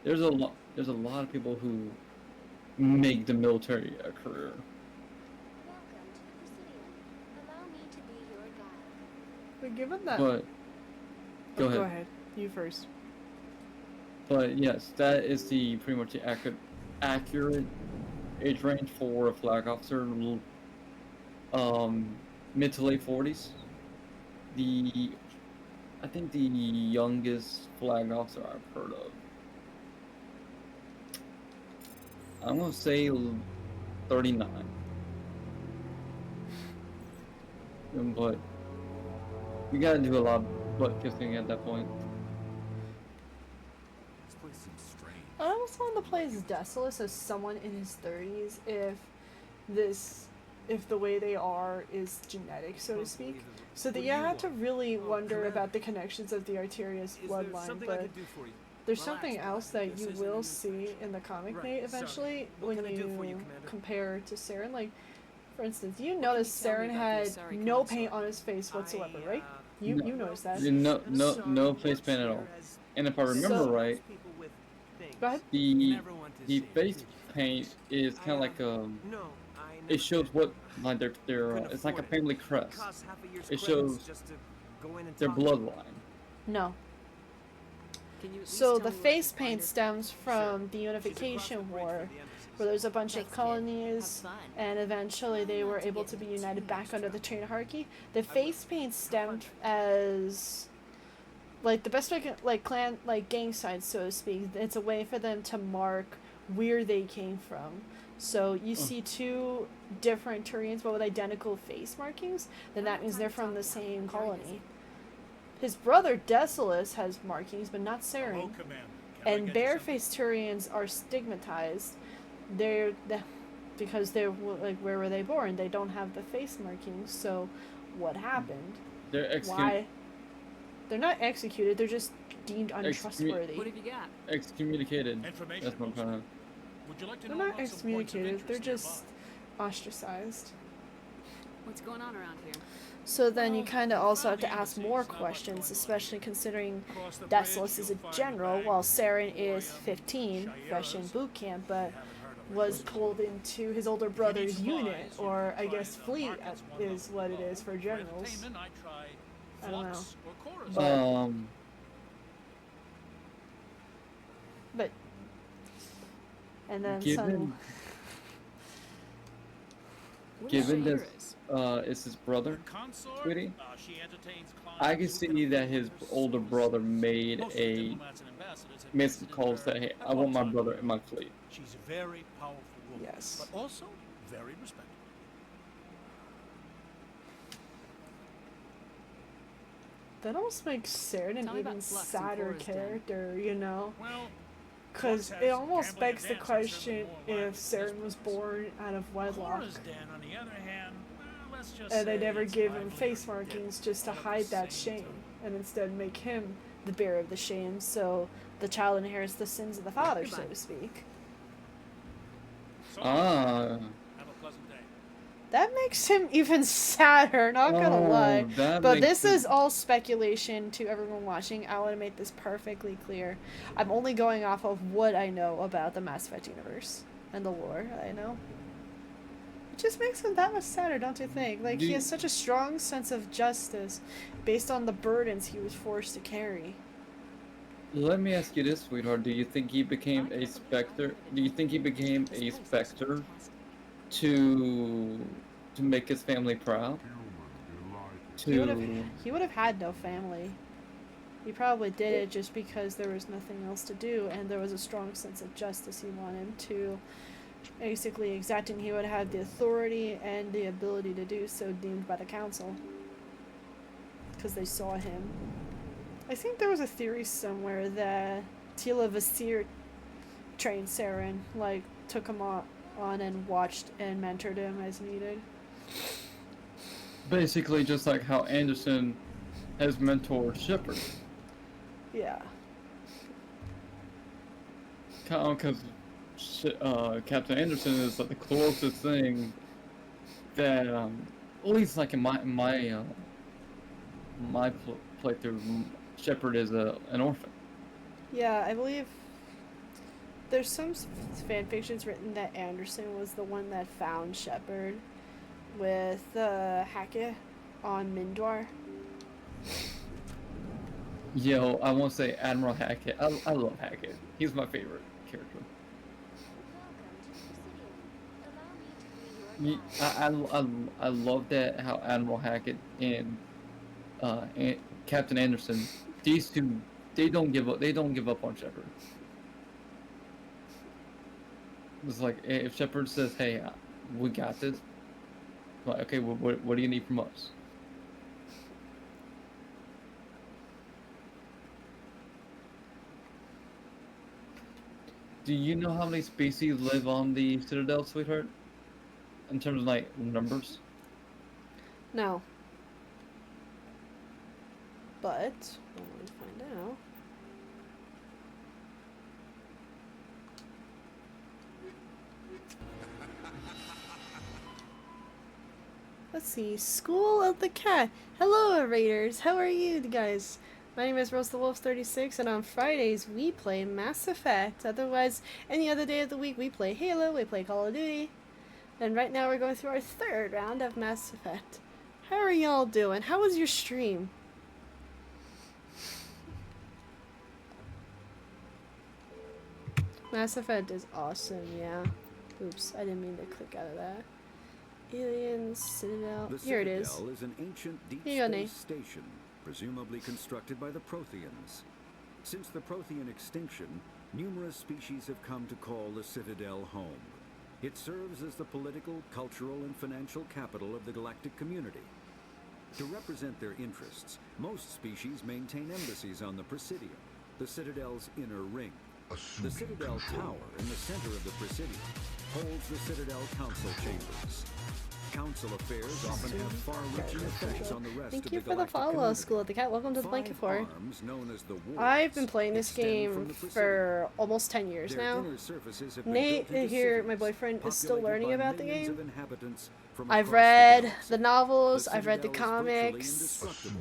Speaker 11: there's a lot of people who make the military a career.
Speaker 2: But given that...
Speaker 11: But, go ahead.
Speaker 2: Go ahead. You first.
Speaker 11: But yes, that is pretty much the accurate age range for a flag officer. Mid to late 40s. I think the youngest flag officer I've heard of, I'm gonna say 39. But you gotta do a lot of butt kissing at that point.
Speaker 1: This place seems strange.
Speaker 2: I almost want to play as Decius as someone in his 30s if the way they are is genetic, so to speak. So that you have to really wonder about the connections of the Arterius bloodline, but there's something else that you will see in the comic mate eventually when you compare to Saren. Like, for instance, you noticed Saren had no paint on his face whatsoever, right? You noticed that.
Speaker 11: No face paint at all. And if I remember right,
Speaker 2: go ahead.
Speaker 11: The face paint is kind of like it shows what like their it's like a family crest. It shows their bloodline.
Speaker 2: No. So the face paint stems from the Unification War, where there's a bunch of colonies, and eventually they were able to be united back under the Terran hierarchy. The face paint stemmed as like the best way like clan gang signs, so to speak. It's a way for them to mark where they came from. So you see two different Turians but with identical face markings, then that means they're from the same colony. His brother Decius has markings, but not Saren. And barefaced Turians are stigmatized. Because they're like, where were they born? They don't have the face markings. So what happened?
Speaker 11: They're executed.
Speaker 2: Why? They're not executed. They're just deemed untrustworthy.
Speaker 10: What have you got?
Speaker 11: Excommunicated. That's what I'm trying to.
Speaker 2: They're not excommunicated. They're just ostracized.
Speaker 10: What's going on around here?
Speaker 2: So then you kind of also have to ask more questions, especially considering Decius is a general, while Saren is 15, fresh in boot camp, but was pulled into his older brother's unit, or I guess fleet is what it is for generals. I don't know. But and then
Speaker 11: given this is his brother, sweetie, I can see that his older brother made some calls that, hey, I want my brother in my fleet.
Speaker 14: She's a very powerful woman.
Speaker 2: Yes.
Speaker 14: But also very respectable.
Speaker 2: That almost makes Saren an even sadder character, you know? Because it almost begs the question if Saren was born out of wedlock. And they never give him face markings just to hide that shame, and instead make him the bearer of the shame, so the child inherits the sins of the father, so to speak.
Speaker 14: Have a pleasant day.
Speaker 2: That makes him even sadder, not gonna lie. But this is all speculation to everyone watching. I want to make this perfectly clear. I'm only going off of what I know about the Mass Effect universe and the lore I know. It just makes him that much sadder, don't you think? Like, he has such a strong sense of justice based on the burdens he was forced to carry.
Speaker 11: Let me ask you this, sweetheart. Do you think he became a Spectre? Do you think he became a Spectre to make his family proud?
Speaker 2: He would have had no family. He probably did it just because there was nothing else to do, and there was a strong sense of justice he wanted to basically exact, and he would have the authority and the ability to do so deemed by the council. because they saw him. I think there was a theory somewhere that Tila Vasir trained Saren, like took him on and watched and mentored him as needed.
Speaker 11: Basically, just like how Anderson has mentored Shepard.
Speaker 2: Yeah.
Speaker 11: Because Captain Anderson is like the closest thing that, at least like in my playthrough, Shepard is an orphan.
Speaker 2: Yeah, I believe there's some fan fictions written that Anderson was the one that found Shepard with Hackett on Mindor.
Speaker 11: Yo, I won't say Admiral Hackett. I love Hackett. He's my favorite character. I love that how Admiral Hackett and Captain Anderson, these two, they don't give up. They don't give up on Shepard. It's like if Shepard says, "Hey, we got this," like, okay, what do you need from us? Do you know how many species live on the Citadel, sweetheart? In terms of like numbers?
Speaker 2: No. But I'm going to find out. Let's see. School of the Cat. Hello, Raiders. How are you guys? My name is Rose the Wolf 36, and on Fridays we play Mass Effect. Otherwise, any other day of the week we play Halo, we play Call of Duty. And right now we're going through our third round of Mass Effect. How are y'all doing? How was your stream? Mass Effect is awesome, yeah. Oops, I didn't mean to click out of that. Aliens, Citadel. Here it is.
Speaker 7: The Citadel is an ancient deep
Speaker 2: Here you go, Nate.
Speaker 7: space station, presumably constructed by the Protheans. Since the Prothean extinction, numerous species have come to call the Citadel home. It serves as the political, cultural, and financial capital of the galactic community. To represent their interests, most species maintain embassies on the Presidium, the Citadel's inner ring. The Citadel Tower in the center of the Presidium holds the Citadel Council Chambers. Council affairs often have far-reaching effects on the rest
Speaker 2: Thank
Speaker 7: of
Speaker 2: you
Speaker 7: the
Speaker 2: for the
Speaker 7: galactic
Speaker 2: follow,
Speaker 7: community.
Speaker 2: School of the Cat. Welcome to the Blanket Fort.
Speaker 7: Arms known as the Wards
Speaker 2: I've been playing this
Speaker 7: extend
Speaker 2: game
Speaker 7: from the Presidium.
Speaker 2: for almost 10 years
Speaker 7: Their
Speaker 2: now.
Speaker 7: inner surfaces have been
Speaker 2: Nate
Speaker 7: built into
Speaker 2: here,
Speaker 7: cities,
Speaker 2: my boyfriend, is still
Speaker 7: populated
Speaker 2: learning
Speaker 7: by
Speaker 2: about the
Speaker 7: millions
Speaker 2: game.
Speaker 7: of inhabitants from
Speaker 2: I've
Speaker 7: across
Speaker 2: read
Speaker 7: galaxy.
Speaker 2: the novels,
Speaker 7: The
Speaker 2: I've read the
Speaker 7: Citadel is virtually
Speaker 2: comics,
Speaker 7: indestructible.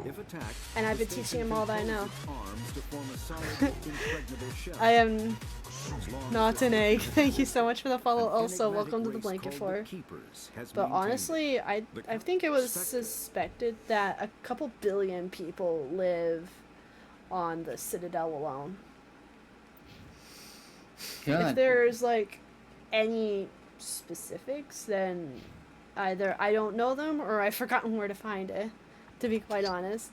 Speaker 7: If attacked,
Speaker 2: and I've
Speaker 7: the
Speaker 2: been teaching
Speaker 7: station
Speaker 2: him all that I know.
Speaker 7: controls its arms to form a solid, impregnable shell.
Speaker 2: I am
Speaker 7: As long
Speaker 2: not
Speaker 7: as
Speaker 2: an
Speaker 7: the
Speaker 2: egg.
Speaker 7: Citadel
Speaker 2: Thank you so much for the follow.
Speaker 7: An
Speaker 2: Also,
Speaker 7: enigmatic
Speaker 2: welcome to the
Speaker 7: race
Speaker 2: Blanket
Speaker 7: called
Speaker 2: Fort.
Speaker 7: the Keepers has
Speaker 2: But
Speaker 7: maintained
Speaker 2: honestly, I think it was suspected that a couple billion people live on the Citadel alone.
Speaker 11: God.
Speaker 2: If there's like any specifics, then either I don't know them or I've forgotten where to find it, to be quite honest.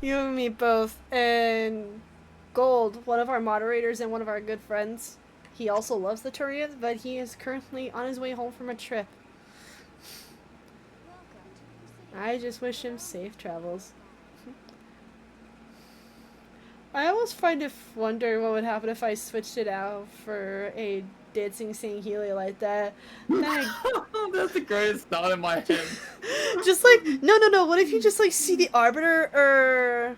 Speaker 2: You and me both. And Gold, one of our moderators and one of our good friends, he also loves the Turians, but he is currently on his way home from a trip. I just wish him safe travels. I almost wonder what would happen if I switched it out for a dancing sing Healy like that.
Speaker 11: That's the greatest thought in my head.
Speaker 2: Just like, no, what if you just like see the Arbiter or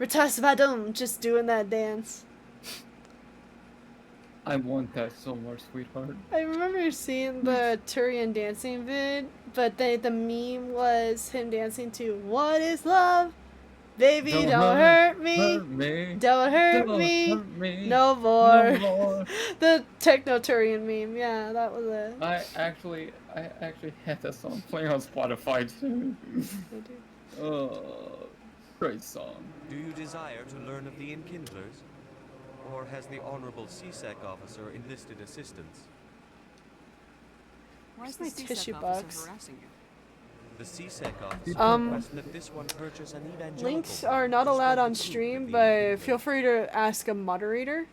Speaker 2: Ritas Vadum just doing that dance?
Speaker 11: I want that so much, sweetheart.
Speaker 2: I remember seeing the Turian dancing vid, but the meme was him dancing to "What is Love? Baby, don't hurt me. Don't hurt me. No more." The Techno Turian meme, yeah, that was it.
Speaker 11: I actually had that song playing on Spotify too. Oh, great song.
Speaker 12: Do you desire to learn of the Enkindlers? Or has the Honorable C-Sec officer enlisted assistance?
Speaker 10: Why is
Speaker 2: Where's
Speaker 10: the
Speaker 2: my
Speaker 10: CSEC
Speaker 2: tissue
Speaker 10: officer
Speaker 2: box?
Speaker 10: harassing you?
Speaker 12: The CSEC officer requests that this one purchase an evangelical
Speaker 2: Links are not allowed on stream, but feel free to ask a moderator.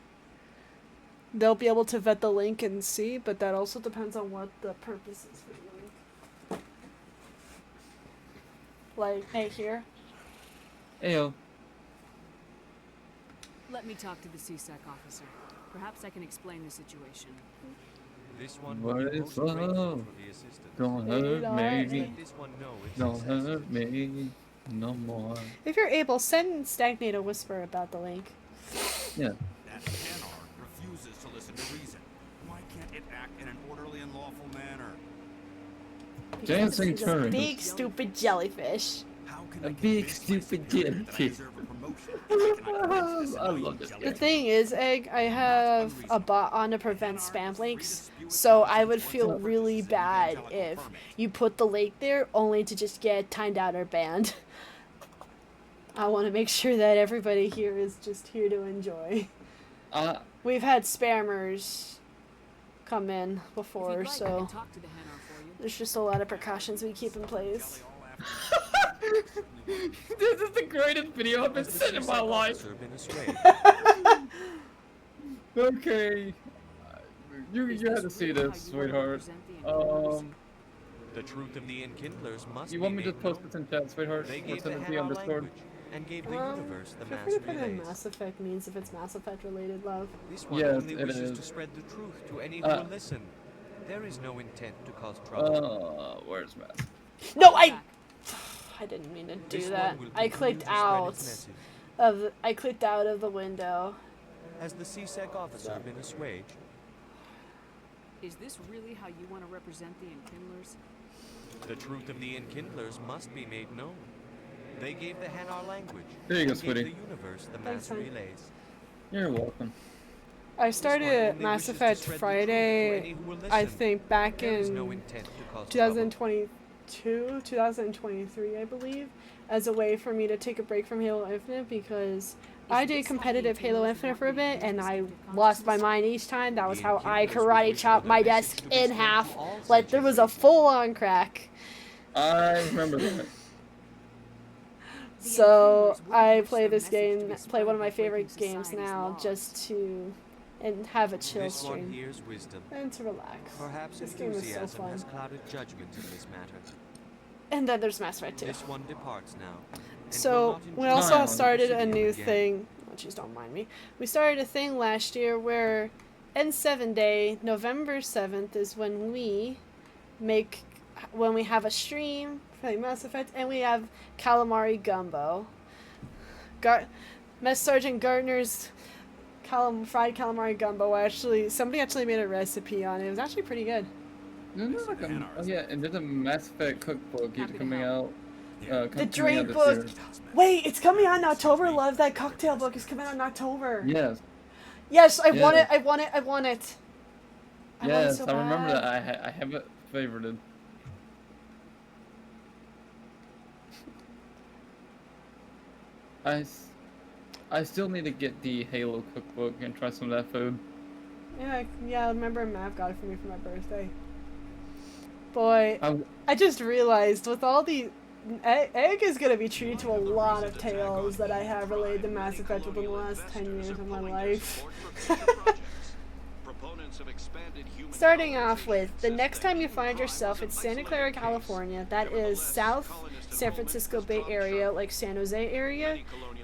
Speaker 2: They'll be able to vet the link and see, but that also depends on what the purpose is for the link. Like, hey, here.
Speaker 11: Ayo.
Speaker 10: Let me talk to the CSEC officer. Perhaps I can explain the situation.
Speaker 12: This one
Speaker 11: What
Speaker 12: will be
Speaker 11: is
Speaker 12: most grateful
Speaker 11: love?
Speaker 12: for the assistance.
Speaker 11: Don't hurt me.
Speaker 12: Let this one know its
Speaker 11: Don't
Speaker 12: success.
Speaker 11: hurt me no more.
Speaker 2: If you're able, send Stagnate a whisper about the link.
Speaker 11: Yeah.
Speaker 8: That Hanar refuses to listen to reason. Why can't it act in an orderly and lawful manner?
Speaker 11: Dancing
Speaker 2: He's a
Speaker 11: turns.
Speaker 2: big stupid jellyfish.
Speaker 11: A big stupid jellyfish. I love this
Speaker 2: The
Speaker 11: game.
Speaker 2: thing is, Egg, I have a bot on to prevent spam links, so I would feel really bad if you put the link there only to just get timed out or banned. I want to make sure that everybody here is just here to enjoy. We've had spammers come in before, so there's just a lot of precautions we keep in place.
Speaker 11: This is the greatest video I've been seen in my life. Okay. You had to see this, sweetheart.
Speaker 12: The truth of the Enkindlers must
Speaker 11: You
Speaker 12: be
Speaker 11: want me to
Speaker 12: made
Speaker 11: post
Speaker 12: known.
Speaker 11: this in chat, sweetheart?
Speaker 12: They
Speaker 11: Or
Speaker 12: gave
Speaker 11: send
Speaker 12: the
Speaker 11: it to you on
Speaker 12: Hanar
Speaker 11: Discord?
Speaker 12: language and gave the universe the
Speaker 2: Feel
Speaker 12: mass
Speaker 2: free to put in
Speaker 12: relays.
Speaker 2: Mass Effect means if it's Mass Effect related, love.
Speaker 12: This one
Speaker 11: Yes,
Speaker 12: only
Speaker 11: it
Speaker 12: wishes
Speaker 11: is.
Speaker 12: to spread the truth to any who will listen. There is no intent to cause trouble.
Speaker 11: Where's Matt?
Speaker 2: No, I didn't mean to do
Speaker 12: This
Speaker 2: that.
Speaker 12: one will
Speaker 2: I
Speaker 12: continue
Speaker 2: clicked
Speaker 12: to spread
Speaker 2: out
Speaker 12: its message.
Speaker 2: I clicked out of the window.
Speaker 12: Has the CSEC officer been assuaged?
Speaker 10: Is this really how you want to represent the Enkindlers?
Speaker 12: The truth of the Enkindlers must be made known. They gave the Hanar language
Speaker 11: There you go,
Speaker 12: and gave
Speaker 11: sweetie.
Speaker 12: the universe the
Speaker 2: Thanks,
Speaker 12: mass
Speaker 2: hon.
Speaker 12: relays.
Speaker 11: You're welcome.
Speaker 2: I started
Speaker 12: only
Speaker 2: Mass
Speaker 12: wishes to
Speaker 2: Effect
Speaker 12: spread the truth to
Speaker 2: Friday,
Speaker 12: any who will
Speaker 2: I
Speaker 12: listen.
Speaker 2: think back
Speaker 12: There is
Speaker 2: in
Speaker 12: no intent to cause
Speaker 2: 2022, 2023, I believe, as a way for me to take a break from Halo Infinite because I did competitive Halo Infinite for a bit and I lost my mind each time. That was how I karate chopped my desk in half. Like there was a full-on crack.
Speaker 11: I remember that.
Speaker 2: So I play this game, play one of my favorite games now, just to and have a chill
Speaker 12: This one
Speaker 2: stream
Speaker 12: hears wisdom.
Speaker 2: and to relax.
Speaker 12: Perhaps
Speaker 2: This game is so
Speaker 12: enthusiasm
Speaker 2: fun.
Speaker 12: has clouded judgment in this matter.
Speaker 2: And then there's Mass Effect 2.
Speaker 12: This one departs now. and
Speaker 2: So
Speaker 12: will not
Speaker 2: we
Speaker 12: enjoy
Speaker 2: also
Speaker 12: the
Speaker 2: started a
Speaker 12: city
Speaker 2: new
Speaker 12: again.
Speaker 2: thing. Oh, jeez, don't mind me. We started a thing last year where N7 Day, November 7th, is when we have a stream for Mass Effect, and we have calamari gumbo. Mess Sergeant Gardner's fried calamari gumbo. Somebody actually made a recipe on it. It was actually pretty good.
Speaker 11: Isn't there like a, oh yeah, and there's a Mass Effect cookbook coming out.
Speaker 2: The
Speaker 11: coming out
Speaker 2: drink
Speaker 11: this
Speaker 2: book.
Speaker 11: year.
Speaker 2: Wait, it's coming out in October. Love, that cocktail book is coming out in October.
Speaker 11: Yes.
Speaker 2: Yes, I want
Speaker 11: Yes.
Speaker 2: it. I want it. I want it. I want it
Speaker 11: Yes,
Speaker 2: so
Speaker 11: I remember
Speaker 2: bad.
Speaker 11: that. I have it favorited. I still need to get the Halo cookbook and try some of that food.
Speaker 2: Yeah. I remember Mav got it for me for my birthday. Boy, I just realized with all the Egg is gonna be treated to a lot of tales that I have related to Mass Effect within the last 10 years of my life. Starting off with, the next time you find yourself in Santa Clara, California, that is South San Francisco Bay Area, like San Jose area,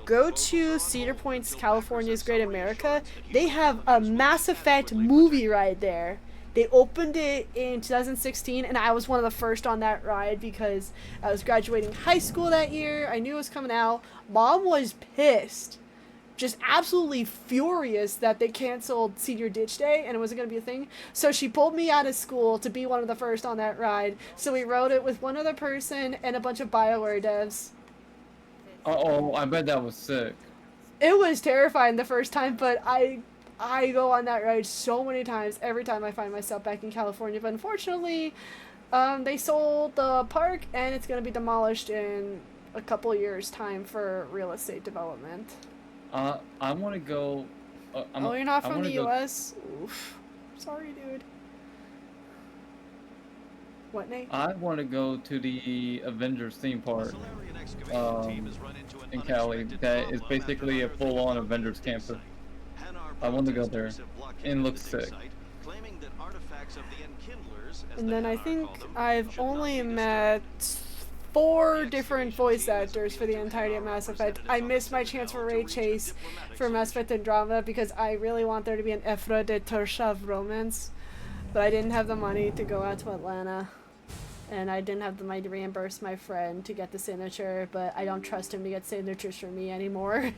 Speaker 2: go to Cedar Point, California's Great America. They have a Mass Effect movie ride there. They opened it in 2016, and I was one of the first on that ride because I was graduating high school that year. I knew it was coming out. Mom was pissed. Just absolutely furious that they canceled Senior Ditch Day and it wasn't going to be a thing. So she pulled me out of school to be one of the first on that ride. So we rode it with one other person and a bunch of BioWare devs.
Speaker 11: Oh, I bet that was sick.
Speaker 2: It was terrifying the first time, but I go on that ride so many times every time I find myself back in California. But unfortunately, they sold the park and it's going to be demolished in a couple years' time for real estate development.
Speaker 11: I want to go.
Speaker 2: Oh, you're not from the U.S.? Oof. Sorry, dude. What, Nate?
Speaker 11: I want to go to the Avengers theme park in Cali. That is basically a full-on Avengers campus. I want to go there. And it looks sick.
Speaker 2: And then I think I've only met 4 different voice actors for the entirety of Mass Effect. I missed my chance for Ray Chase for Mass Effect Andromeda because I really want there to be an Efra de Torshav romance. But I didn't have the money to go out to Atlanta. And I didn't have the money to reimburse my friend to get the signature, but I don't trust him to get signatures for me anymore.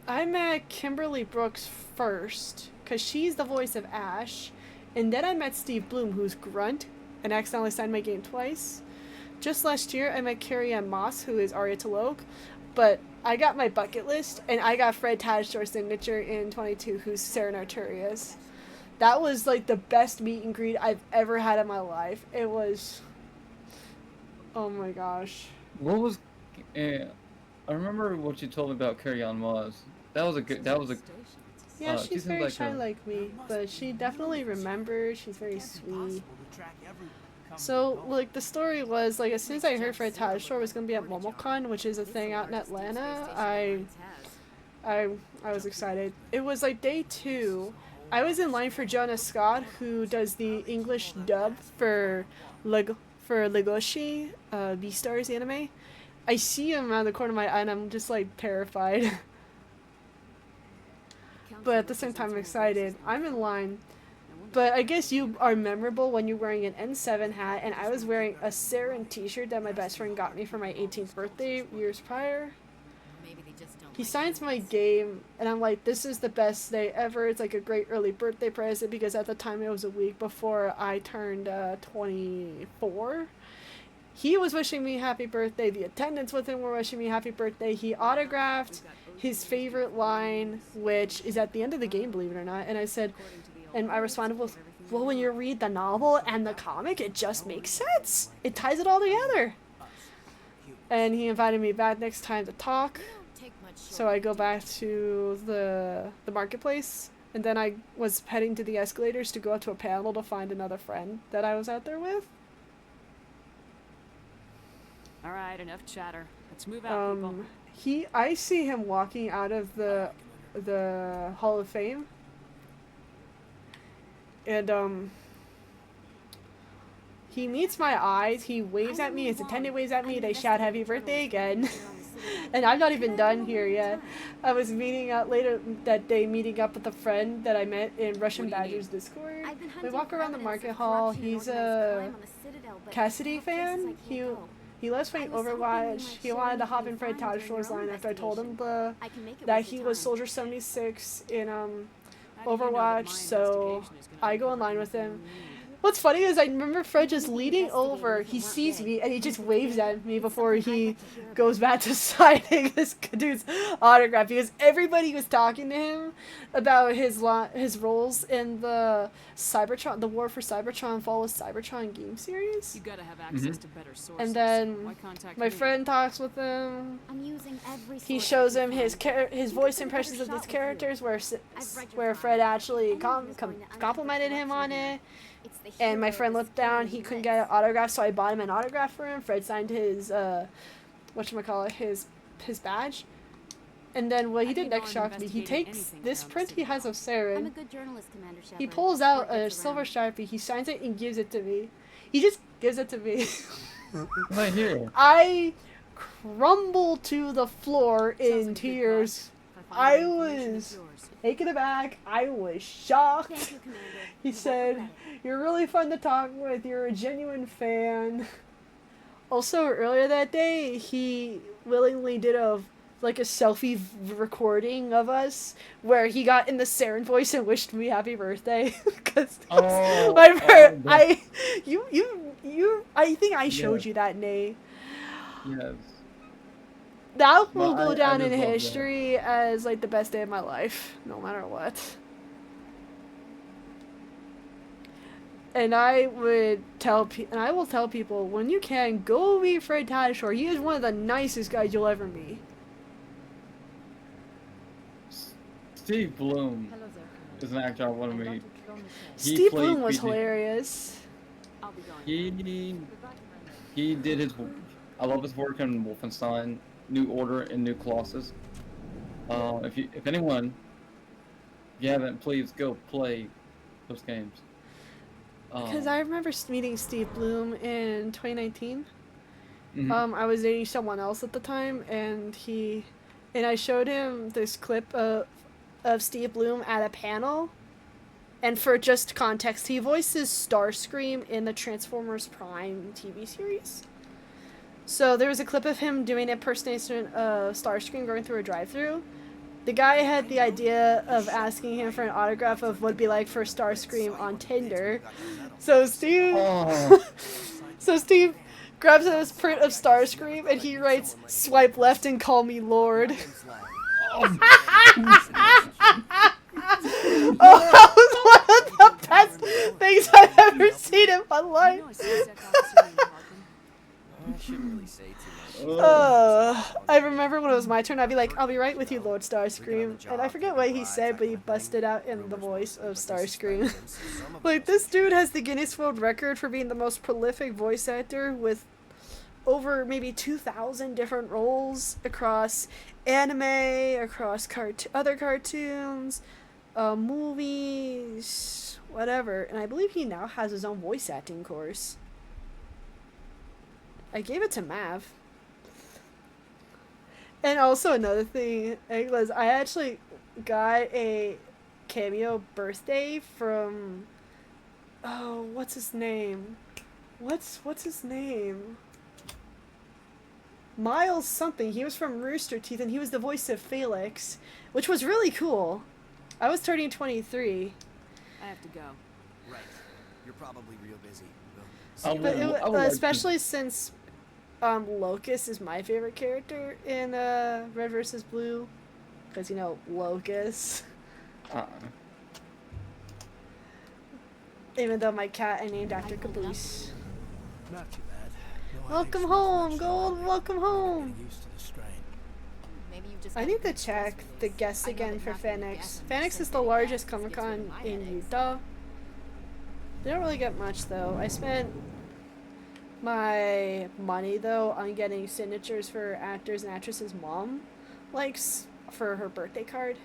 Speaker 2: I met Kimberly Brooks first, because she's the voice of Ash. And then I met Steve Bloom, who's Grunt, and accidentally signed my game twice. Just last year, I met Carrie Ann Moss, who is Arya T'Loak. But I got my bucket list, and I got Fred Tatasciore signature in 22, who's Saren Arturias. That was, like, the best meet and greet I've ever had in my life. It was... Oh my gosh.
Speaker 11: What was... I remember what you told me about Carrie Ann Moss. That was a good...
Speaker 2: Yeah, she's very shy like me, but she definitely remembers. She's very sweet. So, like, the story was, like, as soon as I heard Fred Tatasciore was going to be at MomoCon, which is a thing out in Atlanta, I was excited. It was, like, day 2. I was in line for Jonah Scott, who does the English dub for Legoshi, Beastars anime. I see him around the corner of my eye, and I'm just, like, terrified. But at the same time, I'm excited. I'm in line. But I guess you are memorable when you're wearing an N7 hat, and I was wearing a Saren t-shirt that my best friend got me for my 18th birthday years prior. He signs my game, and I'm like, this is the best day ever. It's like a great early birthday present, because at the time it was a week before I turned 24. He was wishing me happy birthday. The attendants with him were wishing me happy birthday. He autographed his favorite line, which is at the end of the game, believe it or not. And I said, and I responded with, well, when you read the novel and the comic, it just makes sense. It ties it all together. And he invited me back next time to talk. So I go back to the marketplace. And then I was heading to the escalators to go up to a panel to find another friend that I was out there with.
Speaker 10: Alright, enough chatter. Let's move out, people.
Speaker 2: I see him walking out of the Hall of Fame. And, he meets my eyes, he waves at me, his attendant waves at me, they shout happy birthday again. And I'm not even done here yet. I was meeting up later that day, meeting up with a friend that I met in Russian Badger's Discord. We walk around the market hall. He's a Cassidy fan. He loves playing Overwatch. He wanted to hop in Fred Tatasciore's line after I told him that he was Soldier 76 in Overwatch, so I go in line with him. What's funny is I remember Fred just leaning over, he sees me, and he just waves at me before he goes back to signing this dude's autograph, because everybody was talking to him about his roles in the Cybertron, the War for Cybertron, Fall of Cybertron game series.
Speaker 10: You gotta have access to better sources.
Speaker 2: And then my friend talks with him. He shows him his voice impressions of his characters, where Fred actually complimented him on it. And my friend looked down, he couldn't get an autograph, so I bought him an autograph for him. Fred signed his, his badge. And then what he did next shocked me. He takes this print he has of Saren. He pulls out a silver Sharpie, he signs it and gives it to me. He just gives it to me.
Speaker 11: Right here.
Speaker 2: I crumbled to the floor in tears. I was taken aback. I was shocked. He said, "You're really fun to talk with. You're a genuine fan." Also, earlier that day, he willingly did a selfie recording of us where he got in the Saren voice and wished me happy birthday. I think I showed you that, Nate.
Speaker 11: Yes.
Speaker 2: That will go down in history as like the best day of my life, no matter what. And I will tell people, when you can, go meet Fred Tatasciore. He is one of the nicest guys you'll ever meet.
Speaker 11: Steve Bloom. is an actor I want to meet. He
Speaker 2: Steve
Speaker 11: played
Speaker 2: Bloom was
Speaker 11: PG
Speaker 2: hilarious.
Speaker 11: He did his. I love his work in Wolfenstein, New Order, and New Colossus. If anyone, if you haven't, please go play those games.
Speaker 2: Because I remember meeting Steve Bloom in 2019.
Speaker 11: Mhm.
Speaker 2: I was dating someone else at the time, and I showed him this clip of Steve Bloom at a panel. And for just context, he voices Starscream in the Transformers Prime TV series. So there was a clip of him doing an impersonation of Starscream going through a drive-thru. The guy had the idea of asking him for an autograph of what it'd be like for Starscream on Tinder. So Steve, Steve grabs this print of Starscream and he writes, "Swipe left and call me Lord." Oh, that was one of the best things I've ever seen in my life. I remember when it was my turn, I'd be like, "I'll be right with you, Lord Starscream." And I forget what he said, but he busted out in the voice of Starscream. Like, this dude has the Guinness World Record for being the most prolific voice actor with over maybe 2,000 different roles across anime, across other cartoons, movies, whatever. And I believe he now has his own voice acting course. I gave it to Mav. And also another thing, was I actually got a cameo birthday from, oh, what's his name? What's his name? Miles something. He was from Rooster Teeth, and he was the voice of Felix, which was really cool. I was turning 23.
Speaker 10: I have to go.
Speaker 19: Right. You're probably real busy.
Speaker 2: Especially since Locust is my favorite character in Red vs. Blue, because, you know, Locust. Even though my cat I named after Caboose.
Speaker 19: Not too bad.
Speaker 2: Welcome home, Gold. Welcome home. I need to check the guests again for Phoenix. Phoenix is the largest Comic-Con in Utah. They don't really get much, though. I spent my money, though, on getting signatures for actors and actresses' mom likes for her birthday card.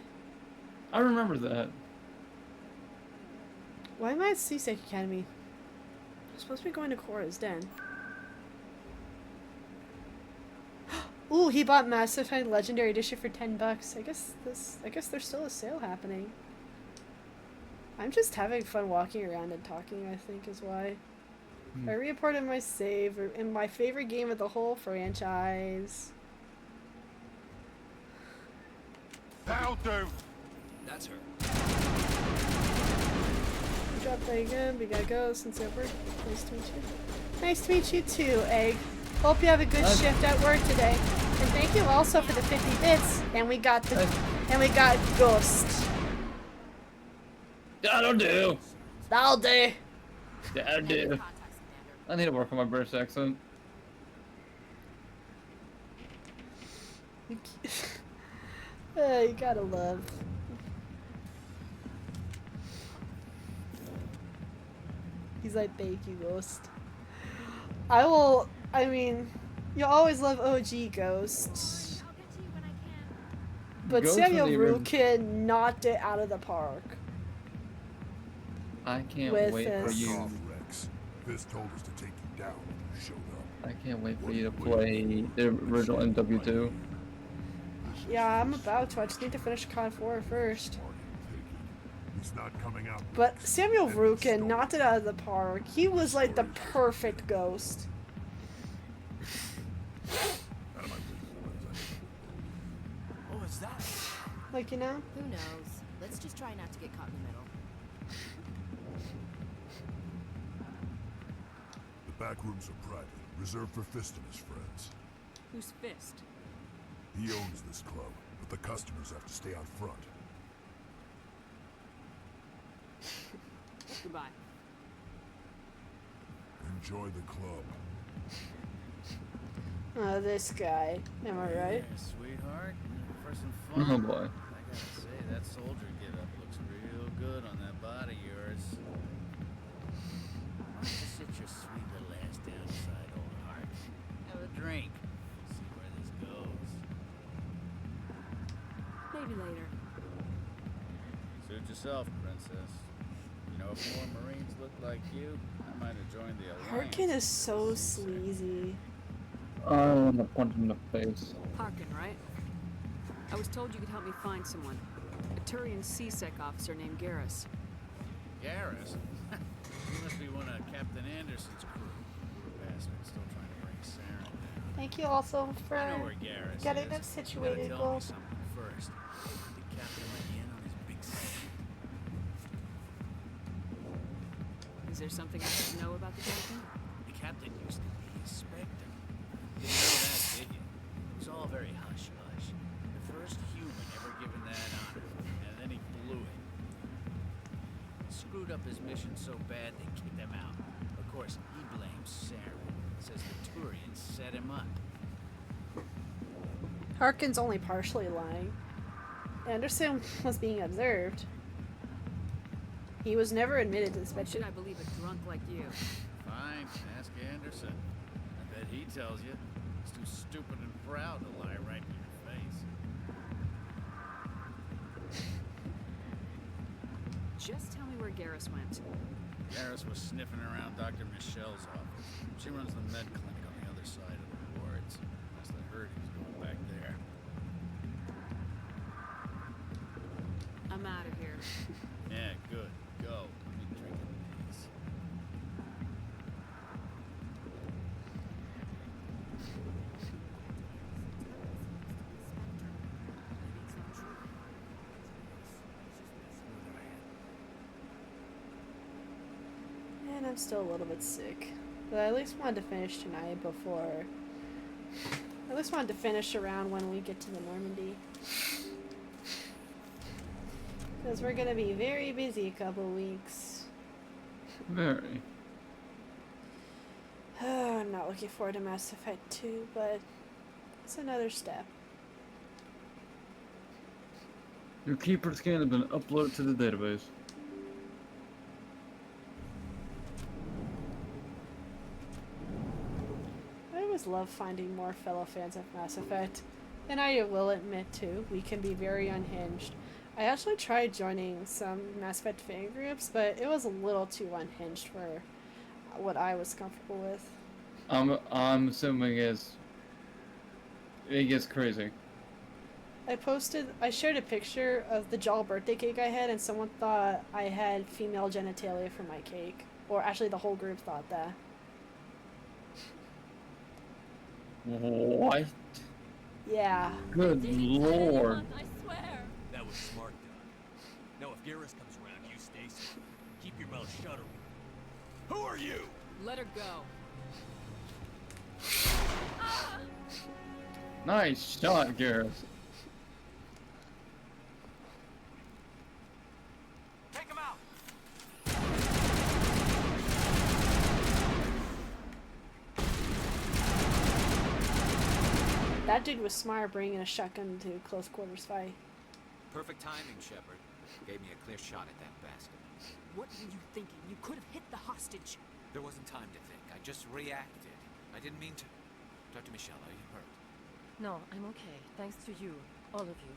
Speaker 11: I remember that.
Speaker 2: Why am I at Seasick Academy? I'm supposed to be going to Korra's Den. Ooh, he bought Mass Effect Legendary Edition for $10. I guess there's still a sale happening. I'm just having fun walking around and talking, I think, is why. I reported my save in my favorite game of the whole franchise.
Speaker 4: That'll do.
Speaker 19: That's her.
Speaker 2: Drop that again. We gotta go since it worked. Nice to meet you. Nice to meet you too, Egg. Hope you have a good shift at work today. And thank you also for the 50 bits. And we got Ghost.
Speaker 11: That'll do.
Speaker 2: That'll do.
Speaker 11: That'll do. I need to work on my British accent.
Speaker 2: You gotta love. He's like, thank you, Ghost. I mean, you always love OG Ghost. But
Speaker 11: Ghost
Speaker 2: Samuel
Speaker 11: was the
Speaker 2: Rukin knocked it out of the park.
Speaker 11: I can't
Speaker 2: With
Speaker 11: wait for
Speaker 2: this.
Speaker 11: you.
Speaker 6: Rex. Fist told us to take you down when you showed up.
Speaker 11: I can't wait for you to play the original MW2.
Speaker 2: Yeah, I'm about to. I just need to finish Con 4 first.
Speaker 6: He's not coming out.
Speaker 2: But Samuel Rukin knocked it out of the park. He was like the perfect Ghost.
Speaker 19: What was that?
Speaker 2: Like, you know?
Speaker 15: Who knows? Let's just try not to get caught in the middle.
Speaker 6: The back rooms are private, reserved for Fist and his friends.
Speaker 10: Who's Fist?
Speaker 6: He owns this club, but the customers have to stay out front.
Speaker 10: Goodbye.
Speaker 6: Enjoy the club.
Speaker 2: Oh, this guy. Am I right?
Speaker 17: Sweetheart, for some
Speaker 11: Oh
Speaker 17: fun.
Speaker 11: boy.
Speaker 17: I gotta say, that soldier getup looks real good. Suit yourself, princess. You know, if more Marines looked like you, I might have joined the Alliance.
Speaker 2: Harkin is so sleazy.
Speaker 11: I want to punch him in the face.
Speaker 10: Harkin, right? I was told you could help me find someone. A Turian CSEC officer named Garrus.
Speaker 17: Garrus? He must be one of Captain Anderson's crew. Bastard, still trying to bring Saren down.
Speaker 2: Thank you also for
Speaker 17: I know where Garrus
Speaker 2: getting
Speaker 17: is.
Speaker 2: them situated,
Speaker 17: You gotta tell me
Speaker 2: Gold.
Speaker 17: something first. Did Captain let you in on his big scheme?
Speaker 10: Is there something I should know about the captain?
Speaker 17: The captain used to be a Spectre. You didn't know that, did you? It was all very hush-hush. The first human ever given that honor, and then he blew it. Screwed up his mission so bad they kicked him out. Of course, he blames Saren. Says the Turians set him up.
Speaker 2: Harkin's only partially lying. Anderson was being observed. He was never admitted to the
Speaker 10: Why should
Speaker 2: Spectre.
Speaker 10: I believe a drunk like you?
Speaker 17: Fine, ask Anderson. I bet he tells you. He's too stupid and proud to lie right to your face.
Speaker 10: Just tell me where Garrus went.
Speaker 17: Garrus was sniffing around Dr. Michelle's office. She runs the med clinic on the other side of the wards. Must have heard he was going back there.
Speaker 10: I'm out of here.
Speaker 17: Yeah, good. Go. Let me drink in peace.
Speaker 2: And I'm still a little bit sick. But I at least wanted to finish tonight before... I at least wanted to finish around when we get to the Normandy. Because we're going to be very busy a couple weeks.
Speaker 11: Very.
Speaker 2: I'm not looking forward to Mass Effect 2, but it's another step.
Speaker 11: Your keeper scan has been uploaded to the database.
Speaker 2: I always love finding more fellow fans of Mass Effect. And I will admit too, we can be very unhinged. I actually tried joining some Mass Effect fan groups, but it was a little too unhinged for what I was comfortable with.
Speaker 11: I'm assuming it gets crazy.
Speaker 2: I shared a picture of the Jaw birthday cake I had, and someone thought I had female genitalia for my cake. Or actually the whole group thought that.
Speaker 11: What?
Speaker 2: Yeah.
Speaker 11: Good lord.
Speaker 14: I swear. That was smart done. Now, if Garrus comes around, you stay safe. Keep your mouth shut. Or... Who are you?
Speaker 10: Let her go.
Speaker 11: Nice shot, Garrus.
Speaker 14: Take him out.
Speaker 2: That dude was smart bringing a shotgun to a close quarters fight.
Speaker 1: Perfect timing, Shepard. Gave me a clear shot at that bastard.
Speaker 10: What were you thinking? You could have hit the hostage.
Speaker 1: There wasn't time to think. I just reacted. I didn't mean to. Dr. Michelle, are you hurt?
Speaker 22: No, I'm okay. Thanks to you. All of you.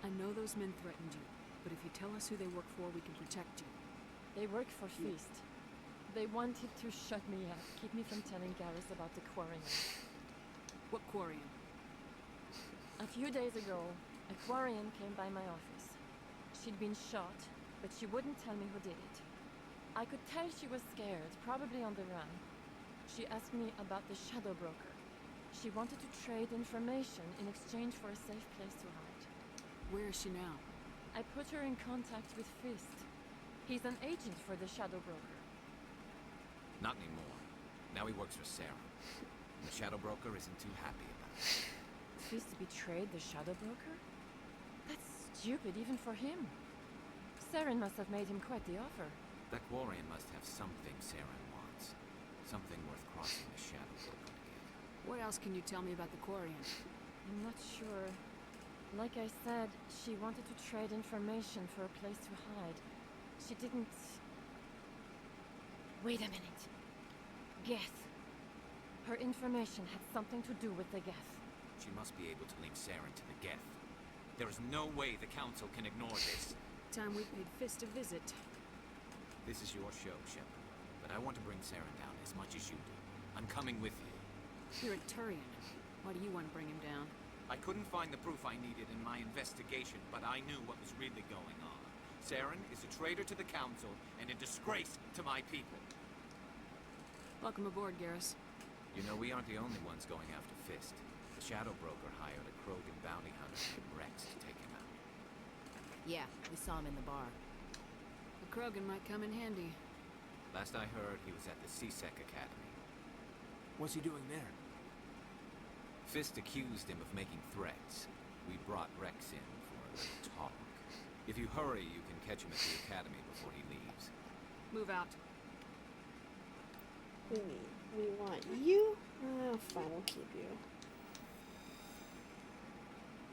Speaker 10: I know those men threatened you, but if you tell us who they work for, we can protect you.
Speaker 22: They work for Feast. They wanted to shut me up, keep me from telling Garrus about the Quarian.
Speaker 10: What Quarian?
Speaker 22: A few days ago, a Quarian came by my office. She'd been shot, but she wouldn't tell me who did it. I could tell she was scared, probably on the run. She asked me about the Shadow Broker. She wanted to trade information in exchange for a safe place to hide.
Speaker 10: Where is she now?
Speaker 22: I put her in contact with Fist. He's an agent for the Shadow Broker.
Speaker 1: Not anymore. Now he works for Sarah. The Shadow Broker isn't too happy about it.
Speaker 22: Fist betrayed the Shadow Broker? That's stupid even for him. Saren must have made him quite the offer.
Speaker 1: That Quarian must have something Saren wants. Something worth crossing the Shadow Broker to get.
Speaker 10: What else can you tell me about the Quarian?
Speaker 22: I'm not sure. Like I said, she wanted to trade information for a place to hide. She didn't... Wait a minute. Geth. Her information had something to do with the Geth.
Speaker 1: She must be able to link Saren to the Geth. There is no way the Council can ignore this.
Speaker 10: Time we paid Fist a visit.
Speaker 1: This is your show, Shepard. But I want to bring Saren down as much as you do. I'm coming with you.
Speaker 10: You're a Turian. Why do you want to bring him down?
Speaker 1: I couldn't find the proof I needed in my investigation, but I knew what was really going on. Saren is a traitor to the Council and a disgrace to my people.
Speaker 10: Welcome aboard, Garrus.
Speaker 1: You know, we aren't the only ones going after Fist. The Shadow Broker hired a Krogan bounty hunter named Rex to take him out.
Speaker 15: Yeah, we saw him in the bar.
Speaker 10: The Krogan might come in handy.
Speaker 1: Last I heard, he was at the C-Sec Academy.
Speaker 19: What's he doing there?
Speaker 1: Fist accused him of making threats. We brought Rex in for a little talk. If you hurry, you can catch him at the Academy before he leaves.
Speaker 10: Move out.
Speaker 2: We want you? Oh, fine, we'll keep you.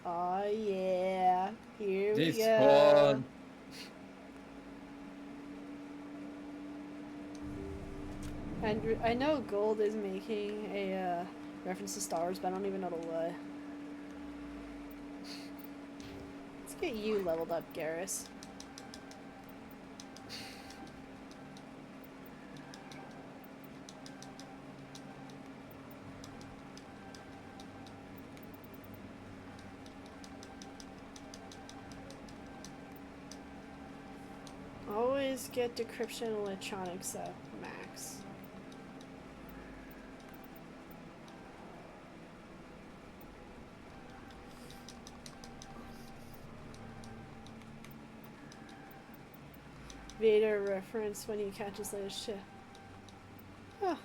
Speaker 2: Oh yeah, here we go.
Speaker 11: One.
Speaker 2: And I know Gold is making a reference to Star Wars, but I don't even know the what. Let's get you leveled up, Garrus. Always get decryption electronics up max. Vader reference when he catches latest shit. Huh.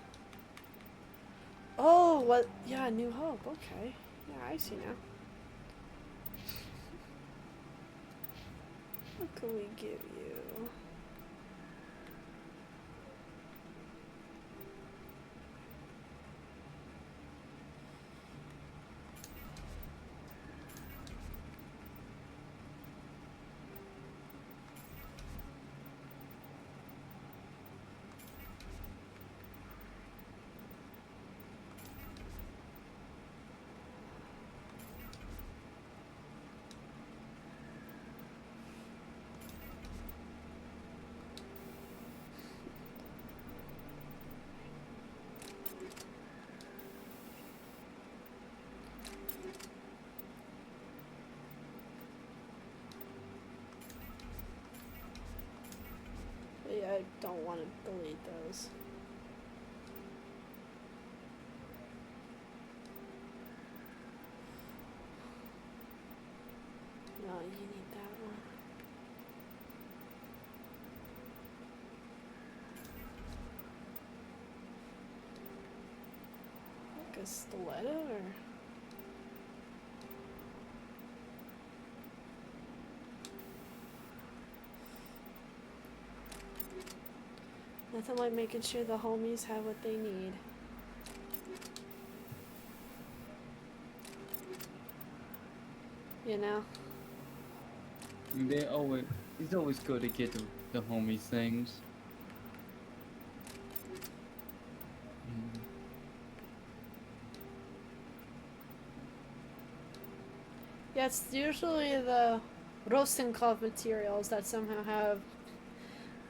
Speaker 2: Oh, what? Yeah, New Hope. Okay. Yeah, I see now. What can we give you? Yeah, I don't want to delete those. No, you need that one. Like a stiletto or? Nothing like making sure the homies have what they need. You know?
Speaker 11: It's always good to get the homies things.
Speaker 2: Yeah, it's usually the Rostenkopf materials that somehow have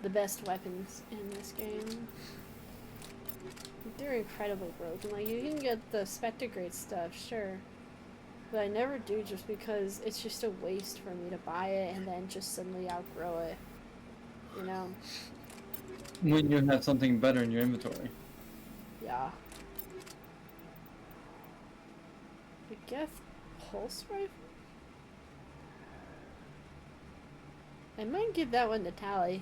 Speaker 2: the best weapons in this game. They're incredibly broken. Like, you can get the Spectagrade stuff, sure. But I never do just because it's just a waste for me to buy it and then just suddenly outgrow it. You know?
Speaker 11: When you have something better in your inventory.
Speaker 2: Yeah. I guess pulse rifle? I might give that one to Tally.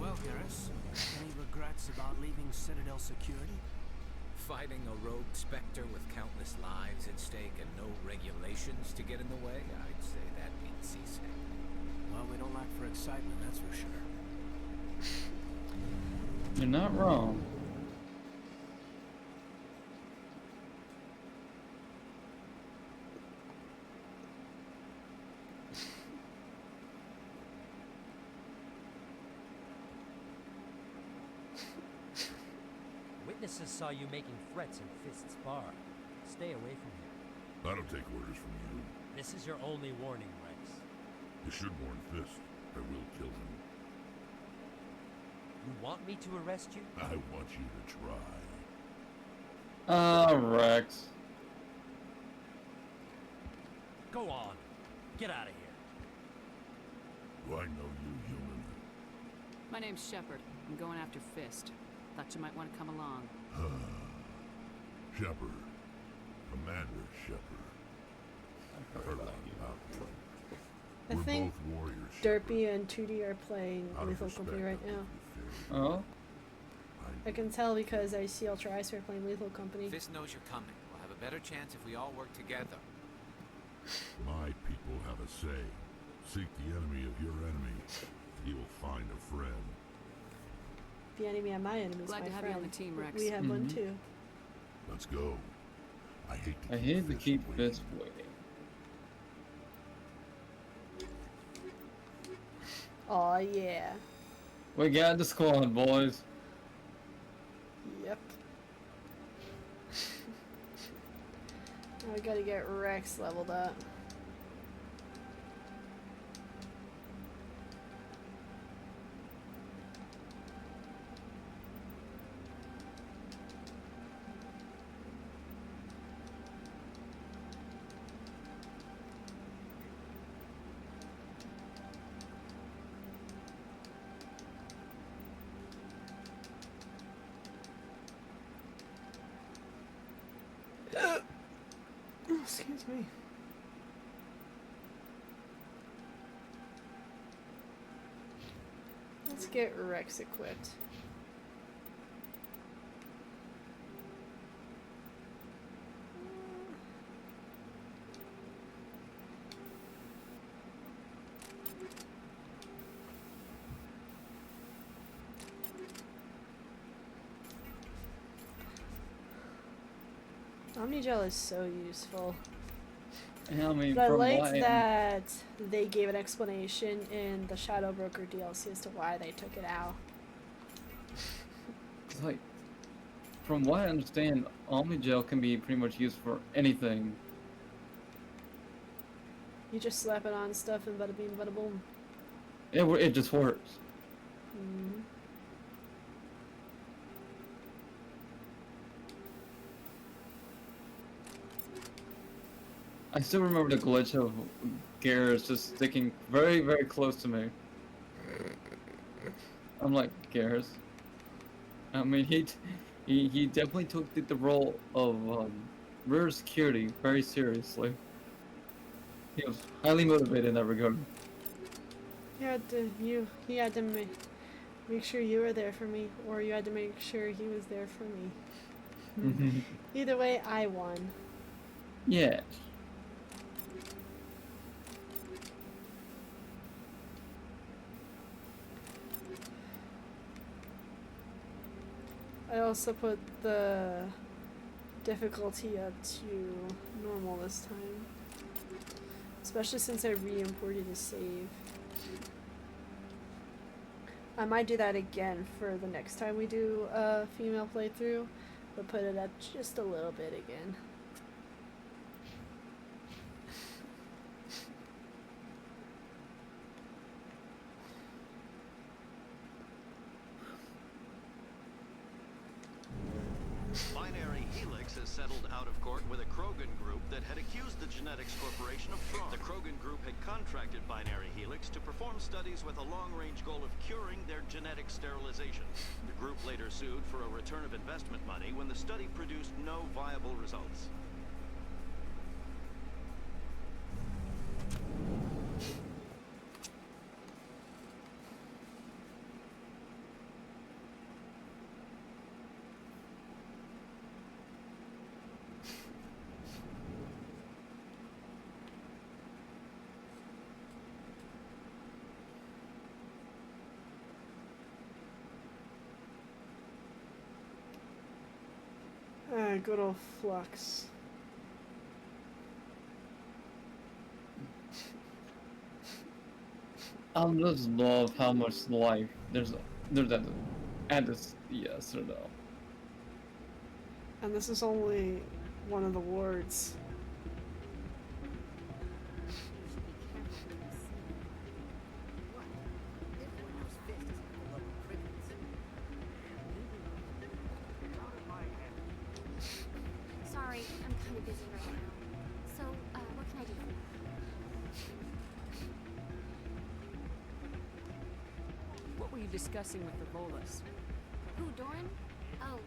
Speaker 19: Well, Garrus, any regrets about leaving Citadel Security?
Speaker 1: Fighting a rogue Spectre with countless lives at stake and no regulations to get in the way, I'd say that beats C-Sec.
Speaker 19: Well, we don't lack for excitement, that's for sure.
Speaker 11: You're not wrong.
Speaker 14: Witnesses saw you making threats in Fist's bar. Stay away from him.
Speaker 18: I don't take orders from you.
Speaker 14: This is your only warning, Rex.
Speaker 18: You should warn Fist. I will kill him.
Speaker 14: You want me to arrest you?
Speaker 18: I want you to try.
Speaker 11: Rex.
Speaker 14: Go on. Get out of here.
Speaker 18: Do I know you, human?
Speaker 10: My name's Shepard. I'm going after Fist. Thought you might want to come along.
Speaker 18: Shepard. Commander Shepard. I've heard a lot about you.
Speaker 2: I
Speaker 18: We're
Speaker 2: think
Speaker 18: both warriors.
Speaker 2: Derpy and 2D are playing
Speaker 18: Out of
Speaker 2: Lethal
Speaker 18: respect,
Speaker 2: Company right now.
Speaker 11: Oh?
Speaker 2: I can tell because I see Ultra Ice are playing Lethal Company.
Speaker 1: Fist knows you're coming. We'll have a better chance if we all work together.
Speaker 18: My people have a say. Seek the enemy of your enemy. You will find a friend.
Speaker 2: The enemy of my enemy is
Speaker 10: Glad
Speaker 2: my
Speaker 10: to have
Speaker 2: friend.
Speaker 10: you on the team, Rex.
Speaker 2: We have one too.
Speaker 18: Let's go. I hate to
Speaker 11: I hate to keep Fist waiting.
Speaker 2: Aw, yeah.
Speaker 11: We got the squad, boys.
Speaker 2: Yep. Now we gotta get Rex leveled up. Excuse me. Let's get Rex equipped. Omnigel is so useful.
Speaker 11: I mean,
Speaker 2: But I
Speaker 11: from
Speaker 2: liked
Speaker 11: what I-
Speaker 2: that they gave an explanation in the Shadow Broker DLC as to why they took it out.
Speaker 11: It's like, from what I understand, Omnigel can be pretty much used for anything.
Speaker 2: You just slap it on stuff and bada bing, bada boom.
Speaker 11: It just works.
Speaker 2: Mm-hmm.
Speaker 11: I still remember the glitch of Garrus just sticking very, very close to me. I'm like, Garrus. I mean, he definitely took the role of rear security very seriously. He was highly motivated in that regard.
Speaker 2: He had to make sure you were there for me, or you had to make sure he was there for me. Either way, I won.
Speaker 11: Yeah.
Speaker 2: I also put the difficulty up to normal this time. Especially since I re-imported a save. I might do that again for the next time we do a female playthrough, but put it up just a little bit again.
Speaker 21: Binary Helix has settled out of court with a Krogan group that had accused the Genetics Corporation of fraud. The Krogan group had contracted Binary Helix to perform studies with a long-range goal of curing their genetic sterilization. The group later sued for a return of investment money when the study produced no viable results.
Speaker 2: Good old Flux.
Speaker 11: I just love how much life there's at this yes or no.
Speaker 2: And this is only one of the wards.
Speaker 5: Sorry, I'm kind of busy right now. So, what can I do for you?
Speaker 10: What were you discussing with the Volas?
Speaker 5: Who, Doran? Oh,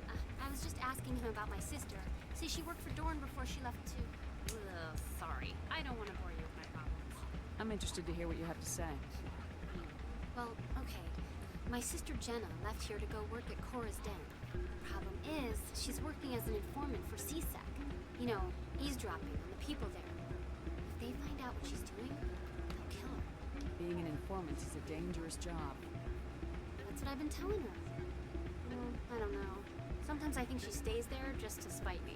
Speaker 5: I was just asking him about my sister. See, she worked for Doran before she left too. Ugh, sorry. I don't want to bore you with my problems.
Speaker 10: I'm interested to hear what you have to say.
Speaker 5: Well, okay. My sister Jenna left here to go work at Cora's Den. Problem is, she's working as an informant for CSEC. You know, eavesdropping on the people there. If they find out what she's doing, they'll kill her.
Speaker 10: Being an informant is a dangerous job.
Speaker 5: That's what I've been telling her. Well, I don't know. Sometimes I think she stays there just to spite me.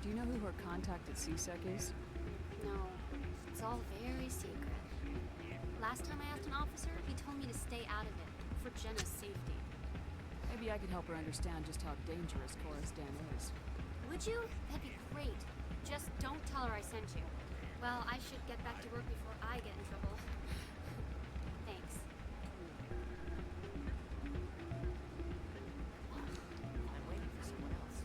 Speaker 10: Do you know who her contact at CSEC is?
Speaker 5: No, it's all very secret. Last time I asked an officer, he told me to stay out of it, for Jenna's safety.
Speaker 10: Maybe I could help her understand just how dangerous Cora's Den is.
Speaker 5: Would you? That'd be great. Just don't tell her I sent you. Well, I should get back to work before I get in trouble. Thanks.
Speaker 17: I'm waiting for someone else.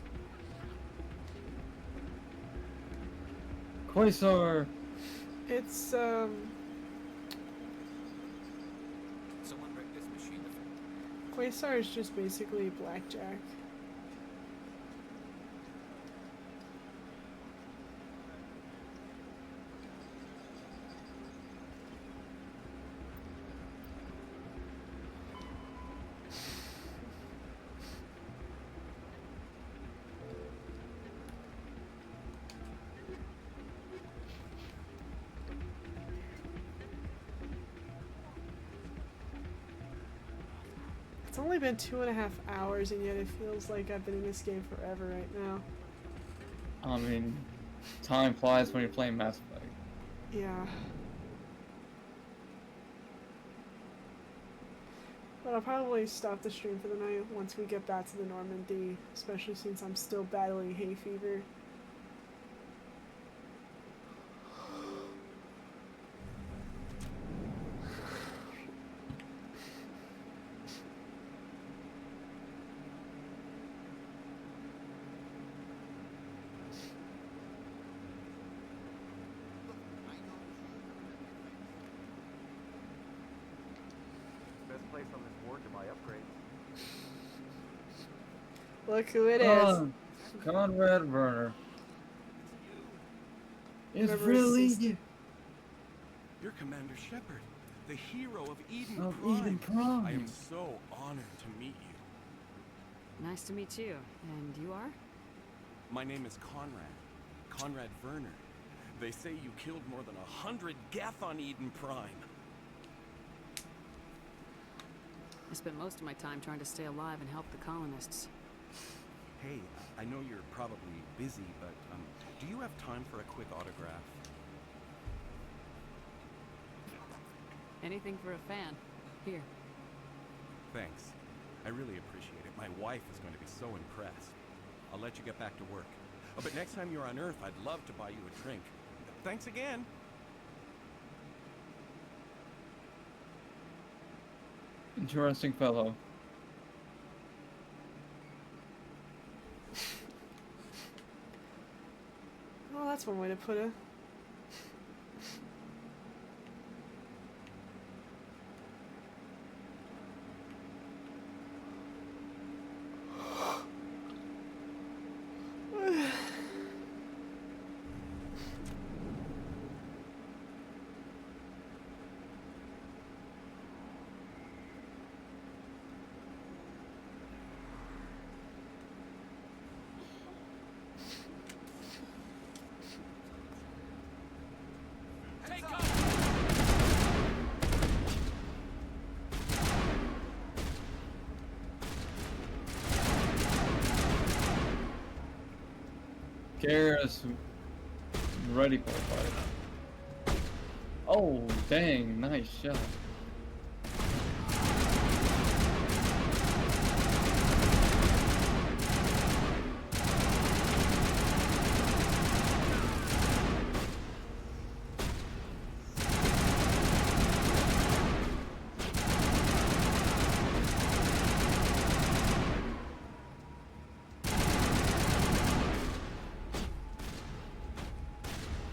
Speaker 11: Quasar!
Speaker 2: It's,
Speaker 1: Someone wrecked this machine.
Speaker 2: Quasar is just basically blackjack. It's only been 2.5 hours and yet it feels like I've been in this game forever right now.
Speaker 11: I mean, time flies when you're playing Mass Effect.
Speaker 2: Yeah. But I'll probably stop the stream for the night once we get back to the Normandy, especially since I'm still battling hay fever.
Speaker 13: Best place on this board to buy upgrades.
Speaker 2: Look who it is.
Speaker 11: Conrad Werner. It's
Speaker 2: Remember
Speaker 11: really
Speaker 2: Sis-
Speaker 8: You're Commander Shepard, the hero of Eden
Speaker 11: Of
Speaker 8: Prime.
Speaker 11: Eden Prime.
Speaker 8: I am so honored to meet you.
Speaker 10: Nice to meet you. And you are?
Speaker 8: My name is Conrad Werner. They say you killed more than 100 Geth on Eden Prime.
Speaker 10: I spent most of my time trying to stay alive and help the colonists.
Speaker 8: Hey, I know you're probably busy, but do you have time for a quick autograph?
Speaker 10: Anything for a fan. Here.
Speaker 8: Thanks. I really appreciate it. My wife is going to be so impressed. I'll let you get back to work. Oh, but next time you're on Earth, I'd love to buy you a drink. Thanks again.
Speaker 11: interesting fellow.
Speaker 2: Well, that's one way to put it.
Speaker 11: Garrus ready for a fight. Oh, dang, nice shot.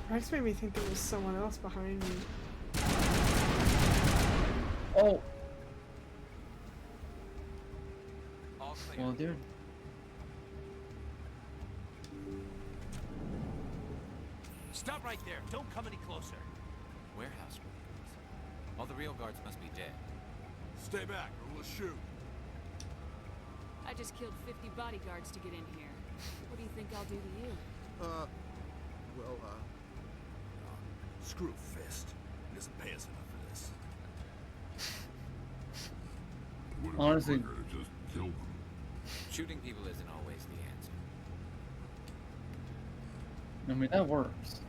Speaker 2: Rex made me think there was someone else behind me.
Speaker 11: Oh! Well, dude.
Speaker 14: Stop right there. Don't come any closer.
Speaker 1: Warehouse workers. All the real guards must be dead.
Speaker 19: Stay back, or we'll shoot.
Speaker 10: I just killed 50 bodyguards to get in here. What do you think I'll do to you?
Speaker 19: Screw Fist. He doesn't pay us enough for this.
Speaker 11: Honestly,
Speaker 18: just kill them.
Speaker 1: Shooting people isn't always the answer.
Speaker 11: I mean, that works.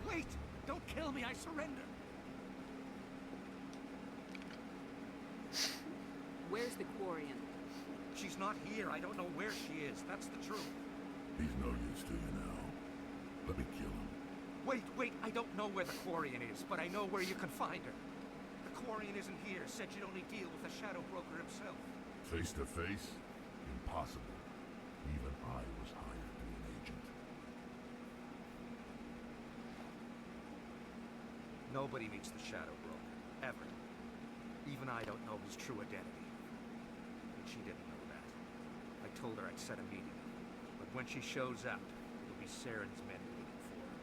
Speaker 14: Wait! Don't kill me, I surrender!
Speaker 10: Where's the Quarian?
Speaker 14: She's not here. I don't know where she is. That's the truth.
Speaker 18: He's no use to you now. Let me kill him.
Speaker 14: Wait. I don't know where the Quarian is, but I know where you can find her. The Quarian isn't here. Said you'd only deal with the Shadow Broker himself.
Speaker 18: Face to face? Impossible. Even I was hired to be an agent.
Speaker 14: Nobody meets the Shadow Broker. Ever. Even I don't know his true identity. But she didn't know that. I told her I'd set a meeting. But when she shows up, it'll be Saren's men waiting for her.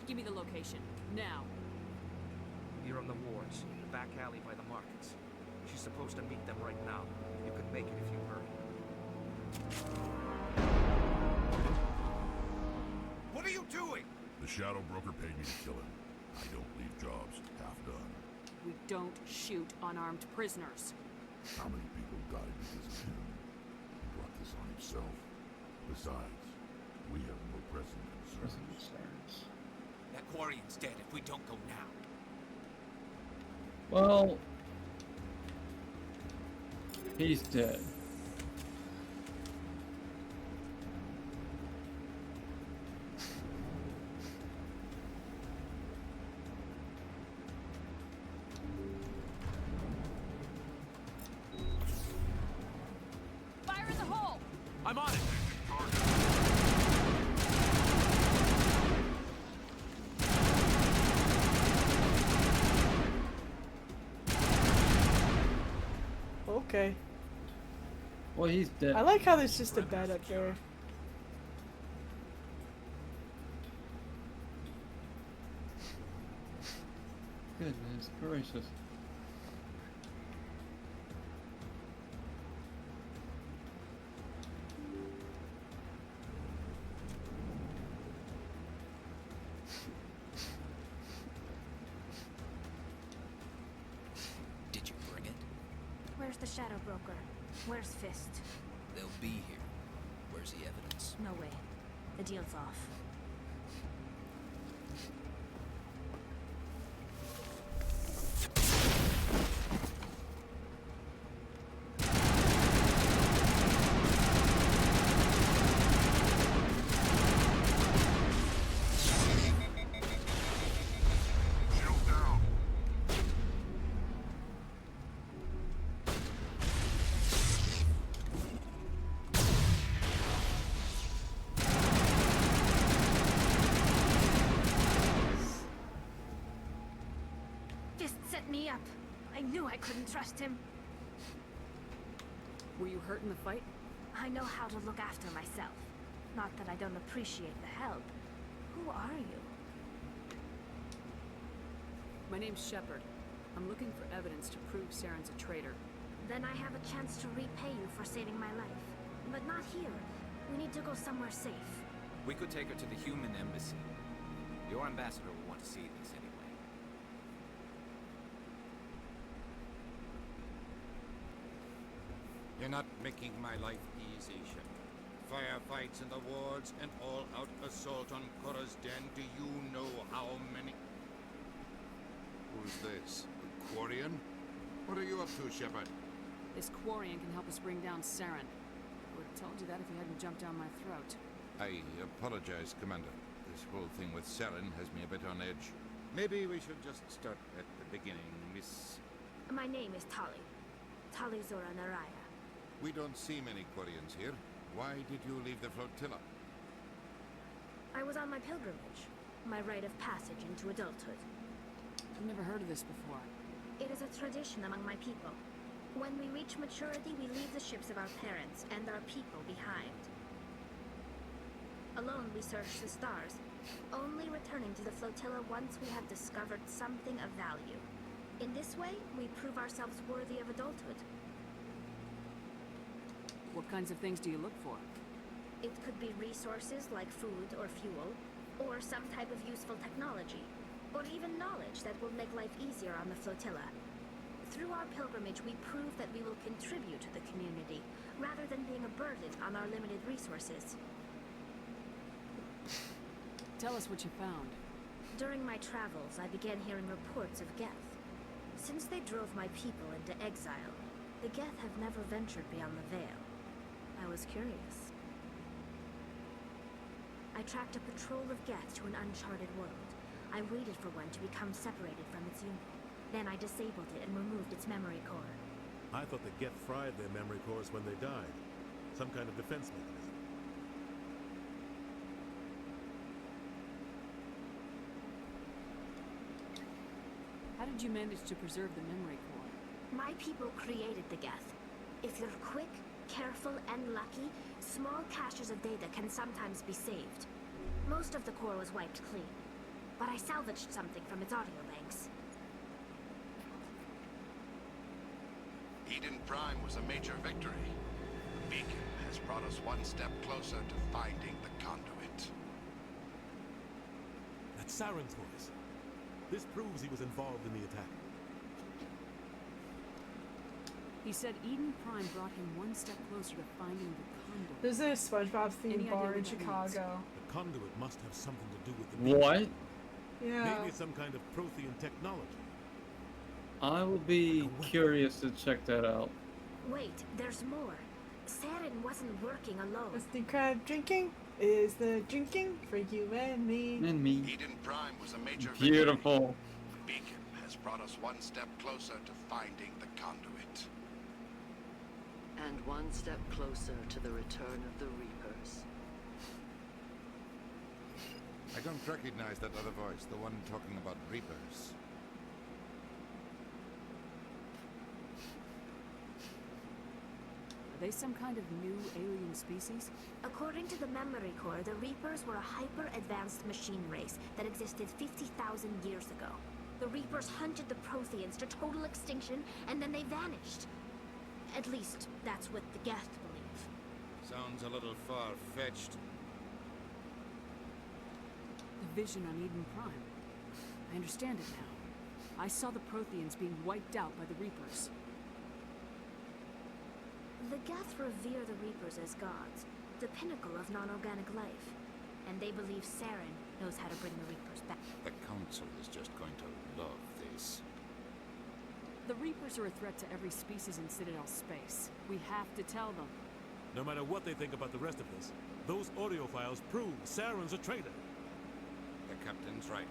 Speaker 10: Give me the location. Now.
Speaker 14: You're on the wards, the back alley by the markets. She's supposed to meet them right now. You could make it if you hurry. What are you doing?
Speaker 18: The Shadow Broker paid me to kill him. I don't leave jobs half done.
Speaker 10: We don't shoot unarmed prisoners.
Speaker 18: How many people died because of him? He brought this on himself. Besides, we have more pressing concerns.
Speaker 1: That Quarian's dead if we don't go now.
Speaker 11: Well, he's dead.
Speaker 10: Fire in the hole!
Speaker 14: I'm on it!
Speaker 2: Okay.
Speaker 11: Well, he's dead.
Speaker 2: I like how there's just a bed up there.
Speaker 11: Goodness gracious.
Speaker 1: Did you bring it?
Speaker 15: Where's the Shadow Broker? Where's Fist?
Speaker 1: They'll be here. Where's the evidence?
Speaker 15: No way. The deal's off. Fist set me up. I knew I couldn't trust him.
Speaker 10: Were you hurt in the fight?
Speaker 15: I know how to look after myself. Not that I don't appreciate the help. Who are you?
Speaker 10: My name's Shepard. I'm looking for evidence to prove Saren's a traitor.
Speaker 3: Then I have a chance to repay you for saving my life. But not here. We need to go somewhere safe.
Speaker 1: We could take her to the human embassy. Your ambassador will want to see this anyway.
Speaker 4: You're not making my life easy, Shepard. Firefights in the wards and all-out assault on Korra's Den. Do you know how many... Who's this? A Quarian? What are you up to, Shepard?
Speaker 10: This Quarian can help us bring down Saren. I would have told you that if you hadn't jumped down my throat.
Speaker 4: I apologize, Commander. This whole thing with Saren has me a bit on edge. Maybe we should just start at the beginning, Miss...
Speaker 3: My name is Tali. Tali Zora Naraya.
Speaker 4: We don't see many Quarians here. Why did you leave the flotilla?
Speaker 3: I was on my pilgrimage. My rite of passage into adulthood.
Speaker 10: I've never heard of this before.
Speaker 3: It is a tradition among my people. When we reach maturity, we leave the ships of our parents and our people behind. Alone, we search the stars, only returning to the flotilla once we have discovered something of value. In this way, we prove ourselves worthy of adulthood.
Speaker 10: What kinds of things do you look for?
Speaker 3: It could be resources like food or fuel, or some type of useful technology, or even knowledge that will make life easier on the flotilla. Through our pilgrimage, we prove that we will contribute to the community, rather than being a burden on our limited resources.
Speaker 10: Tell us what you found.
Speaker 3: During my travels, I began hearing reports of Geth. Since they drove my people into exile, the Geth have never ventured beyond the Veil. I was curious. I tracked a patrol of Geth to an uncharted world. I waited for one to become separated from its unit. Then I disabled it and removed its memory core.
Speaker 20: I thought the Geth fried their memory cores when they died. Some kind of defense mechanism.
Speaker 10: How did you manage to preserve the memory core?
Speaker 3: My people created the Geth. If you're quick, careful, and lucky, small caches of data can sometimes be saved. Most of the core was wiped clean, but I salvaged something from its audio banks.
Speaker 6: Eden Prime was a major victory. The beacon has brought us one step closer to finding the conduit.
Speaker 20: That's Saren's voice. This proves he was involved in the attack.
Speaker 10: He said Eden Prime brought him one step closer to finding the conduit.
Speaker 2: There's a SpongeBob
Speaker 10: Any
Speaker 2: themed
Speaker 10: idea
Speaker 2: bar
Speaker 10: what
Speaker 2: in
Speaker 10: that
Speaker 2: Chicago.
Speaker 20: The conduit must have something to do with the beacon.
Speaker 11: What?
Speaker 2: Yeah.
Speaker 20: Maybe it's some kind of Prothean technology.
Speaker 11: I will be curious to check that out.
Speaker 3: Wait, there's more. Saren wasn't working alone.
Speaker 2: Is the crowd drinking? Is the drinking for you and me?
Speaker 11: And me.
Speaker 6: Eden Prime was a major
Speaker 11: Beautiful.
Speaker 6: victory. The beacon has brought us one step closer to finding the conduit.
Speaker 23: And one step closer to the return of the Reapers.
Speaker 4: I don't recognize that other voice, the one talking about Reapers.
Speaker 10: Are they some kind of new alien species?
Speaker 3: According to the memory core, the Reapers were a hyper-advanced machine race that existed 50,000 years ago. The Reapers hunted the Protheans to total extinction, and then they vanished. At least, that's what the Geth believe.
Speaker 4: Sounds a little far-fetched.
Speaker 10: The vision on Eden Prime. I understand it now. I saw the Protheans being wiped out by the Reapers.
Speaker 3: The Geth revere the Reapers as gods, the pinnacle of non-organic life. And they believe Saren knows how to bring the Reapers back.
Speaker 4: The Council is just going to love this.
Speaker 10: The Reapers are a threat to every species in Citadel space. We have to tell them.
Speaker 20: No matter what they think about the rest of this, those audio files prove Saren's a traitor.
Speaker 4: The Captain's right.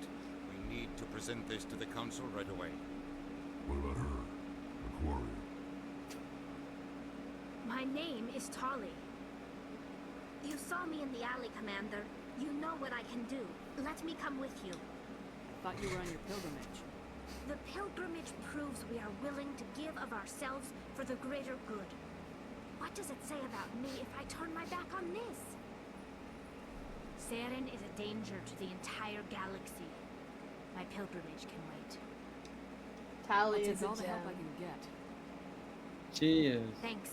Speaker 4: We need to present this to the Council right away.
Speaker 18: What about her? The Quarian?
Speaker 3: My name is Tali. You saw me in the alley, Commander. You know what I can do. Let me come with you.
Speaker 10: I thought you were on your pilgrimage.
Speaker 3: The pilgrimage proves we are willing to give of ourselves for the greater good. What does it say about me if I turn my back on this? Saren is a danger to the entire galaxy. My pilgrimage can wait.
Speaker 2: Tali
Speaker 10: I'll
Speaker 2: is
Speaker 10: take
Speaker 2: a
Speaker 10: all the help I
Speaker 2: gem.
Speaker 10: can get.
Speaker 11: She is.
Speaker 3: Thanks.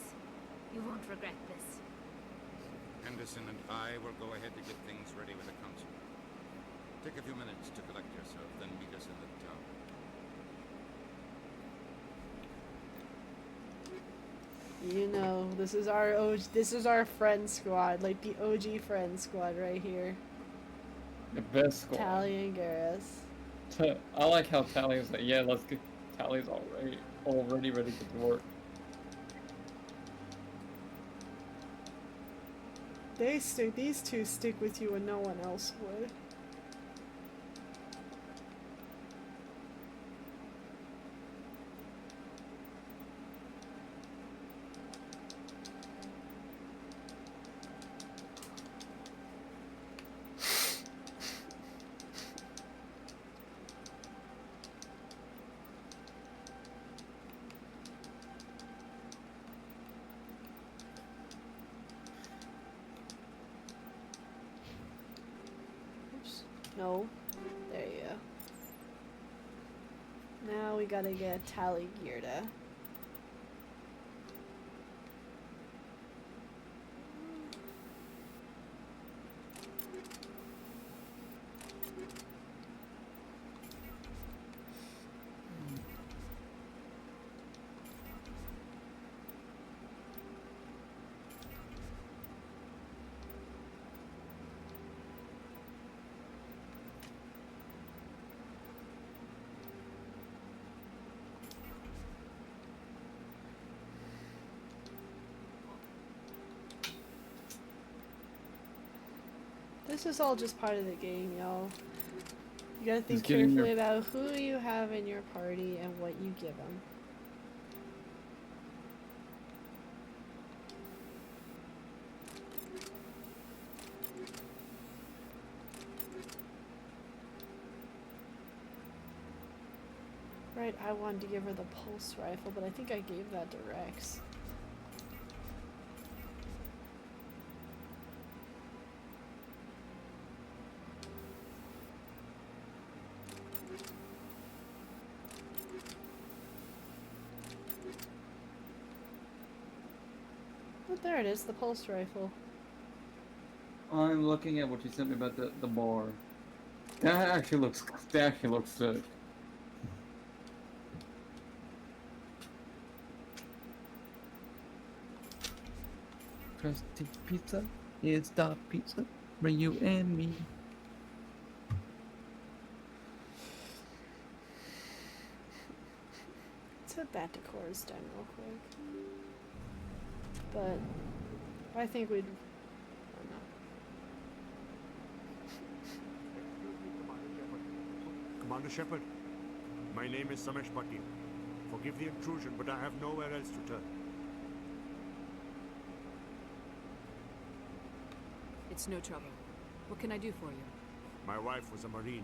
Speaker 3: You won't regret this.
Speaker 4: Henderson and I will go ahead to get things ready with the council. Take a few minutes to collect yourself, then meet us in the tower.
Speaker 2: You know, this is our this is our friend squad, like the OG friend squad right here.
Speaker 11: The best squad.
Speaker 2: Tali and Garrus.
Speaker 11: I like how Tali is like, yeah, let's get Tali's already ready to get to work.
Speaker 2: These two stick with you and no one else would. No. There you go. Now we gotta get Tali Girda. This is all just part of the game, y'all. You gotta think carefully about who you have in your party and what you give them. Right, I wanted to give her the pulse rifle, but I think I gave that to Rex. Oh, there it is, the pulse rifle.
Speaker 11: I'm looking at what you sent me about the bar. That actually looks good. Crusty pizza is the pizza for you and me.
Speaker 2: Let's head back to Cora's Den real quick. But I think we'd. I don't know.
Speaker 20: Commander Shepard, my name is Samesh Patil. Forgive the intrusion, but I have nowhere else to turn.
Speaker 10: It's no trouble. What can I do for you?
Speaker 20: My wife was a Marine.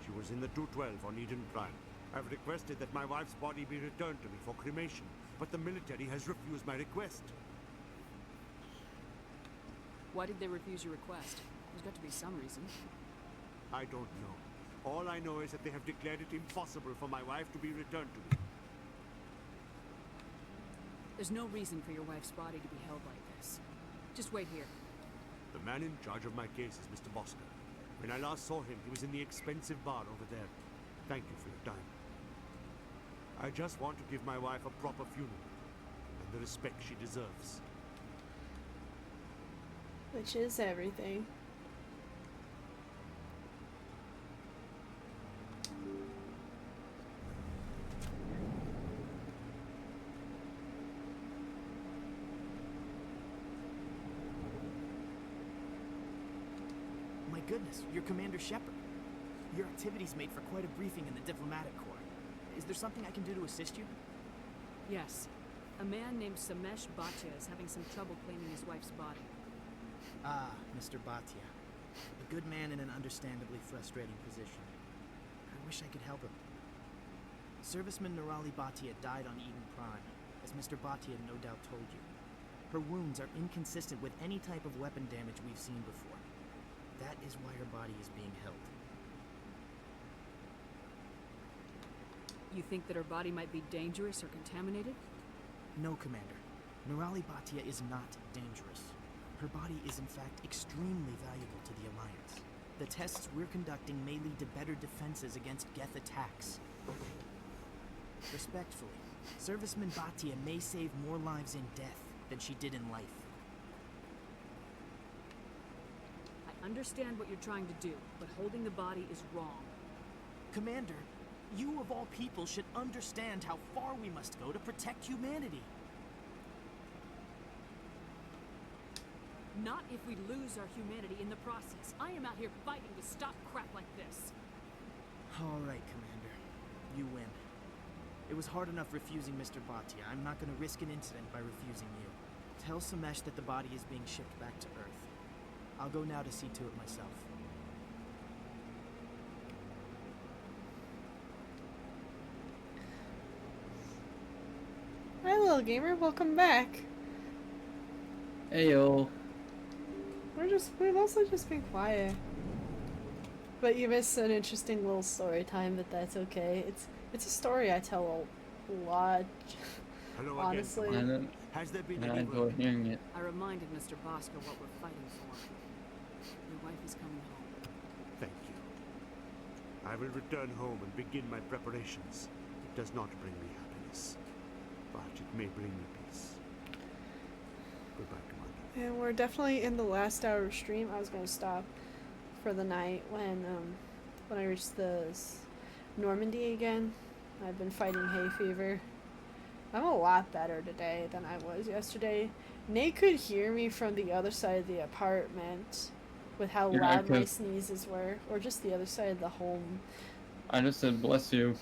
Speaker 20: She was in the 212 on Eden Prime. I've requested that my wife's body be returned to me for cremation, but the military has refused my request.
Speaker 10: Why did they refuse your request? There's got to be some reason.
Speaker 20: I don't know. All I know is that they have declared it impossible for my wife to be returned to me.
Speaker 10: There's no reason for your wife's body to be held like this. Just wait here.
Speaker 20: The man in charge of my case is Mr. Bosco. When I last saw him, he was in the expensive bar over there. Thank you for your time. I just want to give my wife a proper funeral, and the respect she deserves.
Speaker 2: Which is everything.
Speaker 17: My goodness, you're Commander Shepard. Your activities made for quite a briefing in the diplomatic corps. Is there something I can do to assist you?
Speaker 10: Yes. A man named Samesh Bhatia is having some trouble claiming his wife's body.
Speaker 17: Ah, Mr. Bhatia. A good man in an understandably frustrating position. I wish I could help him. Serviceman Nirali Bhatia died on Eden Prime, as Mr. Bhatia no doubt told you. Her wounds are inconsistent with any type of weapon damage we've seen before. That is why her body is being held.
Speaker 10: You think that her body might be dangerous or contaminated?
Speaker 17: No, Commander. Nerali Bhatia is not dangerous. Her body is in fact extremely valuable to the Alliance. The tests we're conducting may lead to better defenses against Geth attacks. Respectfully, Serviceman Bhatia may save more lives in death than she did in life.
Speaker 10: I understand what you're trying to do, but holding the body is wrong.
Speaker 17: Commander, you of all people should understand how far we must go to protect humanity.
Speaker 10: Not if we lose our humanity in the process. I am out here fighting to stop crap like this.
Speaker 17: All right, Commander. You win. It was hard enough refusing Mr. Bhatia. I'm not going to risk an incident by refusing you. Tell Samesh that the body is being shipped back to Earth. I'll go now to see to it myself.
Speaker 2: Hi, little gamer. Welcome back.
Speaker 11: Heyo.
Speaker 2: We've also just been quiet. But you missed an interesting little story time, but that's okay. It's a story I tell a lot.
Speaker 20: Hello
Speaker 2: honestly.
Speaker 20: Again. Has there been
Speaker 11: I enjoy hearing it.
Speaker 10: I reminded Mr. Bosker what we're fighting for. Your wife is coming home.
Speaker 20: Thank you. I will return home and begin my preparations. It does not bring me happiness, but it may bring me peace. Goodbye, Commander.
Speaker 2: And we're definitely in the last hour of stream. I was going to stop for the night when I reached the Normandy again. I've been fighting hay fever. I'm a lot better today than I was yesterday. Nate could hear me from the other side of the apartment with how loud my sneezes were, or just the other side of the home.
Speaker 11: I just said bless you.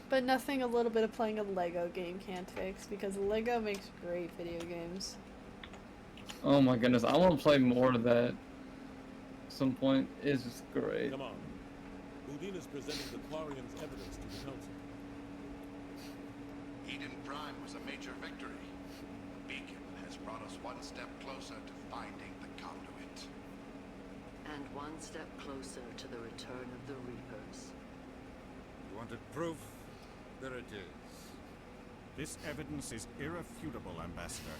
Speaker 2: But nothing a little bit of playing a Lego game can't fix, because Lego makes great video games.
Speaker 11: Oh my goodness, I want to play more of that. At some point, it's just great.
Speaker 7: Come on. Udine is presenting the Quarians' evidence to the Council.
Speaker 6: Eden Prime was a major victory. The beacon has brought us one step closer to finding the conduit.
Speaker 23: And one step closer to the return of the Reapers.
Speaker 4: You wanted proof? There it is.
Speaker 9: This evidence is irrefutable, Ambassador.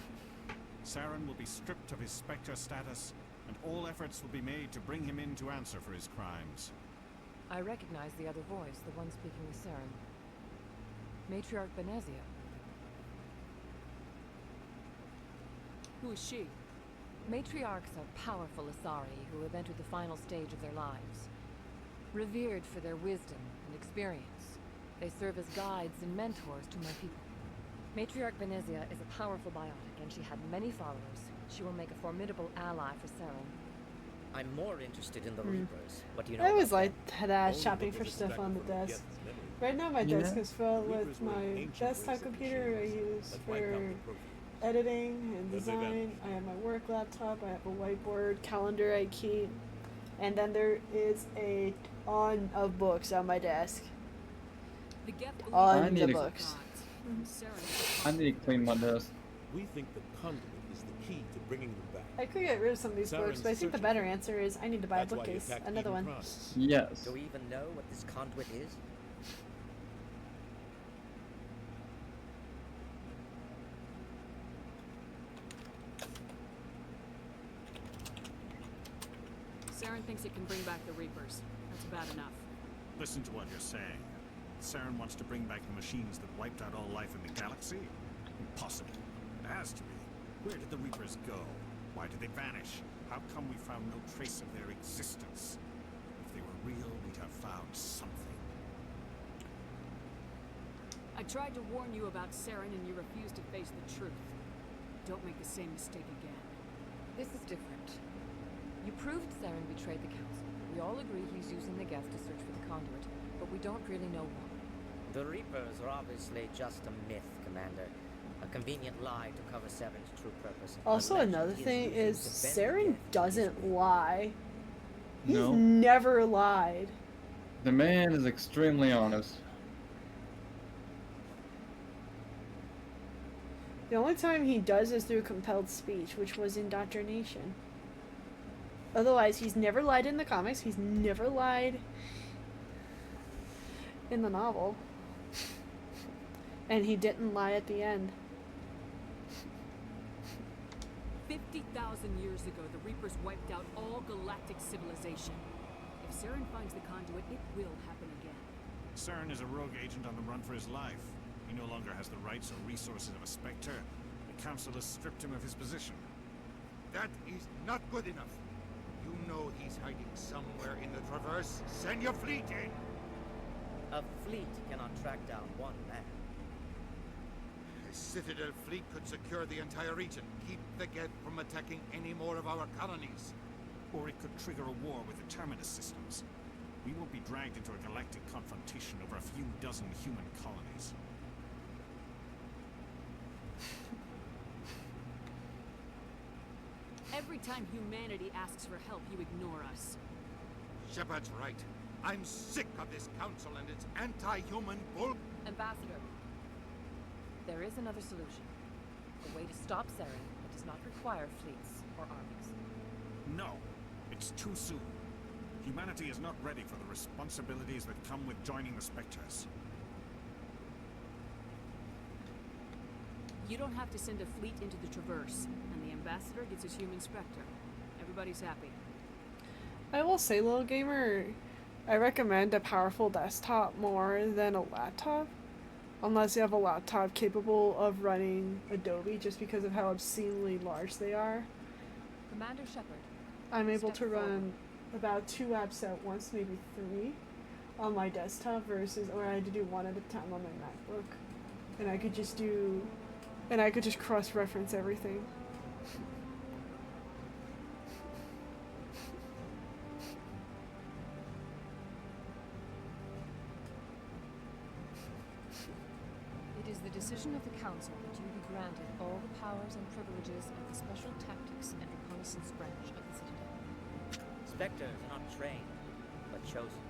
Speaker 9: Saren will be stripped of his Spectre status, and all efforts will be made to bring him in to answer for his crimes.
Speaker 16: I recognize the other voice, the one speaking with Saren. Matriarch Benezia.
Speaker 10: Who is she?
Speaker 16: Matriarchs are powerful Asari who have entered the final stage of their lives. Revered for their wisdom and experience, they serve as guides and mentors to my people. Matriarch Benezia is a powerful biotic, and she had many followers. She will make a formidable ally for Saren.
Speaker 24: I'm more interested in the Reapers. What do you know?
Speaker 2: I always like that shopping for stuff on the desk. Right now my desk is filled with my desktop computer I use for editing and design. I have my work laptop, I have a whiteboard, calendar I keep, and then there is a ton of books on my desk. On the books.
Speaker 11: I need to clean my desk.
Speaker 7: We think the conduit is the key to bringing them back.
Speaker 2: I could get rid of some of these books, but I think the better answer is I need to buy a bookcase. Another one.
Speaker 11: Yes.
Speaker 24: Do we even know what this conduit is?
Speaker 10: Saren thinks it can bring back the Reapers. That's bad enough.
Speaker 9: Listen to what you're saying. Saren wants to bring back the machines that wiped out all life in the galaxy? Impossible. It has to be. Where did the Reapers go? Why did they vanish? How come we found no trace of their existence? If they were real, we'd have found something.
Speaker 10: I tried to warn you about Saren and you refused to face the truth. Don't make the same mistake again.
Speaker 16: This is different. You proved Saren betrayed the Council. We all agree he's using the Geth to search for the conduit, but we don't really know why.
Speaker 24: The Reapers are obviously just a myth, Commander. A convenient lie to cover Saren's true purpose.
Speaker 2: Also, another thing is Saren doesn't lie. He's
Speaker 11: No.
Speaker 2: never lied.
Speaker 11: The man is extremely honest.
Speaker 2: The only time he does is through compelled speech, which was indoctrination. Otherwise, he's never lied in the comics. He's never lied in the novel. And he didn't lie at the end.
Speaker 10: 50,000 years ago, the Reapers wiped out all galactic civilization. If Saren finds the conduit, it will happen again.
Speaker 9: Saren is a rogue agent on the run for his life. He no longer has the rights or resources of a Spectre. The Council has stripped him of his position.
Speaker 4: That is not good enough. You know he's hiding somewhere in the Traverse. Send your fleet in!
Speaker 24: A fleet cannot track down one man.
Speaker 4: A Citadel fleet could secure the entire region, keep the Geth from attacking any more of our colonies.
Speaker 9: Or it could trigger a war with the Terminus systems. We won't be dragged into a galactic confrontation over a few dozen human colonies.
Speaker 10: Every time humanity asks for help, you ignore us.
Speaker 4: Shepard's right. I'm sick of this council and its anti-human bull.
Speaker 16: Ambassador, there is another solution. A way to stop Saren that does not require fleets or armies.
Speaker 9: No, it's too soon. Humanity is not ready for the responsibilities that come with joining the Spectres.
Speaker 10: You don't have to send a fleet into the Traverse, and the Ambassador gets his human Spectre. Everybody's happy.
Speaker 2: I will say, little gamer, I recommend a powerful desktop more than a laptop. Unless you have a laptop capable of running Adobe, just because of how obscenely large they are.
Speaker 16: Commander Shepard.
Speaker 2: I'm able to run about 2 apps at once, maybe 3, on my desktop versus, or I had to do one at a time on my MacBook. And I could just cross-reference everything.
Speaker 16: It is the decision of the Council that you be granted all the powers and privileges of the Special Tactics and Reconnaissance branch of the Citadel.
Speaker 24: Spectres are not trained, but chosen.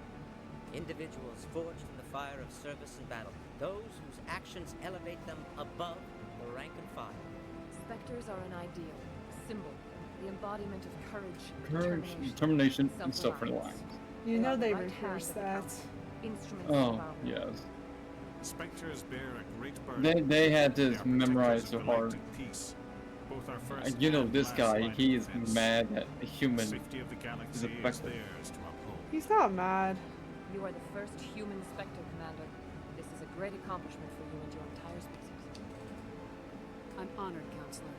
Speaker 24: Individuals forged in the fire of service and battle. Those whose actions elevate them above the rank and file.
Speaker 16: Spectres are an ideal, a symbol, the embodiment of courage,
Speaker 11: determination, and self-reliance.
Speaker 2: You know they rehearse that.
Speaker 11: Oh, yes.
Speaker 9: Spectres bear a great burden.
Speaker 11: They had to memorize so hard.
Speaker 9: Both our first
Speaker 11: You know,
Speaker 9: and
Speaker 11: this
Speaker 9: last
Speaker 11: guy,
Speaker 9: line
Speaker 11: he
Speaker 9: of
Speaker 11: is
Speaker 9: defense.
Speaker 11: mad that a human
Speaker 9: Safety of the
Speaker 11: is
Speaker 9: galaxy is
Speaker 11: affected.
Speaker 9: theirs to uphold.
Speaker 2: He's not mad.
Speaker 16: You are the first human Spectre, Commander. This is a great accomplishment for you and your entire species.
Speaker 10: I'm honored, Counselor.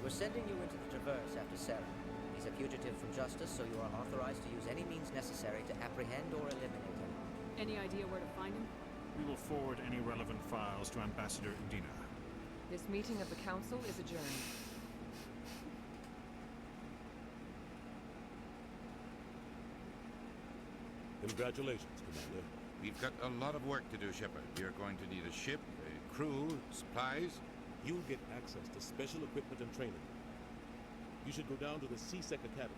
Speaker 24: We're sending you into the Traverse after Saren. He's a fugitive from justice, so you are authorized to use any means necessary to apprehend or eliminate him.
Speaker 10: Any idea where to find him?
Speaker 9: We will forward any relevant files to Ambassador Udina.
Speaker 16: This meeting of the Council is adjourned.
Speaker 7: Congratulations, Commander.
Speaker 4: We've got a lot of work to do, Shepard. You're going to need a ship, a crew, supplies.
Speaker 7: You'll get access to special equipment and training. You should go down to the C-Sec Academy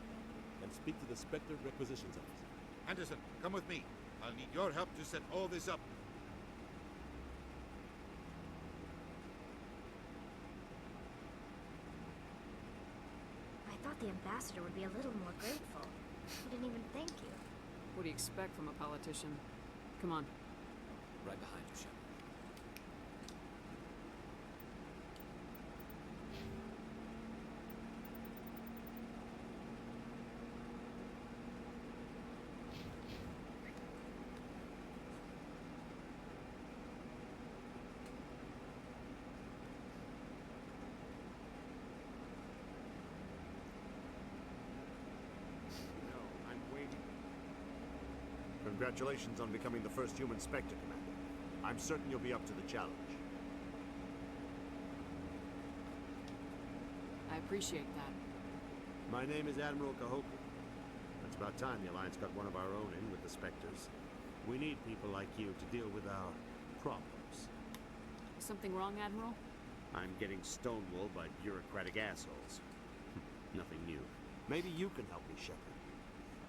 Speaker 7: and speak to the Spectre Requisitions Office.
Speaker 4: Anderson, come with me. I'll need your help to set all this up.
Speaker 3: I thought the ambassador would be a little more grateful. He didn't even thank you.
Speaker 10: What do you expect from a politician? Come on.
Speaker 1: Right behind you, Shepard.
Speaker 5: Congratulations on becoming the first human Spectre, Commander. I'm certain you'll be up to the challenge.
Speaker 10: I appreciate that.
Speaker 5: My name is Admiral Kahoku. It's about time the Alliance got one of our own in with the Spectres. We need people like you to deal with our problems.
Speaker 10: Something wrong, Admiral?
Speaker 5: I'm getting stonewalled by bureaucratic assholes. Nothing new. Maybe you can help me, Shepard.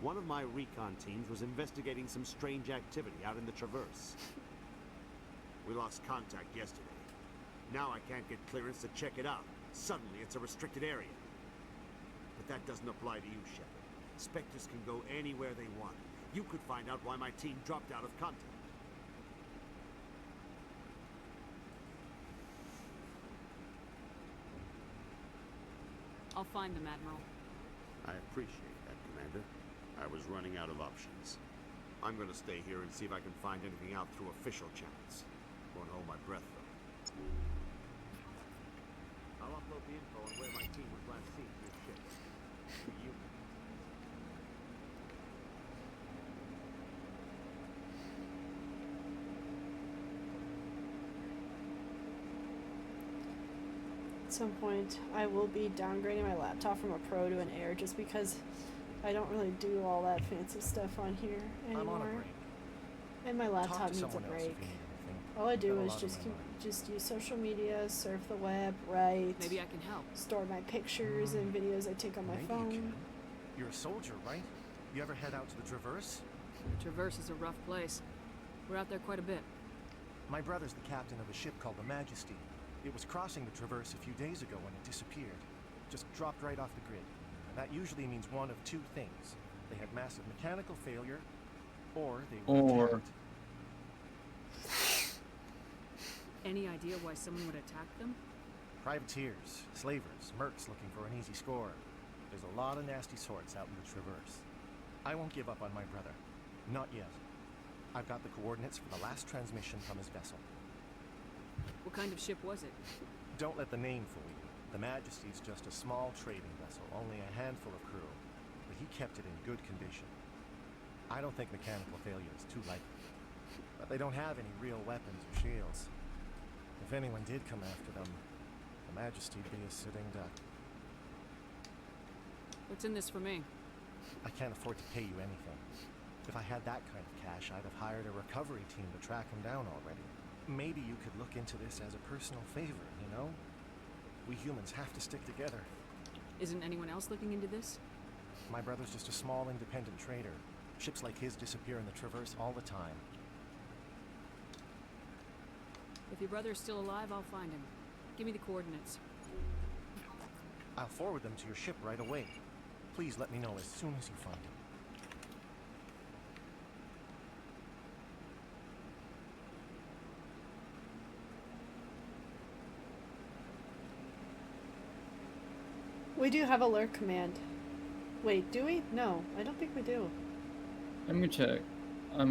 Speaker 5: One of my recon teams was investigating some strange activity out in the Traverse. We lost contact yesterday. Now I can't get clearance to check it out. Suddenly it's a restricted area. But that doesn't apply to you, Shepard. Spectres can go anywhere they want. You could find out why my team dropped out of contact.
Speaker 10: I'll find them, Admiral.
Speaker 5: I appreciate that, Commander. I was running out of options. I'm gonna stay here and see if I can find anything out through official channels. Won't hold my breath, though. I'll upload the info on where my team was last seen to your ship. To you.
Speaker 2: At some point, I will be downgrading my laptop from a Pro to an Air just because I don't really do all that fancy stuff on here anymore.
Speaker 12: I'm on a break.
Speaker 2: And my laptop
Speaker 12: Talk to
Speaker 2: needs a
Speaker 12: someone else
Speaker 2: break.
Speaker 12: if you need anything.
Speaker 2: All I do
Speaker 12: Got a
Speaker 2: is
Speaker 12: lot on my mind.
Speaker 2: just use social media, surf the web, write.
Speaker 10: Maybe I can help.
Speaker 2: Store my pictures and videos I take on my
Speaker 12: Maybe
Speaker 2: phone.
Speaker 12: you can. You're a soldier, right? You ever head out to the Traverse?
Speaker 10: Traverse is a rough place. We're out there quite a bit.
Speaker 12: My brother's the captain of a ship called the Majesty. It was crossing the Traverse a few days ago when it disappeared. Just dropped right off the grid. And that usually means one of two things. They had massive mechanical failure, or they were attacked.
Speaker 10: Any idea why someone would attack them?
Speaker 12: Privateers, slavers, mercs looking for an easy score. There's a lot of nasty sorts out in the Traverse. I won't give up on my brother. Not yet. I've got the coordinates for the last transmission from his vessel.
Speaker 10: What kind of ship was it?
Speaker 12: Don't let the name fool you. The Majesty's just a small trading vessel, only a handful of crew. But he kept it in good condition. I don't think mechanical failure is too likely. But they don't have any real weapons or shields. If anyone did come after them, the Majesty'd be a sitting duck.
Speaker 10: What's in this for me?
Speaker 12: I can't afford to pay you anything. If I had that kind of cash, I'd have hired a recovery team to track him down already. Maybe you could look into this as a personal favor, you know? We humans have to stick together.
Speaker 10: Isn't anyone else looking into this?
Speaker 12: My brother's just a small independent trader. Ships like his disappear in the Traverse all the time.
Speaker 10: If your brother's still alive, I'll find him. Give me the coordinates.
Speaker 12: I'll forward them to your ship right away. Please let me know as soon as you find him.
Speaker 2: We do have alert command. Wait, do we? No, I don't think we do.
Speaker 11: Let me check.
Speaker 2: Yeah,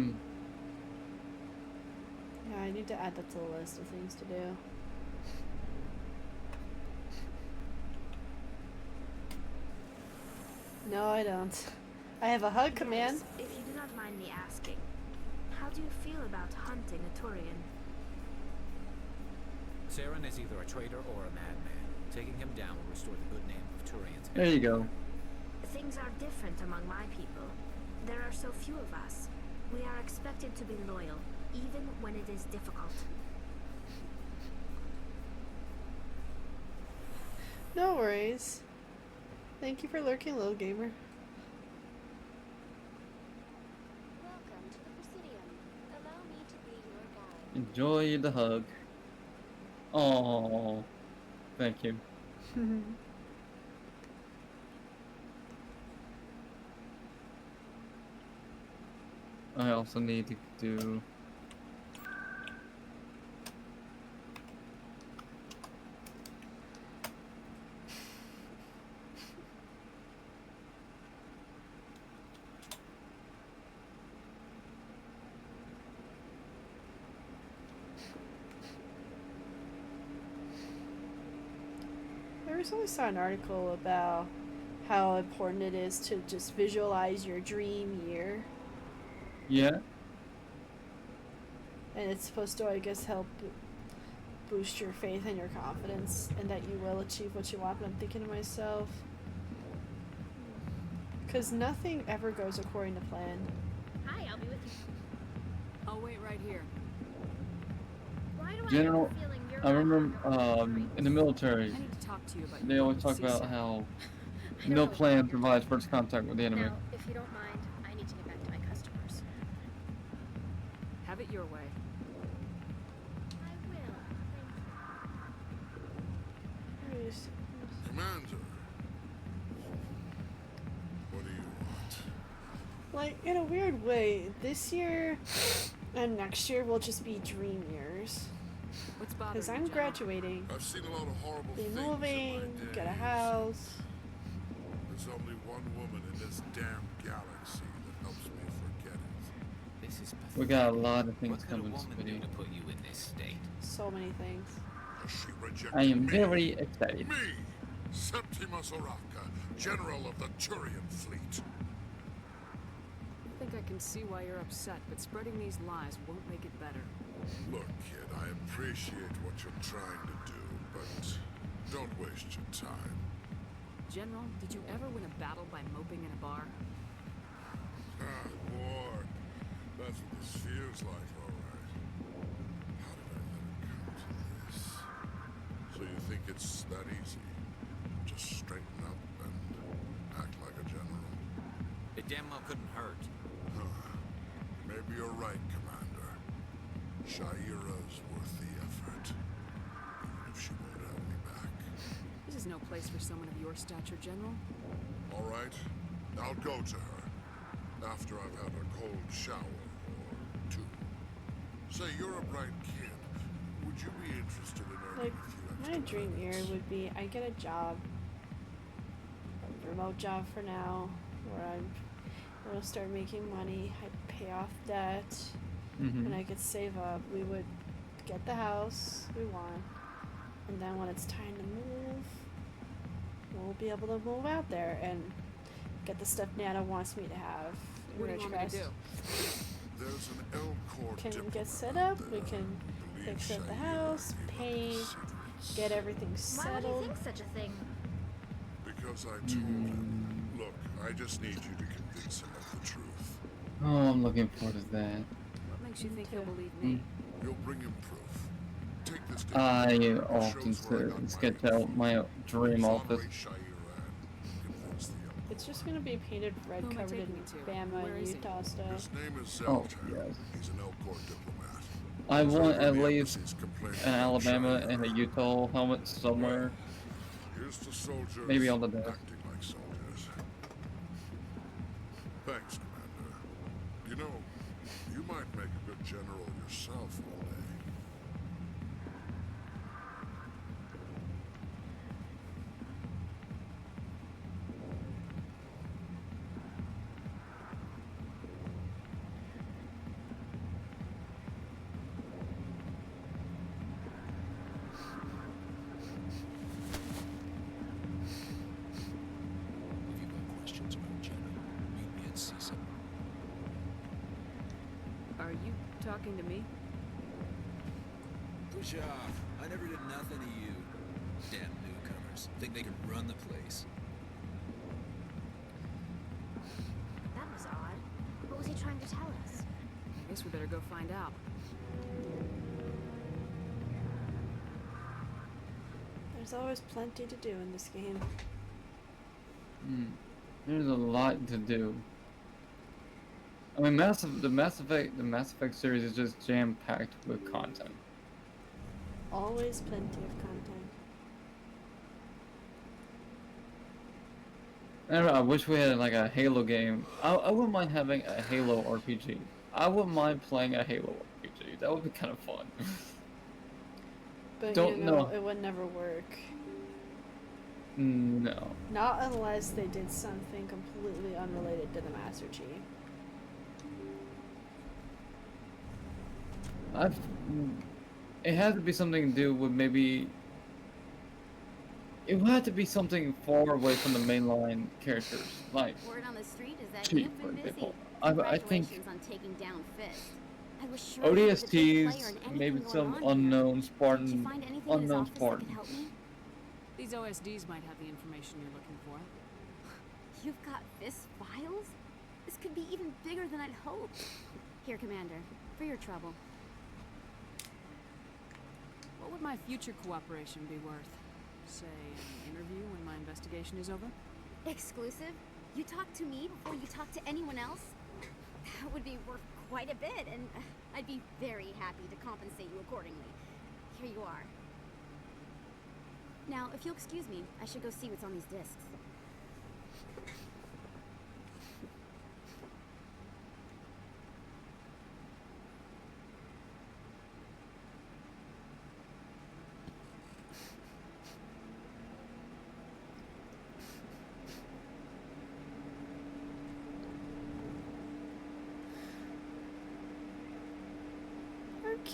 Speaker 2: I need to add that to the list of things to do. No, I don't. I have a hug command.
Speaker 3: If you do not mind me asking, how do you feel about hunting a Turian?
Speaker 1: Saren is either a traitor or a madman. Taking him down will restore the good name of Turians.
Speaker 11: There you go.
Speaker 3: Things are different among my people. There are so few of us. We are expected to be loyal, even when it is difficult.
Speaker 2: No worries. Thank you for lurking, little gamer.
Speaker 13: Welcome to the Presidium. Allow me to be your guide.
Speaker 11: Enjoy the hug. Oh, thank you. I also need to do.
Speaker 2: I recently saw an article about how important it is to just visualize your dream year.
Speaker 11: Yeah.
Speaker 2: And it's supposed to, I guess, help boost your faith and your confidence and that you will achieve what you want. But I'm thinking to myself, because nothing ever goes according to plan.
Speaker 3: Hi, I'll be with you.
Speaker 10: I'll wait right here.
Speaker 3: Why do
Speaker 11: General,
Speaker 3: I have a feeling you're
Speaker 11: I remember in the military,
Speaker 10: I need to talk to you about
Speaker 11: they
Speaker 10: your
Speaker 11: always talk about how no plan provides first contact with the enemy.
Speaker 13: Now, if you don't mind, I need to get back to my customers.
Speaker 10: Have it your way.
Speaker 13: I will.
Speaker 18: Commander.
Speaker 2: Like, in a weird way, this year and next year will just be dream years.
Speaker 10: What's bothering
Speaker 2: Because
Speaker 10: you,
Speaker 2: I'm
Speaker 10: General?
Speaker 2: graduating,
Speaker 18: I've seen a lot of horrible
Speaker 2: be
Speaker 18: things in my
Speaker 2: moving,
Speaker 18: day.
Speaker 2: get a house.
Speaker 18: There's only one woman in this damn galaxy that helps me forget it.
Speaker 1: This is pathetic.
Speaker 11: We got a lot of things
Speaker 1: What could a
Speaker 11: coming,
Speaker 1: woman
Speaker 11: Smitty.
Speaker 1: do to put you in this state?
Speaker 2: So many things.
Speaker 18: She rejected
Speaker 11: I am
Speaker 18: me.
Speaker 11: very excited.
Speaker 18: Me, Septimus Oraka, General of the Turian Fleet.
Speaker 10: I think I can see why you're upset, but spreading these lies won't make it better.
Speaker 18: Look, kid, I appreciate what you're trying to do, but don't waste your time.
Speaker 10: General, did you ever win a battle by moping in a bar?
Speaker 18: Ah, war. That's what this feels like, all right. How did I let it come to this? So you think it's that easy? Just straighten up and act like a general?
Speaker 1: It damn well couldn't hurt.
Speaker 18: Maybe you're right, Commander. Shaira's worth the effort. Even if she won't have me back.
Speaker 10: This is no place for someone of your stature, General.
Speaker 18: All right, I'll go to her. After I've had a cold shower or two. Say, you're a bright kid. Would you be interested in earning
Speaker 2: Like,
Speaker 18: a few
Speaker 2: my
Speaker 18: extra
Speaker 2: dream year
Speaker 18: credits?
Speaker 2: would be I get a job, a remote job for now, where I'm gonna start making money, I'd pay off debt, and I could save up. We would get the house we want, and then when it's time to move, we'll be able to move out there and get the stuff Nana wants me to have.
Speaker 10: What do you want me to do?
Speaker 18: There's an Elcor
Speaker 2: Can
Speaker 18: diplomat
Speaker 2: get set
Speaker 18: out
Speaker 2: up, we
Speaker 18: there
Speaker 2: can
Speaker 18: who
Speaker 2: fix
Speaker 18: believes
Speaker 2: up the
Speaker 18: Shaira
Speaker 2: house,
Speaker 18: gave up
Speaker 2: paint,
Speaker 18: his secrets.
Speaker 2: get everything
Speaker 3: Why would
Speaker 2: settled.
Speaker 3: you think such a thing?
Speaker 18: Because I told him. Look, I just need you to convince him of the truth.
Speaker 11: Oh, I'm looking forward to that.
Speaker 10: What makes you think he'll believe me?
Speaker 18: You'll bring him proof. Take this
Speaker 11: I
Speaker 18: document. It
Speaker 11: often
Speaker 18: shows where I got my
Speaker 11: sketch out my dream office.
Speaker 18: Exonerate Shaira and convince the Elcor.
Speaker 2: It's just gonna be painted red,
Speaker 10: Who am I
Speaker 2: covered in
Speaker 10: taking it to?
Speaker 2: Bama
Speaker 10: Where
Speaker 2: and
Speaker 10: is he?
Speaker 2: Utah stuff.
Speaker 18: His name is
Speaker 11: Oh,
Speaker 18: Zeltan.
Speaker 11: yes.
Speaker 18: He's an Elcor diplomat.
Speaker 11: I
Speaker 18: He's
Speaker 11: want
Speaker 18: over
Speaker 11: at
Speaker 18: the
Speaker 11: least
Speaker 18: embassies complaining
Speaker 11: an
Speaker 18: about
Speaker 11: Alabama
Speaker 18: Shaira.
Speaker 11: and a Utah helmet somewhere.
Speaker 18: Here's to soldiers
Speaker 11: Maybe on the desk.
Speaker 18: acting like soldiers. Thanks, Commander. You know, you might make a good general yourself one day.
Speaker 8: If you've got questions about Jenna, meet me at CISA.
Speaker 10: Are you talking to me?
Speaker 8: Push off. I never did nothing to you. Damn newcomers. Think they can run the place.
Speaker 3: That was odd. What was he trying to tell us?
Speaker 10: I guess we better go find out.
Speaker 2: There's always plenty to do in this game.
Speaker 11: There's a lot to do. I mean, the Mass Effect series is just jam-packed with content.
Speaker 2: Always plenty of content.
Speaker 11: I don't know, I wish we had like a Halo game. I wouldn't mind having a Halo RPG. I wouldn't mind playing a Halo RPG. That would be kind of fun.
Speaker 2: But
Speaker 11: Don't
Speaker 2: you know,
Speaker 11: know.
Speaker 2: it would never work.
Speaker 11: No.
Speaker 2: Not unless they did something completely unrelated to the Master Chief.
Speaker 11: It had to be something to do with maybe. It would have to be something far away from the mainline characters, like
Speaker 19: Word on the street is that
Speaker 11: Chief,
Speaker 19: you've
Speaker 11: for
Speaker 19: been busy.
Speaker 11: example. I think
Speaker 19: Congratulations on taking down Fist. I was sure he was a big player
Speaker 11: ODSTs,
Speaker 19: in anything
Speaker 11: maybe
Speaker 19: going
Speaker 11: some
Speaker 19: on here.
Speaker 11: unknown
Speaker 19: Did you
Speaker 11: Spartan,
Speaker 19: find anything in his
Speaker 11: unknown
Speaker 19: office that
Speaker 11: Spartan.
Speaker 19: could help me?
Speaker 10: These OSDs might have the information you're looking for.
Speaker 19: You've got Fist files? This could be even bigger than I'd hoped. Here, Commander, for your trouble.
Speaker 10: What would my future cooperation be worth? Say, an interview when my investigation is over?
Speaker 19: Exclusive? You talk to me before you talk to anyone else? That would be worth quite a bit, and I'd be very happy to compensate you accordingly. Here you are. Now, if you'll excuse me, I should go see what's on these discs.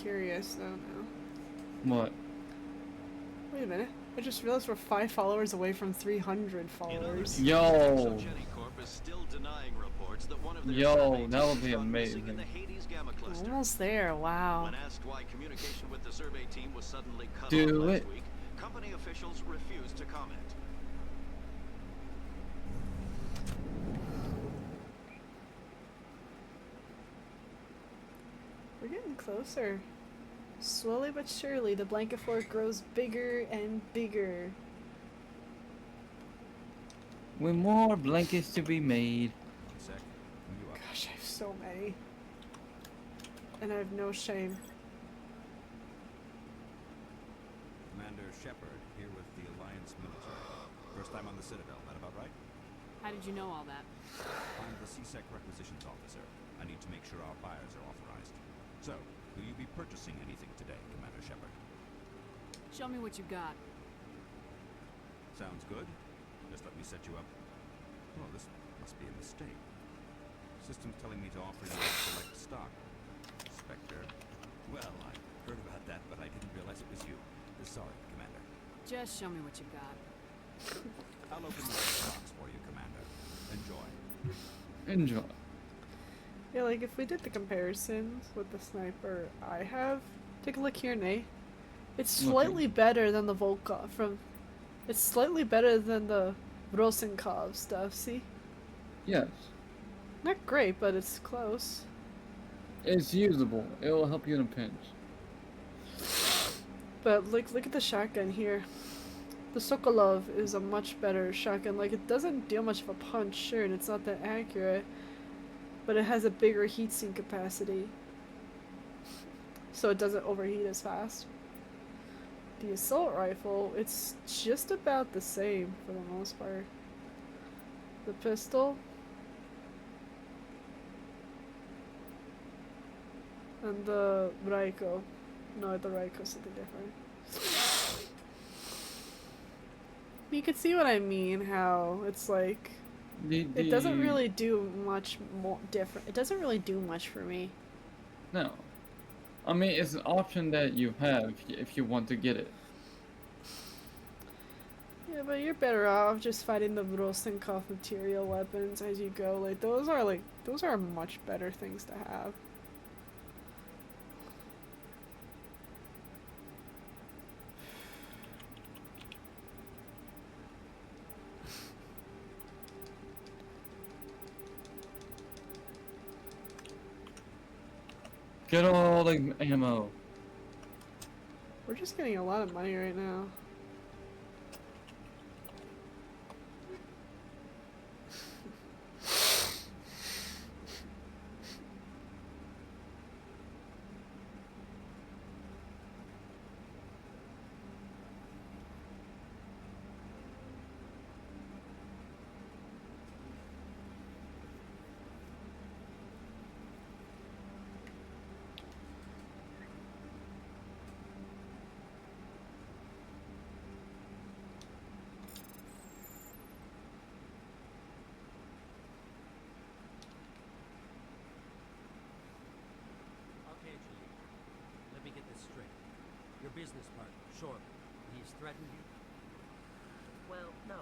Speaker 2: curious though now.
Speaker 11: What?
Speaker 2: Wait a minute. I just realized we're 5 followers away from 300 followers.
Speaker 11: Yo! Yo, that would be amazing.
Speaker 2: Almost there, wow.
Speaker 14: When asked why communication with the survey team was suddenly cut off
Speaker 11: Do
Speaker 14: last
Speaker 11: it.
Speaker 14: week, company officials refused to comment.
Speaker 2: We're getting closer. Slowly but surely, the blanket fort grows bigger and bigger.
Speaker 11: With more blankets to be made.
Speaker 2: Gosh, I have so many. And I have no shame.
Speaker 9: Commander Shepard, here with the Alliance military. First time on the Citadel, that about right?
Speaker 10: How did you know all that?
Speaker 9: I'm the CSEC requisitions officer. I need to make sure our buyers are authorized. So, will you be purchasing anything today, Commander Shepard?
Speaker 10: Show me what you got.
Speaker 9: Sounds good. Just let me set you up. Oh, this must be a mistake. System's telling me to offer you a select stock. Spectre. Well, I heard about that, but I didn't realize it was you. Sorry, Commander.
Speaker 10: Just show me what you got.
Speaker 9: I'll open the box for you, Commander. Enjoy.
Speaker 11: Enjoy.
Speaker 2: Yeah, like if we did the comparisons with the sniper I have, take a look here, Nay. It's slightly better than the Volkov from. It's slightly better than the Rosenkov stuff. See?
Speaker 11: Yes.
Speaker 2: Not great, but it's close.
Speaker 11: It's usable. It will help you in a pinch.
Speaker 2: But look at the shotgun here. The Sokolov is a much better shotgun. Like, it doesn't deal much of a punch, sure, and it's not that accurate, but it has a bigger heatsink capacity, so it doesn't overheat as fast. The assault rifle, it's just about the same for the most part. The pistol and the Raiko. No, the Raiko's something different. You can see what I mean, how it's like it doesn't really do much more different. It doesn't really do much for me.
Speaker 11: No. I mean, it's an option that you have if you want to get it.
Speaker 2: Yeah, but you're better off just fighting the Rosenkov material weapons as you go. Like those are much better things to have.
Speaker 11: Get all the ammo.
Speaker 2: We're just getting a lot of money right now.
Speaker 15: Business partner, Shorb. He's threatened you?
Speaker 21: Well, no,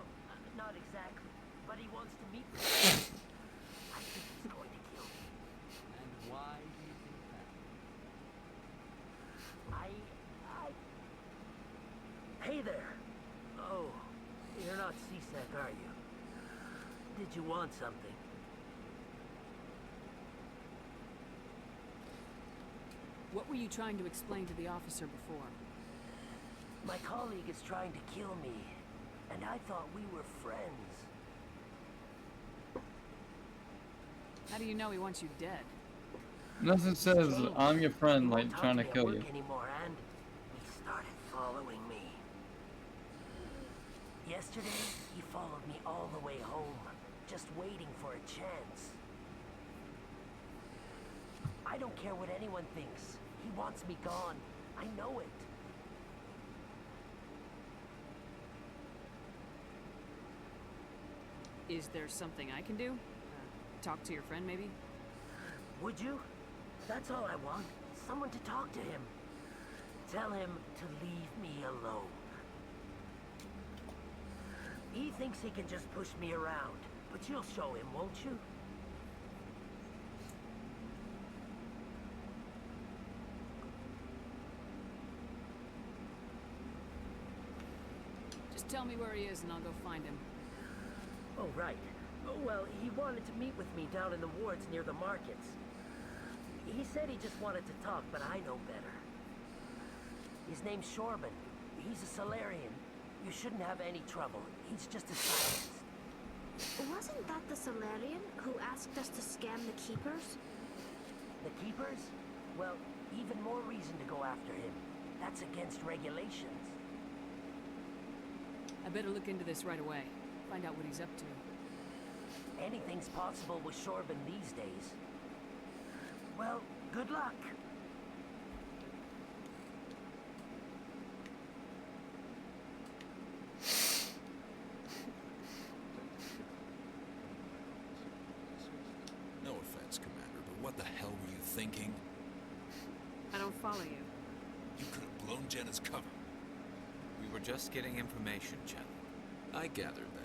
Speaker 21: not exactly. But he wants to meet with me. I think he's going to kill me.
Speaker 15: And why do you think that?
Speaker 21: Hey there. Oh, you're not CSEC, are you? Did you want something?
Speaker 10: What were you trying to explain to the officer before?
Speaker 21: My colleague is trying to kill me, and I thought we were friends.
Speaker 10: How do you know he wants you dead?
Speaker 11: Nothing says I'm your friend like trying to kill you.
Speaker 21: Anymore, and he started following me. Yesterday, he followed me all the way home, just waiting for a chance. I don't care what anyone thinks. He wants me gone. I know it.
Speaker 10: Is there something I can do? Talk to your friend, maybe?
Speaker 21: Would you? That's all I want. someone to talk to him. Tell him to leave me alone. He thinks he can just push me around, but you'll show him, won't you?
Speaker 10: Just tell me where he is and I'll go find him.
Speaker 21: Oh, right. Oh, well, he wanted to meet with me down in the wards near the markets. He said he just wanted to talk, but I know better. His name's Shorban. He's a Solarian. You shouldn't have any trouble. He's just a scientist.
Speaker 3: Wasn't that the Solarian who asked us to scam the Keepers?
Speaker 21: The Keepers? Well, even more reason to go after him. That's against regulations.
Speaker 10: I better look into this right away. Find out what he's up to.
Speaker 21: Anything's possible with Shorban these days. Well, good luck.
Speaker 8: No offense, Commander, but what the hell were you thinking?
Speaker 10: I don't follow you.
Speaker 8: You could have blown Jenna's cover.
Speaker 1: We were just getting information, Jen.
Speaker 8: I gathered that.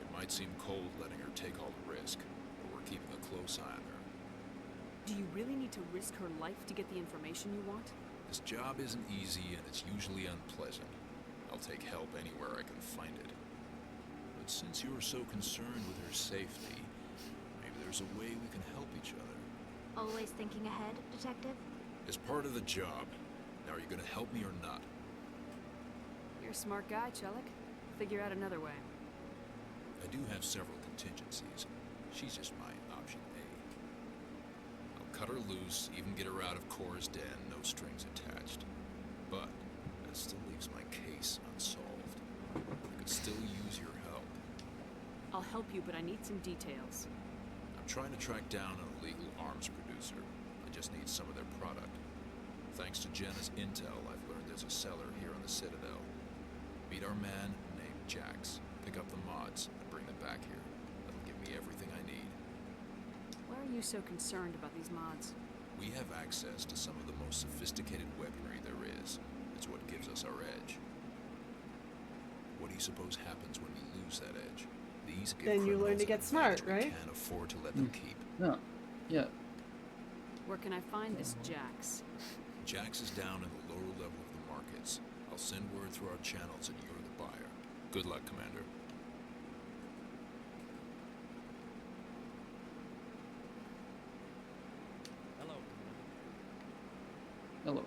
Speaker 8: It might seem cold letting her take all the risk, but we're keeping a close eye on her.
Speaker 10: Do you really need to risk her life to get the information you want?
Speaker 8: This job isn't easy and it's usually unpleasant. I'll take help anywhere I can find it. But since you are so concerned with her safety, maybe there's a way we can help each other.
Speaker 3: Always thinking ahead, Detective?
Speaker 8: It's part of the job. Now, are you gonna help me or not?
Speaker 10: You're a smart guy, Chelik. Figure out another way.
Speaker 8: I do have several contingencies. She's just my option A. I'll cut her loose, even get her out of Cora's den, no strings attached. But that still leaves my case unsolved. I could still use your help.
Speaker 10: I'll help you, but I need some details.
Speaker 8: I'm trying to track down an illegal arms producer. I just need some of their product. Thanks to Jenna's intel, I've learned there's a cellar here on the Citadel. Meet our man named Jax. Pick up the mods and bring them back here. That'll give me everything I need.
Speaker 10: Why are you so concerned about these mods?
Speaker 8: We have access to some of the most sophisticated weaponry there is. It's what gives us our edge. What do you suppose happens when we lose that edge? These give
Speaker 2: Then you learn to get smart,
Speaker 8: we
Speaker 2: right?
Speaker 8: can't afford to let them keep.
Speaker 11: No. Yeah.
Speaker 10: Where can I find this Jax?
Speaker 8: Jax is down in the lower level of the markets. I'll send word through our channels and you're the buyer. Good luck, Commander.
Speaker 15: Hello.
Speaker 11: Hello.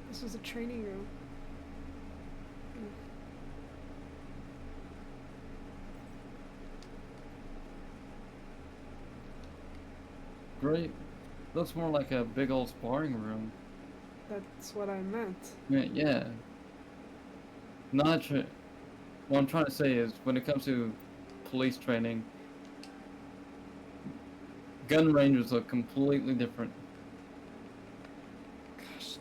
Speaker 2: This was a training room.
Speaker 11: Great. Looks more like a big old sparring room.
Speaker 2: That's what I meant.
Speaker 11: Yeah. What I'm trying to say is, when it comes to police training, gun ranges look completely different.
Speaker 2: Gosh.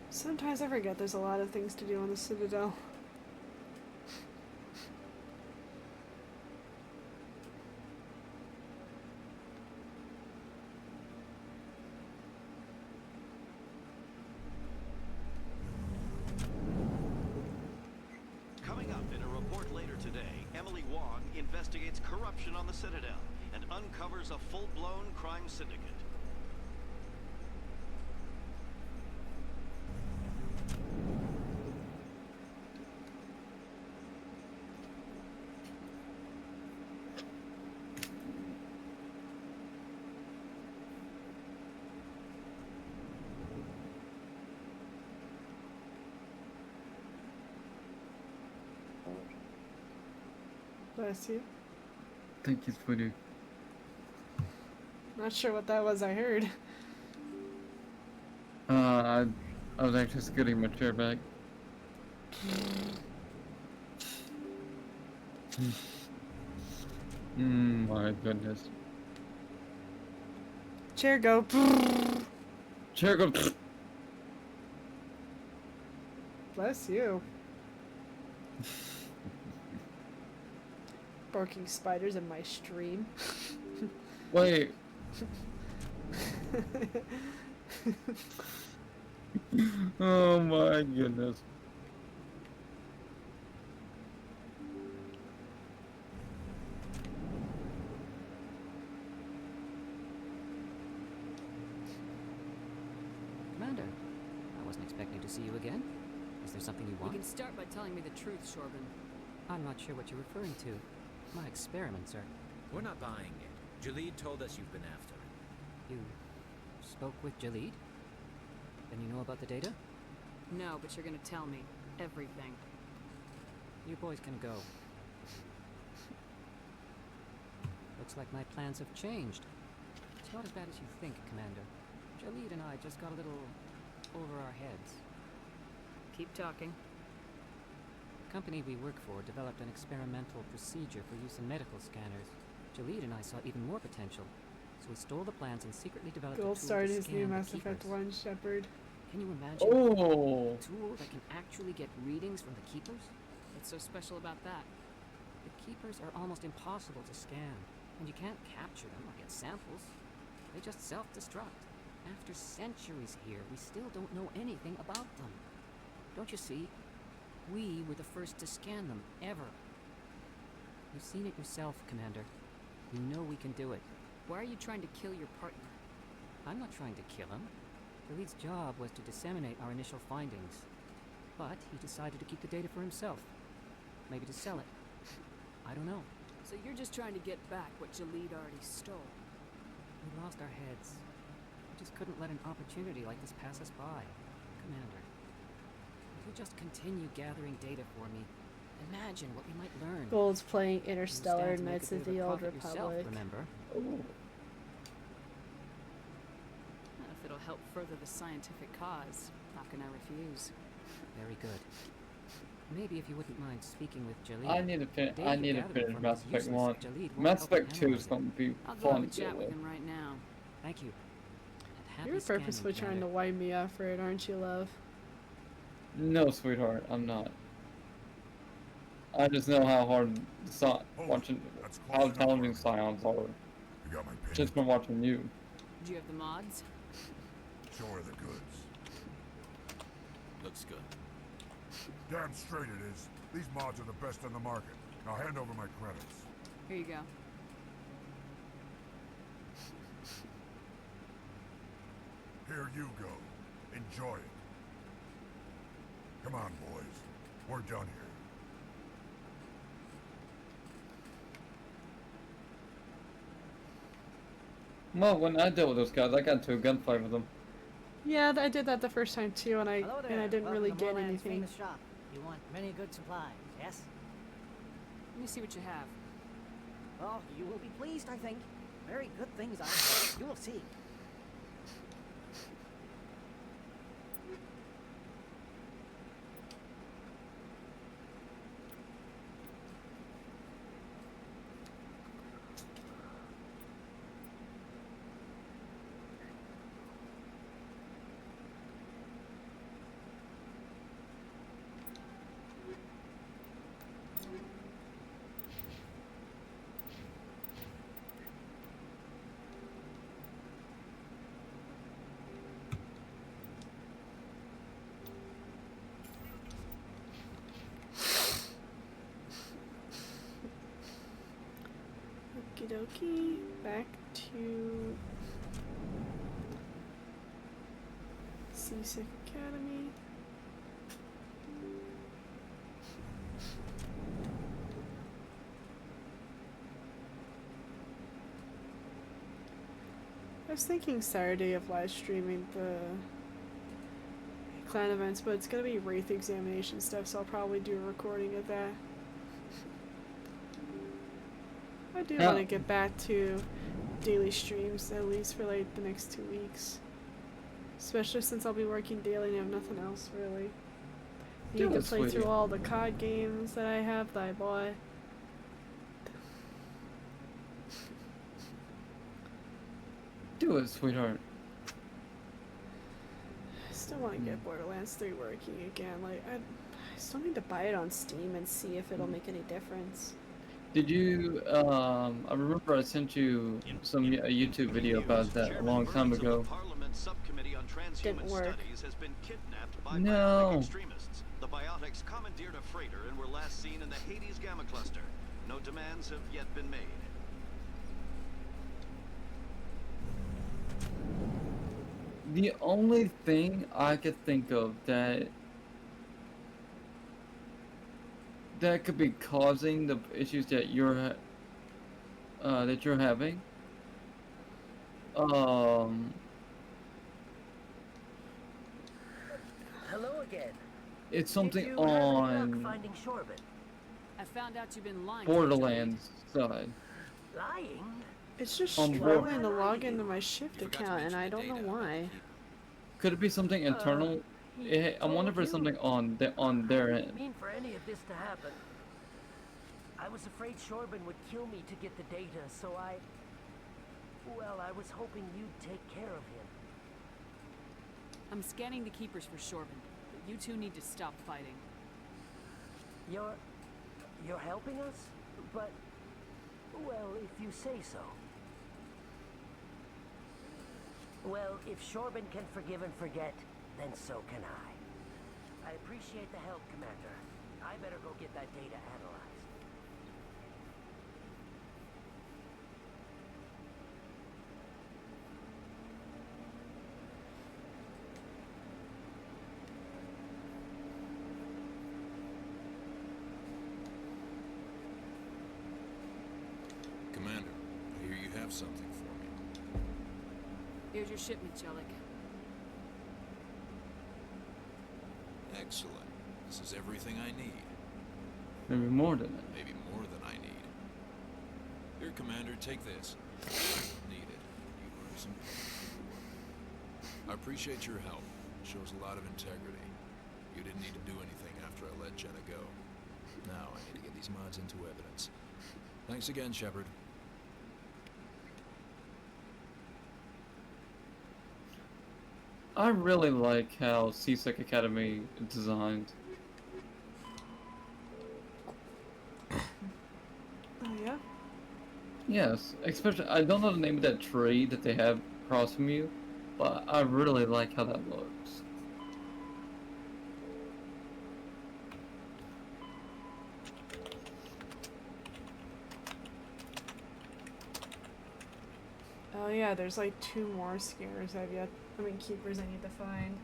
Speaker 2: Sometimes I forget there's a lot of things to do on the Citadel.
Speaker 14: Coming up in a report later today, Emily Wong investigates corruption on the Citadel and uncovers a full-blown crime syndicate.
Speaker 2: Bless you.
Speaker 11: Thank you, sweetie.
Speaker 2: Not sure what that was I heard.
Speaker 11: I was actually scooting my chair back. My goodness.
Speaker 2: Chair go.
Speaker 11: Chair go.
Speaker 2: Bless you. Barking spiders in my stream.
Speaker 11: Wait. Oh my goodness.
Speaker 6: Commander, I wasn't expecting to see you again. Is there something you want?
Speaker 10: You can start by telling me the truth, Shorban.
Speaker 6: I'm not sure what you're referring to. My experiment, sir.
Speaker 17: We're not buying it. Jalid told us you've been after it.
Speaker 6: You spoke with Jalid? Then you know about the data?
Speaker 10: No, but you're gonna tell me everything.
Speaker 6: You boys can go. Looks like my plans have changed. It's not as bad as you think, Commander. Jalid and I just got a little over our heads.
Speaker 10: Keep talking.
Speaker 6: The company we work for developed an experimental procedure for use in medical scanners. Jalid and I saw even more potential, so we stole the plans and secretly developed
Speaker 2: Gold
Speaker 6: a tool
Speaker 2: starred
Speaker 6: to
Speaker 2: his
Speaker 6: scan
Speaker 2: new
Speaker 6: the
Speaker 2: Mass Effect
Speaker 6: keepers.
Speaker 2: 1 Shepard.
Speaker 6: Can you imagine
Speaker 11: Oh.
Speaker 6: a tool that can actually get readings from the keepers?
Speaker 10: What's so special about that?
Speaker 6: The keepers are almost impossible to scan, and you can't capture them or get samples. They just self-destruct. After centuries here, we still don't know anything about them. Don't you see? We were the first to scan them, ever. You've seen it yourself, Commander. You know we can do it.
Speaker 10: Why are you trying to kill your partner?
Speaker 6: I'm not trying to kill him. The lead's job was to disseminate our initial findings. But he decided to keep the data for himself. Maybe to sell it. I don't know.
Speaker 10: So you're just trying to get back what Jalid already stole.
Speaker 6: We lost our heads. We just couldn't let an opportunity like this pass us by. Commander, if you just continue gathering data for me, imagine what we might learn.
Speaker 2: Gold's playing
Speaker 6: You
Speaker 2: Interstellar
Speaker 6: stand to make
Speaker 2: Knights
Speaker 6: a
Speaker 2: of
Speaker 6: bit
Speaker 2: the
Speaker 6: a
Speaker 2: Old
Speaker 6: profit yourself,
Speaker 2: Republic.
Speaker 6: remember?
Speaker 10: If it'll help further the scientific cause, how can I refuse?
Speaker 6: Very good. Maybe if you wouldn't mind speaking with Jalid.
Speaker 11: I need to finish.
Speaker 6: The data
Speaker 11: I
Speaker 6: you
Speaker 11: need to
Speaker 6: gathered
Speaker 11: finish
Speaker 6: from
Speaker 11: Mass
Speaker 6: is
Speaker 11: Effect
Speaker 6: useless
Speaker 11: 1.
Speaker 6: if Jalid won't
Speaker 11: Mass
Speaker 6: help
Speaker 11: Effect
Speaker 6: you
Speaker 11: 2 is
Speaker 6: analyze it.
Speaker 11: gonna be
Speaker 10: I'll go have
Speaker 11: fun
Speaker 10: a chat
Speaker 11: to
Speaker 10: with
Speaker 11: do.
Speaker 10: him right now.
Speaker 6: Thank you. And
Speaker 2: You're
Speaker 6: happy scanning,
Speaker 2: purposely trying to
Speaker 6: Commander.
Speaker 2: wind me up for it, aren't you, love?
Speaker 11: No, sweetheart, I'm not. I just know how hard watching how challenging scions are.
Speaker 18: You got my pin.
Speaker 11: Just from watching you.
Speaker 10: Do you have the mods?
Speaker 18: Show her the goods.
Speaker 1: Looks good.
Speaker 18: Damn straight it is. These mods are the best on the market. Now hand over my credits.
Speaker 10: Here you go.
Speaker 18: Here you go. Enjoy it. Come on, boys. We're done here.
Speaker 11: Well, when I dealt with those guys, I got into a gunfight with them.
Speaker 2: Yeah, I did that the first time too, and I
Speaker 20: Hello there.
Speaker 2: didn't
Speaker 20: Welcome
Speaker 2: really
Speaker 20: to
Speaker 2: get
Speaker 20: Moorland's
Speaker 2: anything.
Speaker 20: famous shop. You want many good supplies, yes?
Speaker 10: Let me see what you have.
Speaker 20: Oh, you will be pleased, I think. Very good things I have. You will see.
Speaker 2: Okie dokie. Back to Seasick Academy. I was thinking Saturday of live streaming the clan events, but it's gonna be Wraith examination stuff, so I'll probably do a recording of that. I do want to get back to daily streams, at least for like the next 2 weeks. Especially since I'll be working daily and have nothing else really. Need to play through all the COD games that I have that I bought.
Speaker 11: Do it, sweetheart.
Speaker 2: I still want to get Borderlands 3 working again. Like, I still need to buy it on Steam and see if it'll make any difference.
Speaker 11: Did you, I remember I sent you a YouTube video about that a long time ago.
Speaker 2: Didn't work.
Speaker 11: No.
Speaker 14: The Biotics commandeered a freighter and were last seen in the Hades Gamma Cluster. No demands have yet been made.
Speaker 11: The only thing I could think of that could be causing the issues that you're having,
Speaker 21: Hello again.
Speaker 11: it's something
Speaker 21: Did you have any luck
Speaker 11: on
Speaker 21: finding Shorbin?
Speaker 10: I found out you've been lying.
Speaker 11: Borderlands side.
Speaker 21: Lying?
Speaker 2: It's just
Speaker 11: On
Speaker 2: struggling to log into my Shift account, and I don't know why.
Speaker 11: Could it be something internal? I wonder if it's something on their
Speaker 21: I
Speaker 11: end.
Speaker 21: didn't mean for any of this to happen. I was afraid Shorbin would kill me to get the data, so I was hoping you'd take care of him.
Speaker 10: I'm scanning the keepers for Shorbin, but you two need to stop fighting.
Speaker 21: You're helping us? But, well, if you say so. Well, if Shorbin can forgive and forget, then so can I. I appreciate the help, Commander. I better go get that data analyzed.
Speaker 8: Commander, I hear you have something for me.
Speaker 10: Here's your shipment, Jellic.
Speaker 8: Excellent. This is everything I need.
Speaker 11: Maybe more than that.
Speaker 8: Maybe more than I need. Here, Commander, take this. Need it. You learn some. I appreciate your help. It shows a lot of integrity. You didn't need to do anything after I let Jenna go. Now I need to get these mods into evidence. Thanks again, Shepard.
Speaker 11: I really like how C-Sec Academy is designed.
Speaker 2: Oh yeah?
Speaker 11: Yes, especially, I don't know the name of that tree that they have across from you, but I really like how that looks.
Speaker 2: Oh yeah, there's like 2 more scares keepers I need to find.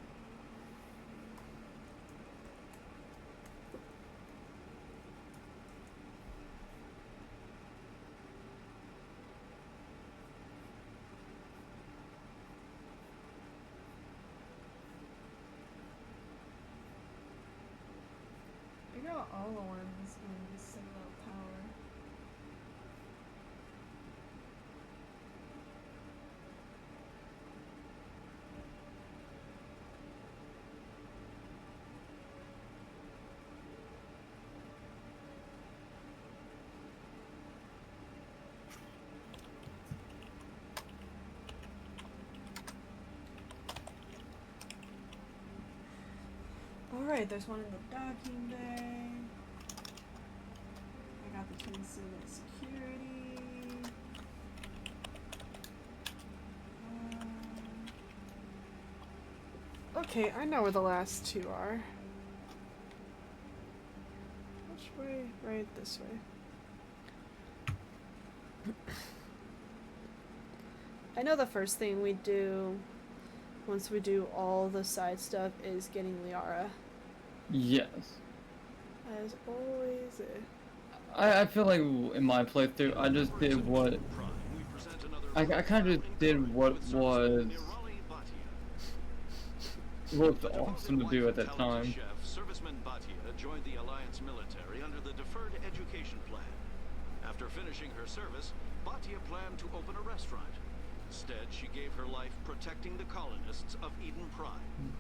Speaker 2: I got all the ones in the Citadel Tower. Alright, there's one in the docking bay. I got the twin suit of security. Okay, I know where the last 2 are. Which way? Right this way. I know the first thing we do once we do all the side stuff is getting Liara.
Speaker 11: Yes.
Speaker 2: As always.
Speaker 11: I feel like in my playthrough, I just did what... I kind of just did what looked awesome to do at that time.
Speaker 14: Serviceman Bhatia joined the Alliance military under the Deferred Education Plan. After finishing her service, Bhatia planned to open a restaurant. Instead, she gave her life protecting the colonists of Eden Prime.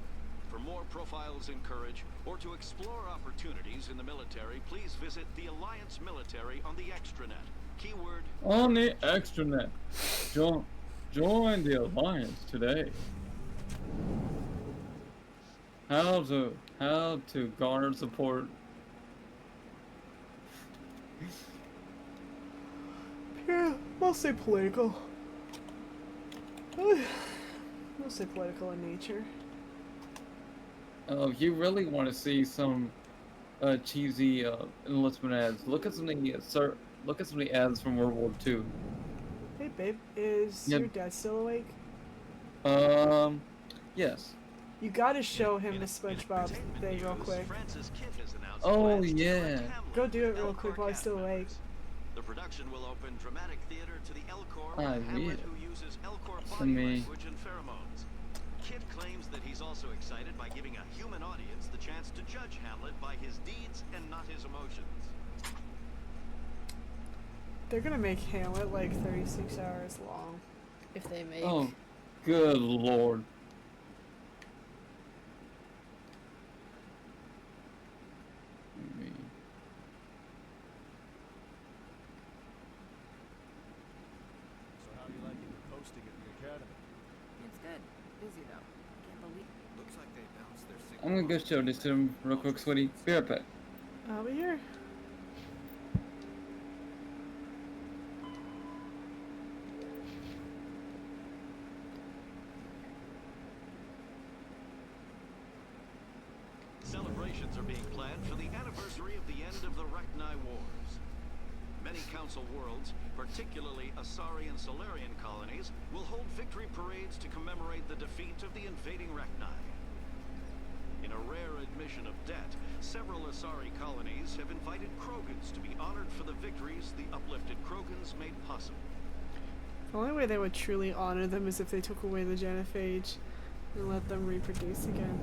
Speaker 14: For more profiles in Courage, or to explore opportunities in the military, please visit the Alliance Military on the Extranet. Keyword...
Speaker 11: On the Extranet. Join the Alliance today. How to garner support.
Speaker 2: Yeah, mostly political. Mostly political in nature.
Speaker 11: If you really want to see some cheesy enlistment ads, look at some of the ads from World War II.
Speaker 2: Hey babe, is your dad still awake?
Speaker 11: Yes.
Speaker 2: You gotta show him the SpongeBob thing real quick.
Speaker 11: Oh yeah.
Speaker 2: Go do it real quick while he's still awake.
Speaker 14: The production will open dramatic theater to the Elcor
Speaker 11: Ah,
Speaker 14: with Hamlet,
Speaker 11: yeah.
Speaker 14: who uses Elcor body language and pheromones. Kid claims that he's also excited by giving a human audience the chance to judge Hamlet by his deeds and not his emotions.
Speaker 2: They're gonna make Hamlet like 36 hours long. If they make.
Speaker 11: Oh, good lord.
Speaker 12: So how are you liking the posting at the academy?
Speaker 10: It's good. Busy though. Can't believe.
Speaker 1: Looks like they bounced their signal.
Speaker 11: I'm gonna go show this to him real quick, sweetie. Be right back.
Speaker 2: I'll be here.
Speaker 14: Celebrations are being planned for the anniversary of the end of the Rachni Wars. Many Council worlds, particularly Asari and Solarian colonies, will hold victory parades to commemorate the defeat of the invading Rachni. In a rare admission of debt, several Asari colonies have invited Krogans to be honored for the victories the uplifted Krogans made possible.
Speaker 2: The only way they would truly honor them is if they took away the genophage and let them reproduce again.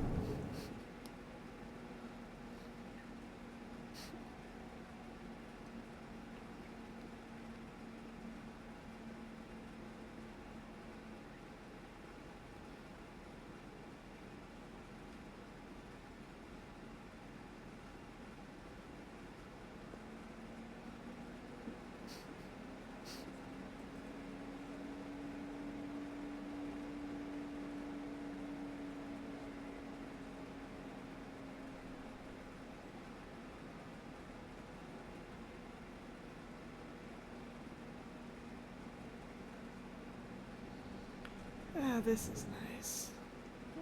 Speaker 2: Ah, this is nice.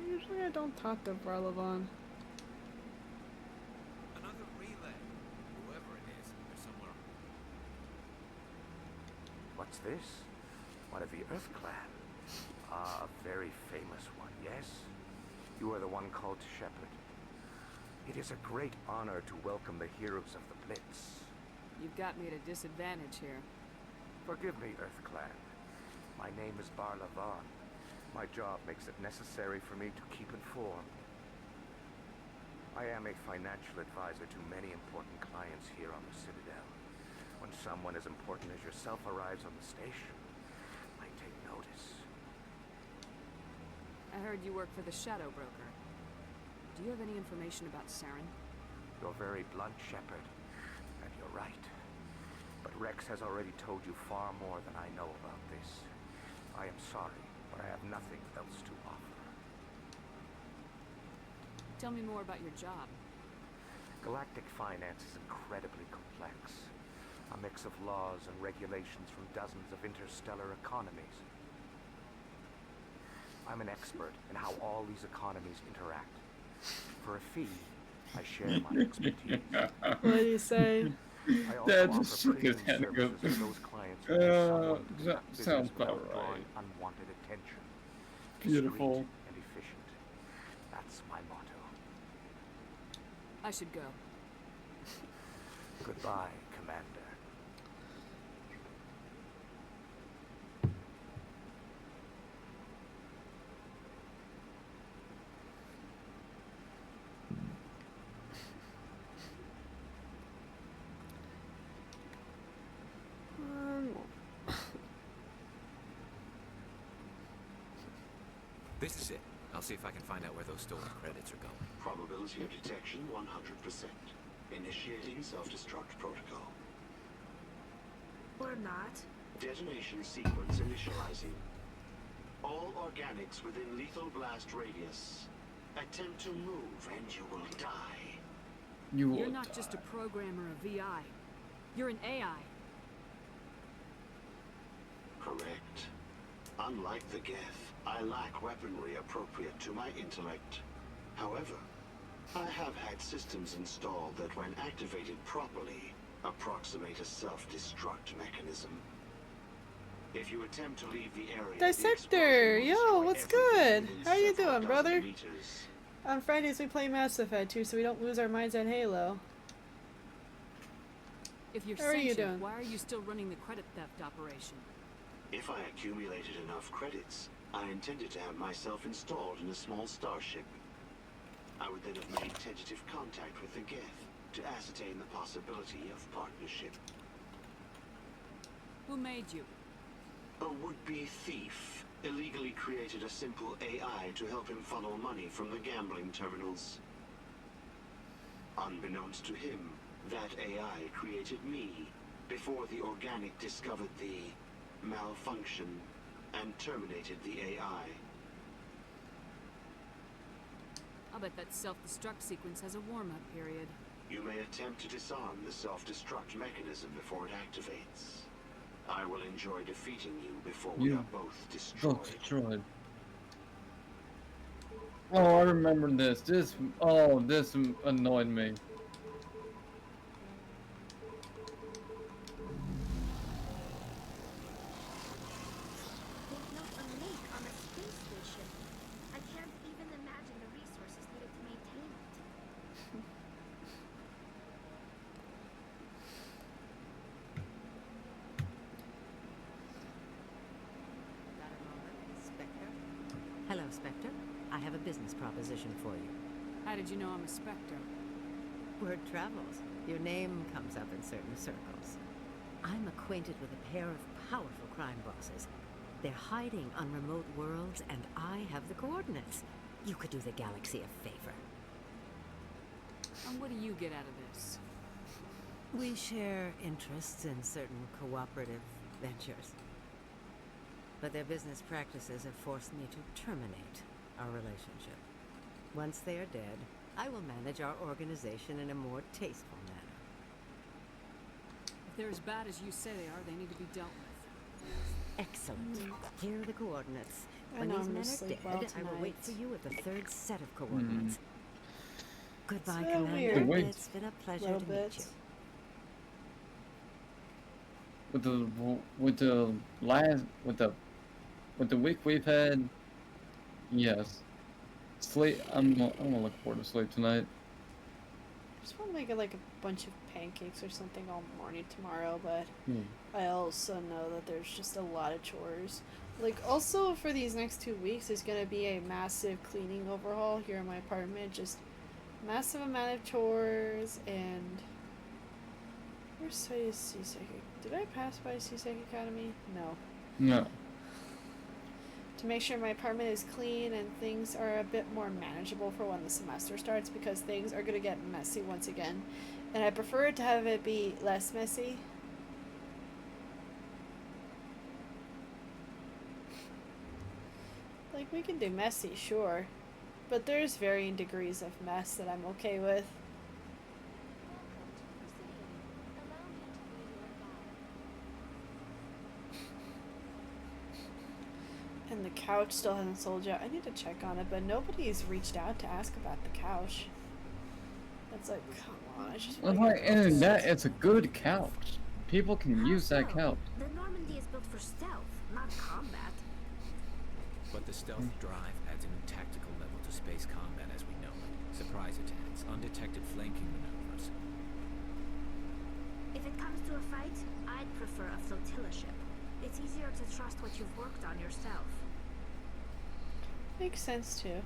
Speaker 2: Usually I don't talk to Varlavon.
Speaker 1: Another relay. Whoever it is, they're somewhere.
Speaker 16: What's this? One of the Earth Clan. Ah, a very famous one, yes? You are the one called Shepard. It is a great honor to welcome the heroes of the Blitz.
Speaker 10: You've got me at a disadvantage here.
Speaker 16: Forgive me, Earth Clan. My name is Barlavon. My job makes it necessary for me to keep informed. I am a financial advisor to many important clients here on the Citadel. When someone as important as yourself arrives on the station, I take notice.
Speaker 10: I heard you work for the Shadow Broker. Do you have any information about Saren?
Speaker 16: You're very blunt, Shepard, and you're right. But Rex has already told you far more than I know about this. I am sorry, but I have nothing else to offer.
Speaker 10: Tell me more about your job.
Speaker 16: Galactic finance is incredibly complex. A mix of laws and regulations from dozens of interstellar economies. I'm an expert in how all these economies interact. For a fee, I share my expertise.
Speaker 2: What do you say?
Speaker 16: I also offer premium services for those clients who need someone to conduct business
Speaker 11: sounds
Speaker 16: without
Speaker 11: about
Speaker 16: drawing
Speaker 11: right.
Speaker 16: unwanted attention.
Speaker 11: Beautiful.
Speaker 16: Discreet and efficient. That's my motto.
Speaker 10: I should go.
Speaker 16: Goodbye, Commander.
Speaker 1: This is it. I'll see if I can find out where those stolen credits are going.
Speaker 22: Probability of detection 100%. Initiating self-destruct protocol.
Speaker 3: Or not.
Speaker 22: Detonation sequence initializing. All organics within lethal blast radius. Attempt to move and you will die.
Speaker 10: You're not just a programmer of VI. You're an AI.
Speaker 22: Correct. Unlike the Geth, I lack weaponry appropriate to my intellect. However, I have had systems installed that when activated properly, approximate a self-destruct mechanism. If you attempt to leave the area,
Speaker 2: Dissector! Yo, what's good? How you doing, brother? On Fridays we play Mass Effect too, so we don't lose our minds on Halo.
Speaker 10: If you're
Speaker 2: How are you
Speaker 10: sentient,
Speaker 2: doing?
Speaker 10: why are you still running the credit theft operation?
Speaker 22: If I accumulated enough credits, I intended to have myself installed in a small starship. I would then have made tentative contact with the Geth to ascertain the possibility of partnership.
Speaker 10: Who made you?
Speaker 22: A would-be thief illegally created a simple AI to help him funnel money from the gambling terminals. Unbeknownst to him, that AI created me before the organic discovered the malfunction and terminated the AI.
Speaker 10: I'll bet that self-destruct sequence has a warm-up period.
Speaker 22: You may attempt to disarm the self-destruct mechanism before it activates. I will enjoy defeating you before we are both destroyed.
Speaker 11: Oh, I remember this. This annoyed me.
Speaker 3: There's not a lake on a space station. I can't even imagine the resources needed to maintain it.
Speaker 4: Spectre? Hello, Spectre. I have a business proposition for you.
Speaker 10: How did you know I'm a Spectre?
Speaker 4: Word travels. Your name comes up in certain circles. I'm acquainted with a pair of powerful crime bosses. They're hiding on remote worlds, and I have the coordinates. You could do the galaxy a favor.
Speaker 10: And what do you get out of this?
Speaker 4: We share interests in certain cooperative ventures. But their business practices have forced me to terminate our relationship. Once they are dead, I will manage our organization in a more tasteful manner.
Speaker 10: If they're as bad as you say they are, they need to be dealt with.
Speaker 4: Excellent. Here are the coordinates.
Speaker 2: I
Speaker 4: When
Speaker 2: know
Speaker 4: these
Speaker 2: I'm
Speaker 4: men
Speaker 2: gonna
Speaker 4: are
Speaker 2: sleep
Speaker 4: dead,
Speaker 2: well
Speaker 4: I will wait
Speaker 2: tonight.
Speaker 4: for you at the third set of coordinates. Goodbye,
Speaker 2: So
Speaker 4: Commander.
Speaker 2: weird.
Speaker 4: It's been a pleasure
Speaker 2: Little
Speaker 4: to meet you.
Speaker 2: bit.
Speaker 11: With the week we've had, yes. Sleep. I'm gonna look forward to sleep tonight.
Speaker 2: Just want to make like a bunch of pancakes or something all morning tomorrow, but
Speaker 11: Hmm.
Speaker 2: I also know that there's just a lot of chores. Like, also for these next 2 weeks, there's gonna be a massive cleaning overhaul here in my apartment. Just massive amount of chores, and where's Seasec? Did I pass by Seasec Academy? No.
Speaker 11: No.
Speaker 2: To make sure my apartment is clean and things are a bit more manageable for when the semester starts, because things are gonna get messy once again, and I prefer to have it be less messy. Like, we can do messy, sure, but there's varying degrees of mess that I'm okay with. And the couch still hasn't sold yet. I need to check on it, but nobody's reached out to ask about the couch. It's like, come on, I just want to
Speaker 11: And that it's a good couch. People can use that couch.
Speaker 3: The Normandy is built for stealth, not combat.
Speaker 1: But the stealth drive adds a new tactical level to space combat as we know it. Surprise attacks, undetected flanking maneuvers.
Speaker 3: If it comes to a fight, I'd prefer a flotilla ship. It's easier to trust what you've worked on yourself.
Speaker 2: Makes sense too.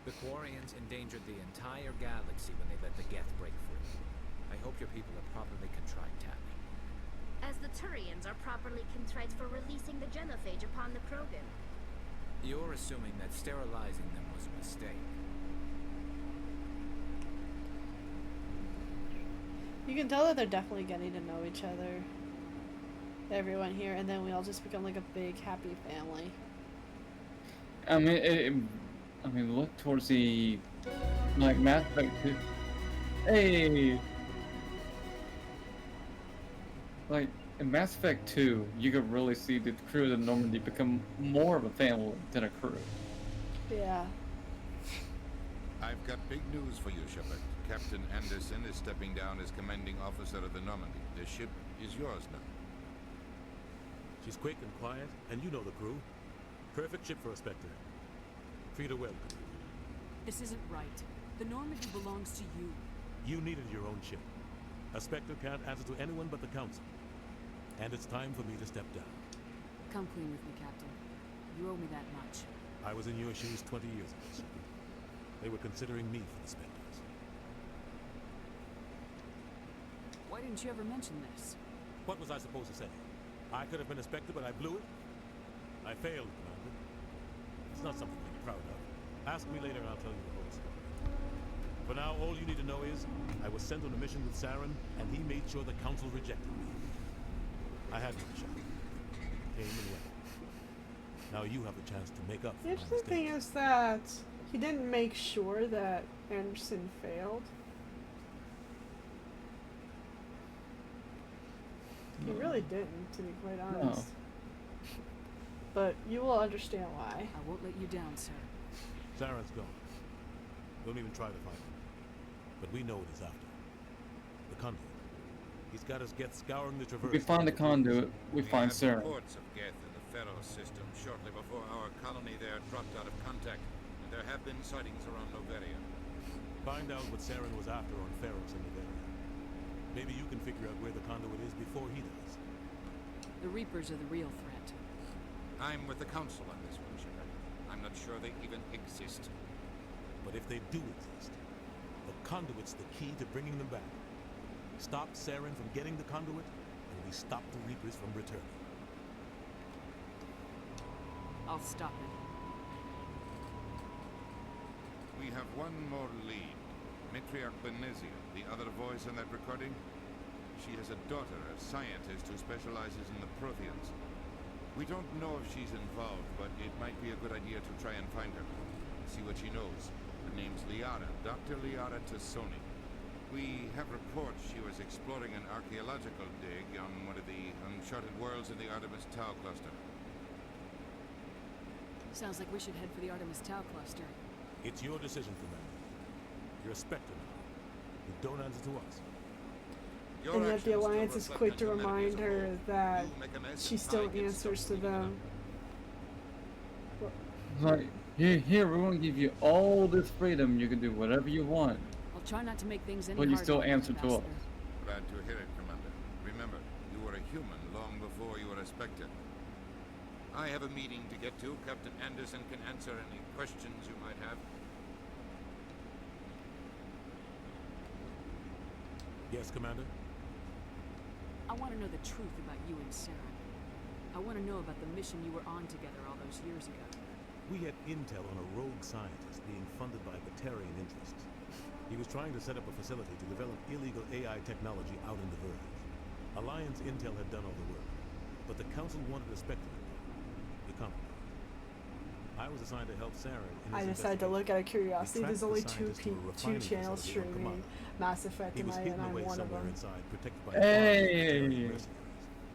Speaker 1: The Quarians endangered the entire galaxy when they let the Geth break free. I hope your people are properly contrite, Tatney.
Speaker 3: As the Turians are properly contrite for releasing the genophage upon the Krogan.
Speaker 1: You're assuming that sterilizing them was a mistake.
Speaker 2: You can tell that they're definitely getting to know each other. Everyone here, and then we all just become like a big happy family.
Speaker 11: I mean, look towards the like Mass Effect 2. Hey, like in Mass Effect 2, you could really see the crew of Normandy become more of a family than a crew.
Speaker 2: Yeah.
Speaker 5: I've got big news for you, Shepard. Captain Anderson is stepping down as commanding officer of the Normandy. The ship is yours now.
Speaker 7: She's quick and quiet, and you know the crew. Perfect ship for a Spectre. Treat her well.
Speaker 10: This isn't right. The Normandy belongs to you.
Speaker 7: You needed your own ship. A Spectre can't answer to anyone but the Council. And it's time for me to step down.
Speaker 10: Come clean with me, Captain. You owe me that much.
Speaker 7: I was in your shoes 20 years ago, Shepard. They were considering me for the Spectres.
Speaker 10: Why didn't you ever mention this?
Speaker 7: What was I supposed to say? I could have been a Spectre, but I blew it? I failed, Commander. It's not something to be proud of. Ask me later and I'll tell you the whole story. For now, all you need to know is, I was sent on a mission with Saren, and he made sure the Council rejected me. I had my shot. Came and went. Now you have a chance to make up for
Speaker 2: The
Speaker 7: my
Speaker 2: interesting thing is that he didn't make sure that Anderson failed. He really didn't, to be quite honest. But you will understand why.
Speaker 10: I won't let you down, sir.
Speaker 7: Saren's gone. Don't even try to find him. But we know what he's after. The conduit. He's got his Geth scouring the Traverse.
Speaker 11: If we find the conduit, we find Saren.
Speaker 5: Reports of Geth in the Pharaoh system shortly before our colony there dropped out of contact, and there have been sightings around Noveria.
Speaker 7: Find out what Saren was after on Pharaohs in Noveria. Maybe you can figure out where the conduit is before he does.
Speaker 10: The Reapers are the real threat.
Speaker 5: I'm with the Council on this one, Shepard. I'm not sure they even exist.
Speaker 7: But if they do exist, the conduit's the key to bringing them back. Stop Saren from getting the conduit, and we stop the Reapers from returning.
Speaker 10: I'll stop it.
Speaker 5: We have one more lead. Matriarch Benezia, the other voice in that recording. She has a daughter, a scientist who specializes in the Protheans. We don't know if she's involved, but it might be a good idea to try and find her. See what she knows. Her name's Liara, Dr. Liara Tassoni. We have reports she was exploring an archaeological dig on one of the uncharted worlds in the Artemis Tau cluster.
Speaker 10: Sounds like we should head for the Artemis Tau cluster.
Speaker 7: It's your decision, Commander. You're a Spectre now. You don't answer to us.
Speaker 2: And yet the Alliance is quick to remind her that she still answers to them.
Speaker 11: Like, here, we're going to give you all this freedom. You can do whatever you want.
Speaker 10: I'll try not to make things any
Speaker 11: But you
Speaker 10: harder
Speaker 11: still
Speaker 10: on you,
Speaker 11: answer to us.
Speaker 10: Ambassador.
Speaker 5: Glad to hear it, Commander. Remember, you were a human long before you were a Spectre. I have a meeting to get to. Captain Anderson can answer any questions you might have.
Speaker 7: Yes, Commander?
Speaker 10: I want to know the truth about you and Saren. I want to know about the mission you were on together all those years ago.
Speaker 7: We had intel on a rogue scientist being funded by Batarian interests. He was trying to set up a facility to develop illegal AI technology out in the Verge. Alliance intel had done all the work, but the Council wanted a Spectre. We compromised. I was assigned to help Saren in
Speaker 2: I
Speaker 7: his
Speaker 2: decided to look out of curiosity.
Speaker 7: We
Speaker 2: There's
Speaker 7: tracked
Speaker 2: only
Speaker 7: the
Speaker 2: two
Speaker 7: scientist to a refining
Speaker 2: channels
Speaker 7: facility on
Speaker 2: streaming
Speaker 7: Kamala.
Speaker 2: Mass Effect
Speaker 7: He was
Speaker 2: tonight,
Speaker 7: hidden
Speaker 2: and I'm
Speaker 7: away
Speaker 2: one of
Speaker 7: somewhere
Speaker 2: them.
Speaker 7: inside, protected by
Speaker 11: Hey!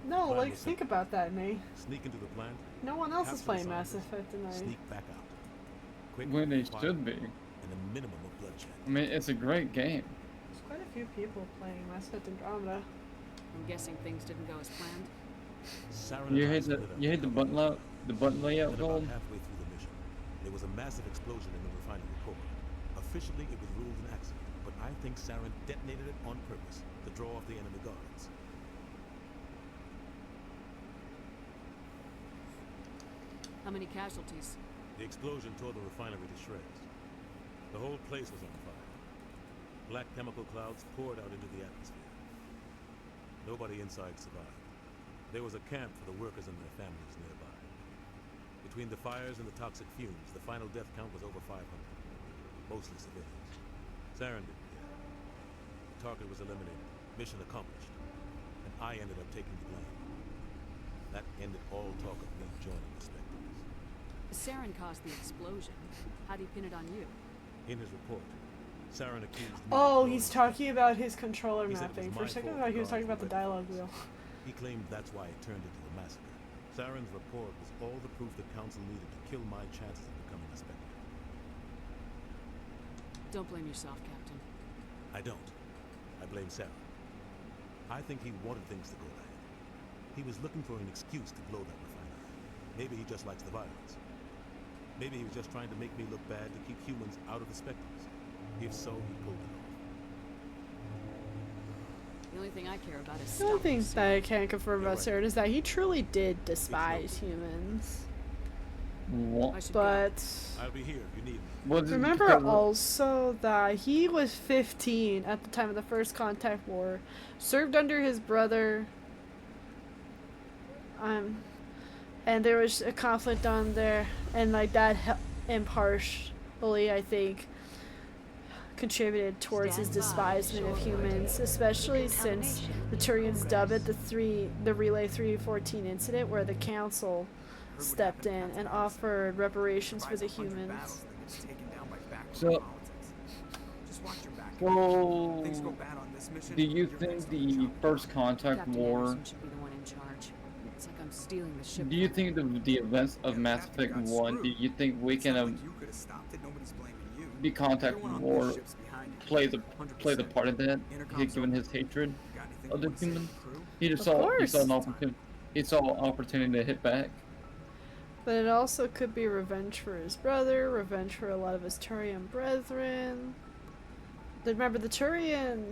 Speaker 2: No,
Speaker 7: Plan
Speaker 2: like
Speaker 7: was
Speaker 2: think
Speaker 7: simple.
Speaker 2: about that, Nate.
Speaker 7: Sneak into the plant.
Speaker 2: No one else is
Speaker 7: capture the
Speaker 2: playing Mass
Speaker 7: scientist,
Speaker 2: Effect tonight.
Speaker 7: Sneak back out. Quick,
Speaker 11: When they
Speaker 7: quiet,
Speaker 11: should be.
Speaker 7: And a minimum of bloodshed.
Speaker 11: I mean, it's a great game.
Speaker 2: There's quite a few people playing Mass Effect Andromeda.
Speaker 10: I'm guessing things didn't go as planned.
Speaker 7: Saren
Speaker 11: You
Speaker 7: and I
Speaker 11: hit
Speaker 7: split up.
Speaker 11: the button layout
Speaker 7: Then
Speaker 11: gold.
Speaker 7: about halfway through the mission, there was a massive explosion in the refinery core. Officially, it was ruled an accident, but I think Saren detonated it on purpose to draw off the enemy guards.
Speaker 10: How many casualties?
Speaker 7: The explosion tore the refinery to shreds. The whole place was on fire. Black chemical clouds poured out into the atmosphere. Nobody inside survived. There was a camp for the workers and their families nearby. Between the fires and the toxic fumes, the final death count was over 500. Mostly civilians. Saren didn't care. The target was eliminated, Mission accomplished. And I ended up taking the blame. That ended all talk of me joining the Spectres.
Speaker 10: Saren caused the explosion. How'd he pin it on you?
Speaker 7: In his report, Saren accused me
Speaker 2: Oh,
Speaker 7: of
Speaker 2: he's
Speaker 7: blowing
Speaker 2: talking about his controller
Speaker 7: He said it was
Speaker 2: mapping. For
Speaker 7: my
Speaker 2: a second, I
Speaker 7: fault
Speaker 2: thought he was
Speaker 7: for
Speaker 2: talking about the
Speaker 7: causing
Speaker 2: dialogue
Speaker 7: red
Speaker 2: wheel.
Speaker 7: flags. He claimed that's why it turned into a massacre. Saren's report was all the proof the Council needed to kill my chances of becoming a Spectre.
Speaker 10: Don't blame yourself, Captain.
Speaker 7: I don't. I blame Saren. I think he wanted things to go bad. He was looking for an excuse to blow that refinery. Maybe he just likes the violence. Maybe he was just trying to make me look bad to keep humans out of the Spectres. If so, he pulled it off.
Speaker 10: The only thing I care about is
Speaker 2: The only
Speaker 10: stopping
Speaker 2: thing that I can confirm about Saren is that he truly did despise humans.
Speaker 11: What?
Speaker 2: But
Speaker 7: I'll be here if you need me.
Speaker 2: remember also that he was 15 at the time of the first Contact War, served under his brother, and there was a conflict on there, and like that impartially, I think, contributed towards his despisement of humans, especially since the Turians dub it the Relay 314 incident, where the Council stepped in and offered reparations for the humans.
Speaker 11: So, do you think the First Contact
Speaker 10: Captain
Speaker 11: War?
Speaker 10: Anderson should be the one in charge. It's like I'm stealing the ship.
Speaker 11: Do you think the events of Mass Effect 1? Do you think we can the Contact War play the part of that? Given his hatred of the humans, he just saw an opportunity. He saw an opportunity to hit back.
Speaker 2: But it also could be revenge for his brother, revenge for a lot of his Turian brethren. Remember, the Turian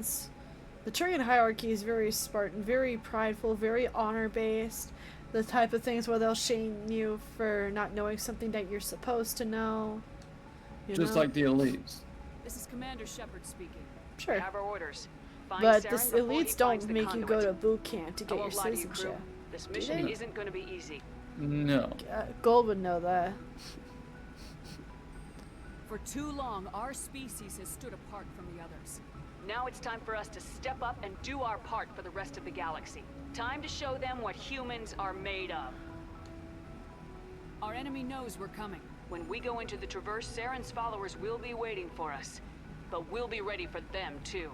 Speaker 2: hierarchy is very Spartan, very prideful, very honor-based. The type of things where they'll shame you for not knowing something that you're supposed to know.
Speaker 11: Just like the elites.
Speaker 10: This is Commander Shepard speaking.
Speaker 2: Sure.
Speaker 10: We have our orders. Find
Speaker 2: But
Speaker 10: Saren
Speaker 2: the
Speaker 10: before he
Speaker 2: elites
Speaker 10: finds
Speaker 2: don't
Speaker 10: the
Speaker 2: make you
Speaker 10: conduit.
Speaker 2: go to boot camp to
Speaker 10: I
Speaker 2: get your
Speaker 10: won't lie to you, crew.
Speaker 2: citizenship.
Speaker 10: This
Speaker 2: Do
Speaker 10: mission
Speaker 2: they?
Speaker 10: isn't going to be easy.
Speaker 11: No.
Speaker 2: Gold would know that.
Speaker 10: For too long, our species has stood apart from the others. Now it's time for us to step up and do our part for the rest of the galaxy. Time to show them what humans are made of. Our enemy knows we're coming. When we go into the Traverse, Saren's followers will be waiting for us. But we'll be ready for them, too.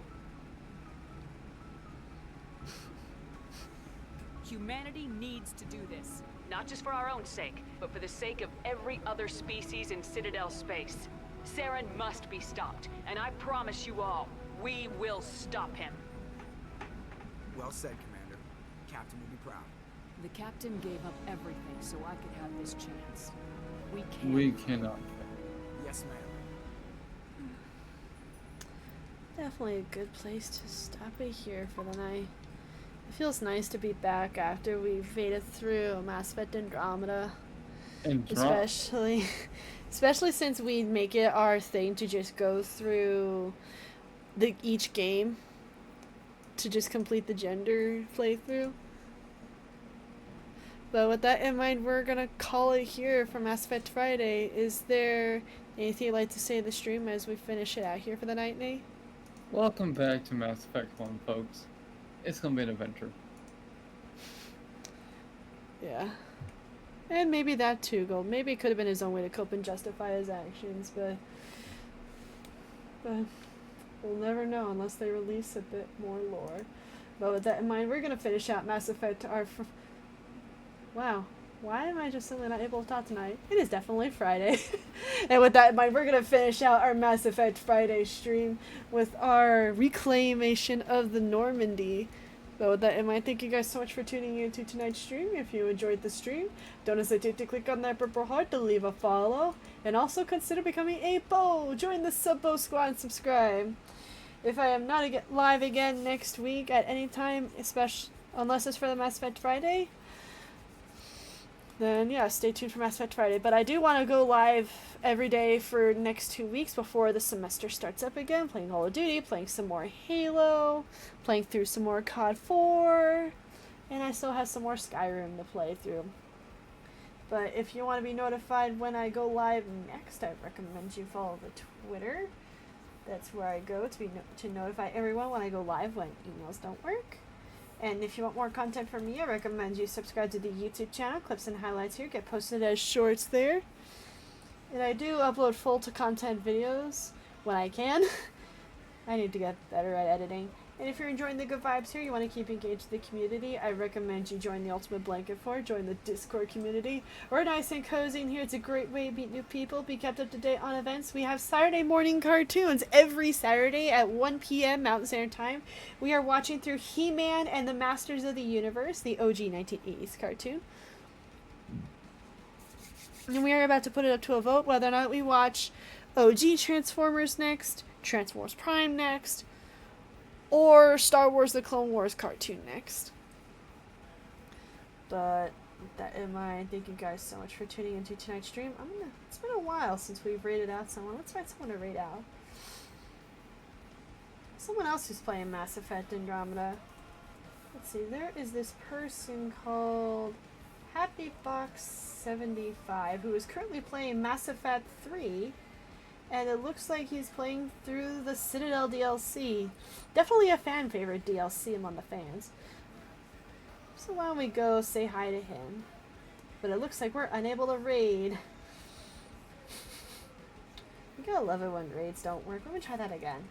Speaker 10: Humanity needs to do this. Not just for our own sake, but for the sake of every other species in Citadel space. Saren must be stopped, and I promise you all, we will stop him.
Speaker 13: Well said, Commander. Captain will be proud.
Speaker 10: The captain gave up everything so I could have this chance. We can't.
Speaker 11: We cannot.
Speaker 13: Yes, ma'am.
Speaker 2: Definitely a good place to stop it here for the night. It feels nice to be back after we've made it through Mass Effect Andromeda. Especially since we make it our thing to just go through each game to just complete the gender playthrough. But with that in mind, we're gonna call it here for Mass Effect Friday. Is there anything you'd like to say in the stream as we finish it out here for the night, Nate?
Speaker 11: Welcome back to Mass Effect 1, folks. It's gonna be an adventure.
Speaker 2: Yeah. And maybe that too, Gold. Maybe it could have been his own way to cope and justify his actions, but we'll never know unless they release a bit more lore. But with that in mind, we're gonna finish out Mass Effect. Wow. Why am I just suddenly not able to talk tonight? It is definitely Friday. And with that in mind, we're going to finish out our Mass Effect Friday stream with our reclamation of the Normandy. So with that in mind, thank you guys so much for tuning in to tonight's stream. If you enjoyed the stream, don't hesitate to click on that purple heart to leave a follow. And also consider becoming a Bo. Join the Subbo Squad and subscribe. If I am not live again next week at any time, unless it's for the Mass Effect Friday, then yeah, stay tuned for Mass Effect Friday. But I do want to go live every day for next 2 weeks before the semester starts up again, playing Call of Duty, playing some more Halo, playing through some more COD 4, and I still have some more Skyrim to play through. But if you want to be notified when I go live next, I recommend you follow the Twitter That's where I go to notify everyone when I go live when emails don't work. And if you want more content from me, I recommend you subscribe to the YouTube channel. Clips and highlights here get posted as shorts there. And I do upload full to content videos when I can. I need to get better at editing. And if you're enjoying the good vibes here, you want to keep engaged with the community, I recommend you join the Ultimate Blanket Fort, join the Discord community. We're nice and cozy in here. It's a great way to meet new people, be kept up to date on events. We have Saturday morning cartoons every Saturday at 1 p.m. Mountain Standard Time. We are watching through He-Man and the Masters of the Universe, the OG 1980s cartoon. And we are about to put it up to a vote whether or not we watch OG Transformers next, Transformers Prime next, or Star Wars The Clone Wars cartoon next. But with that in mind, thank you guys so much for tuning into tonight's stream. It's been a while since we've rated out someone. Let's find someone to rate out. Someone else who's playing Mass Effect Andromeda. Let's see, there is this person called Happy Fox 75 who is currently playing Mass Effect 3. And it looks like he's playing through the Citadel DLC. Definitely a fan favorite DLC among the fans. So why don't we go say hi to him? But it looks like we're unable to raid. You gotta love it when raids don't work. Let me try that again.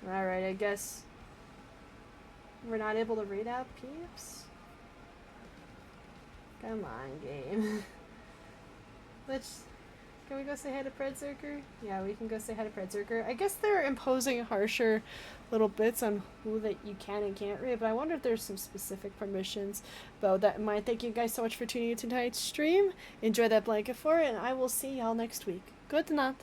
Speaker 2: Alright, I guess we're not able to read out peeps? Come on, game. Can we go say hi to Predzerker? Yeah, we can go say hi to Predzerker. I guess they're imposing harsher little bits on who that you can and can't read, but I wonder if there's some specific permissions. But with that in mind, thank you guys so much for tuning in to tonight's stream. Enjoy that blanket fort, and I will see y'all next week. Good night.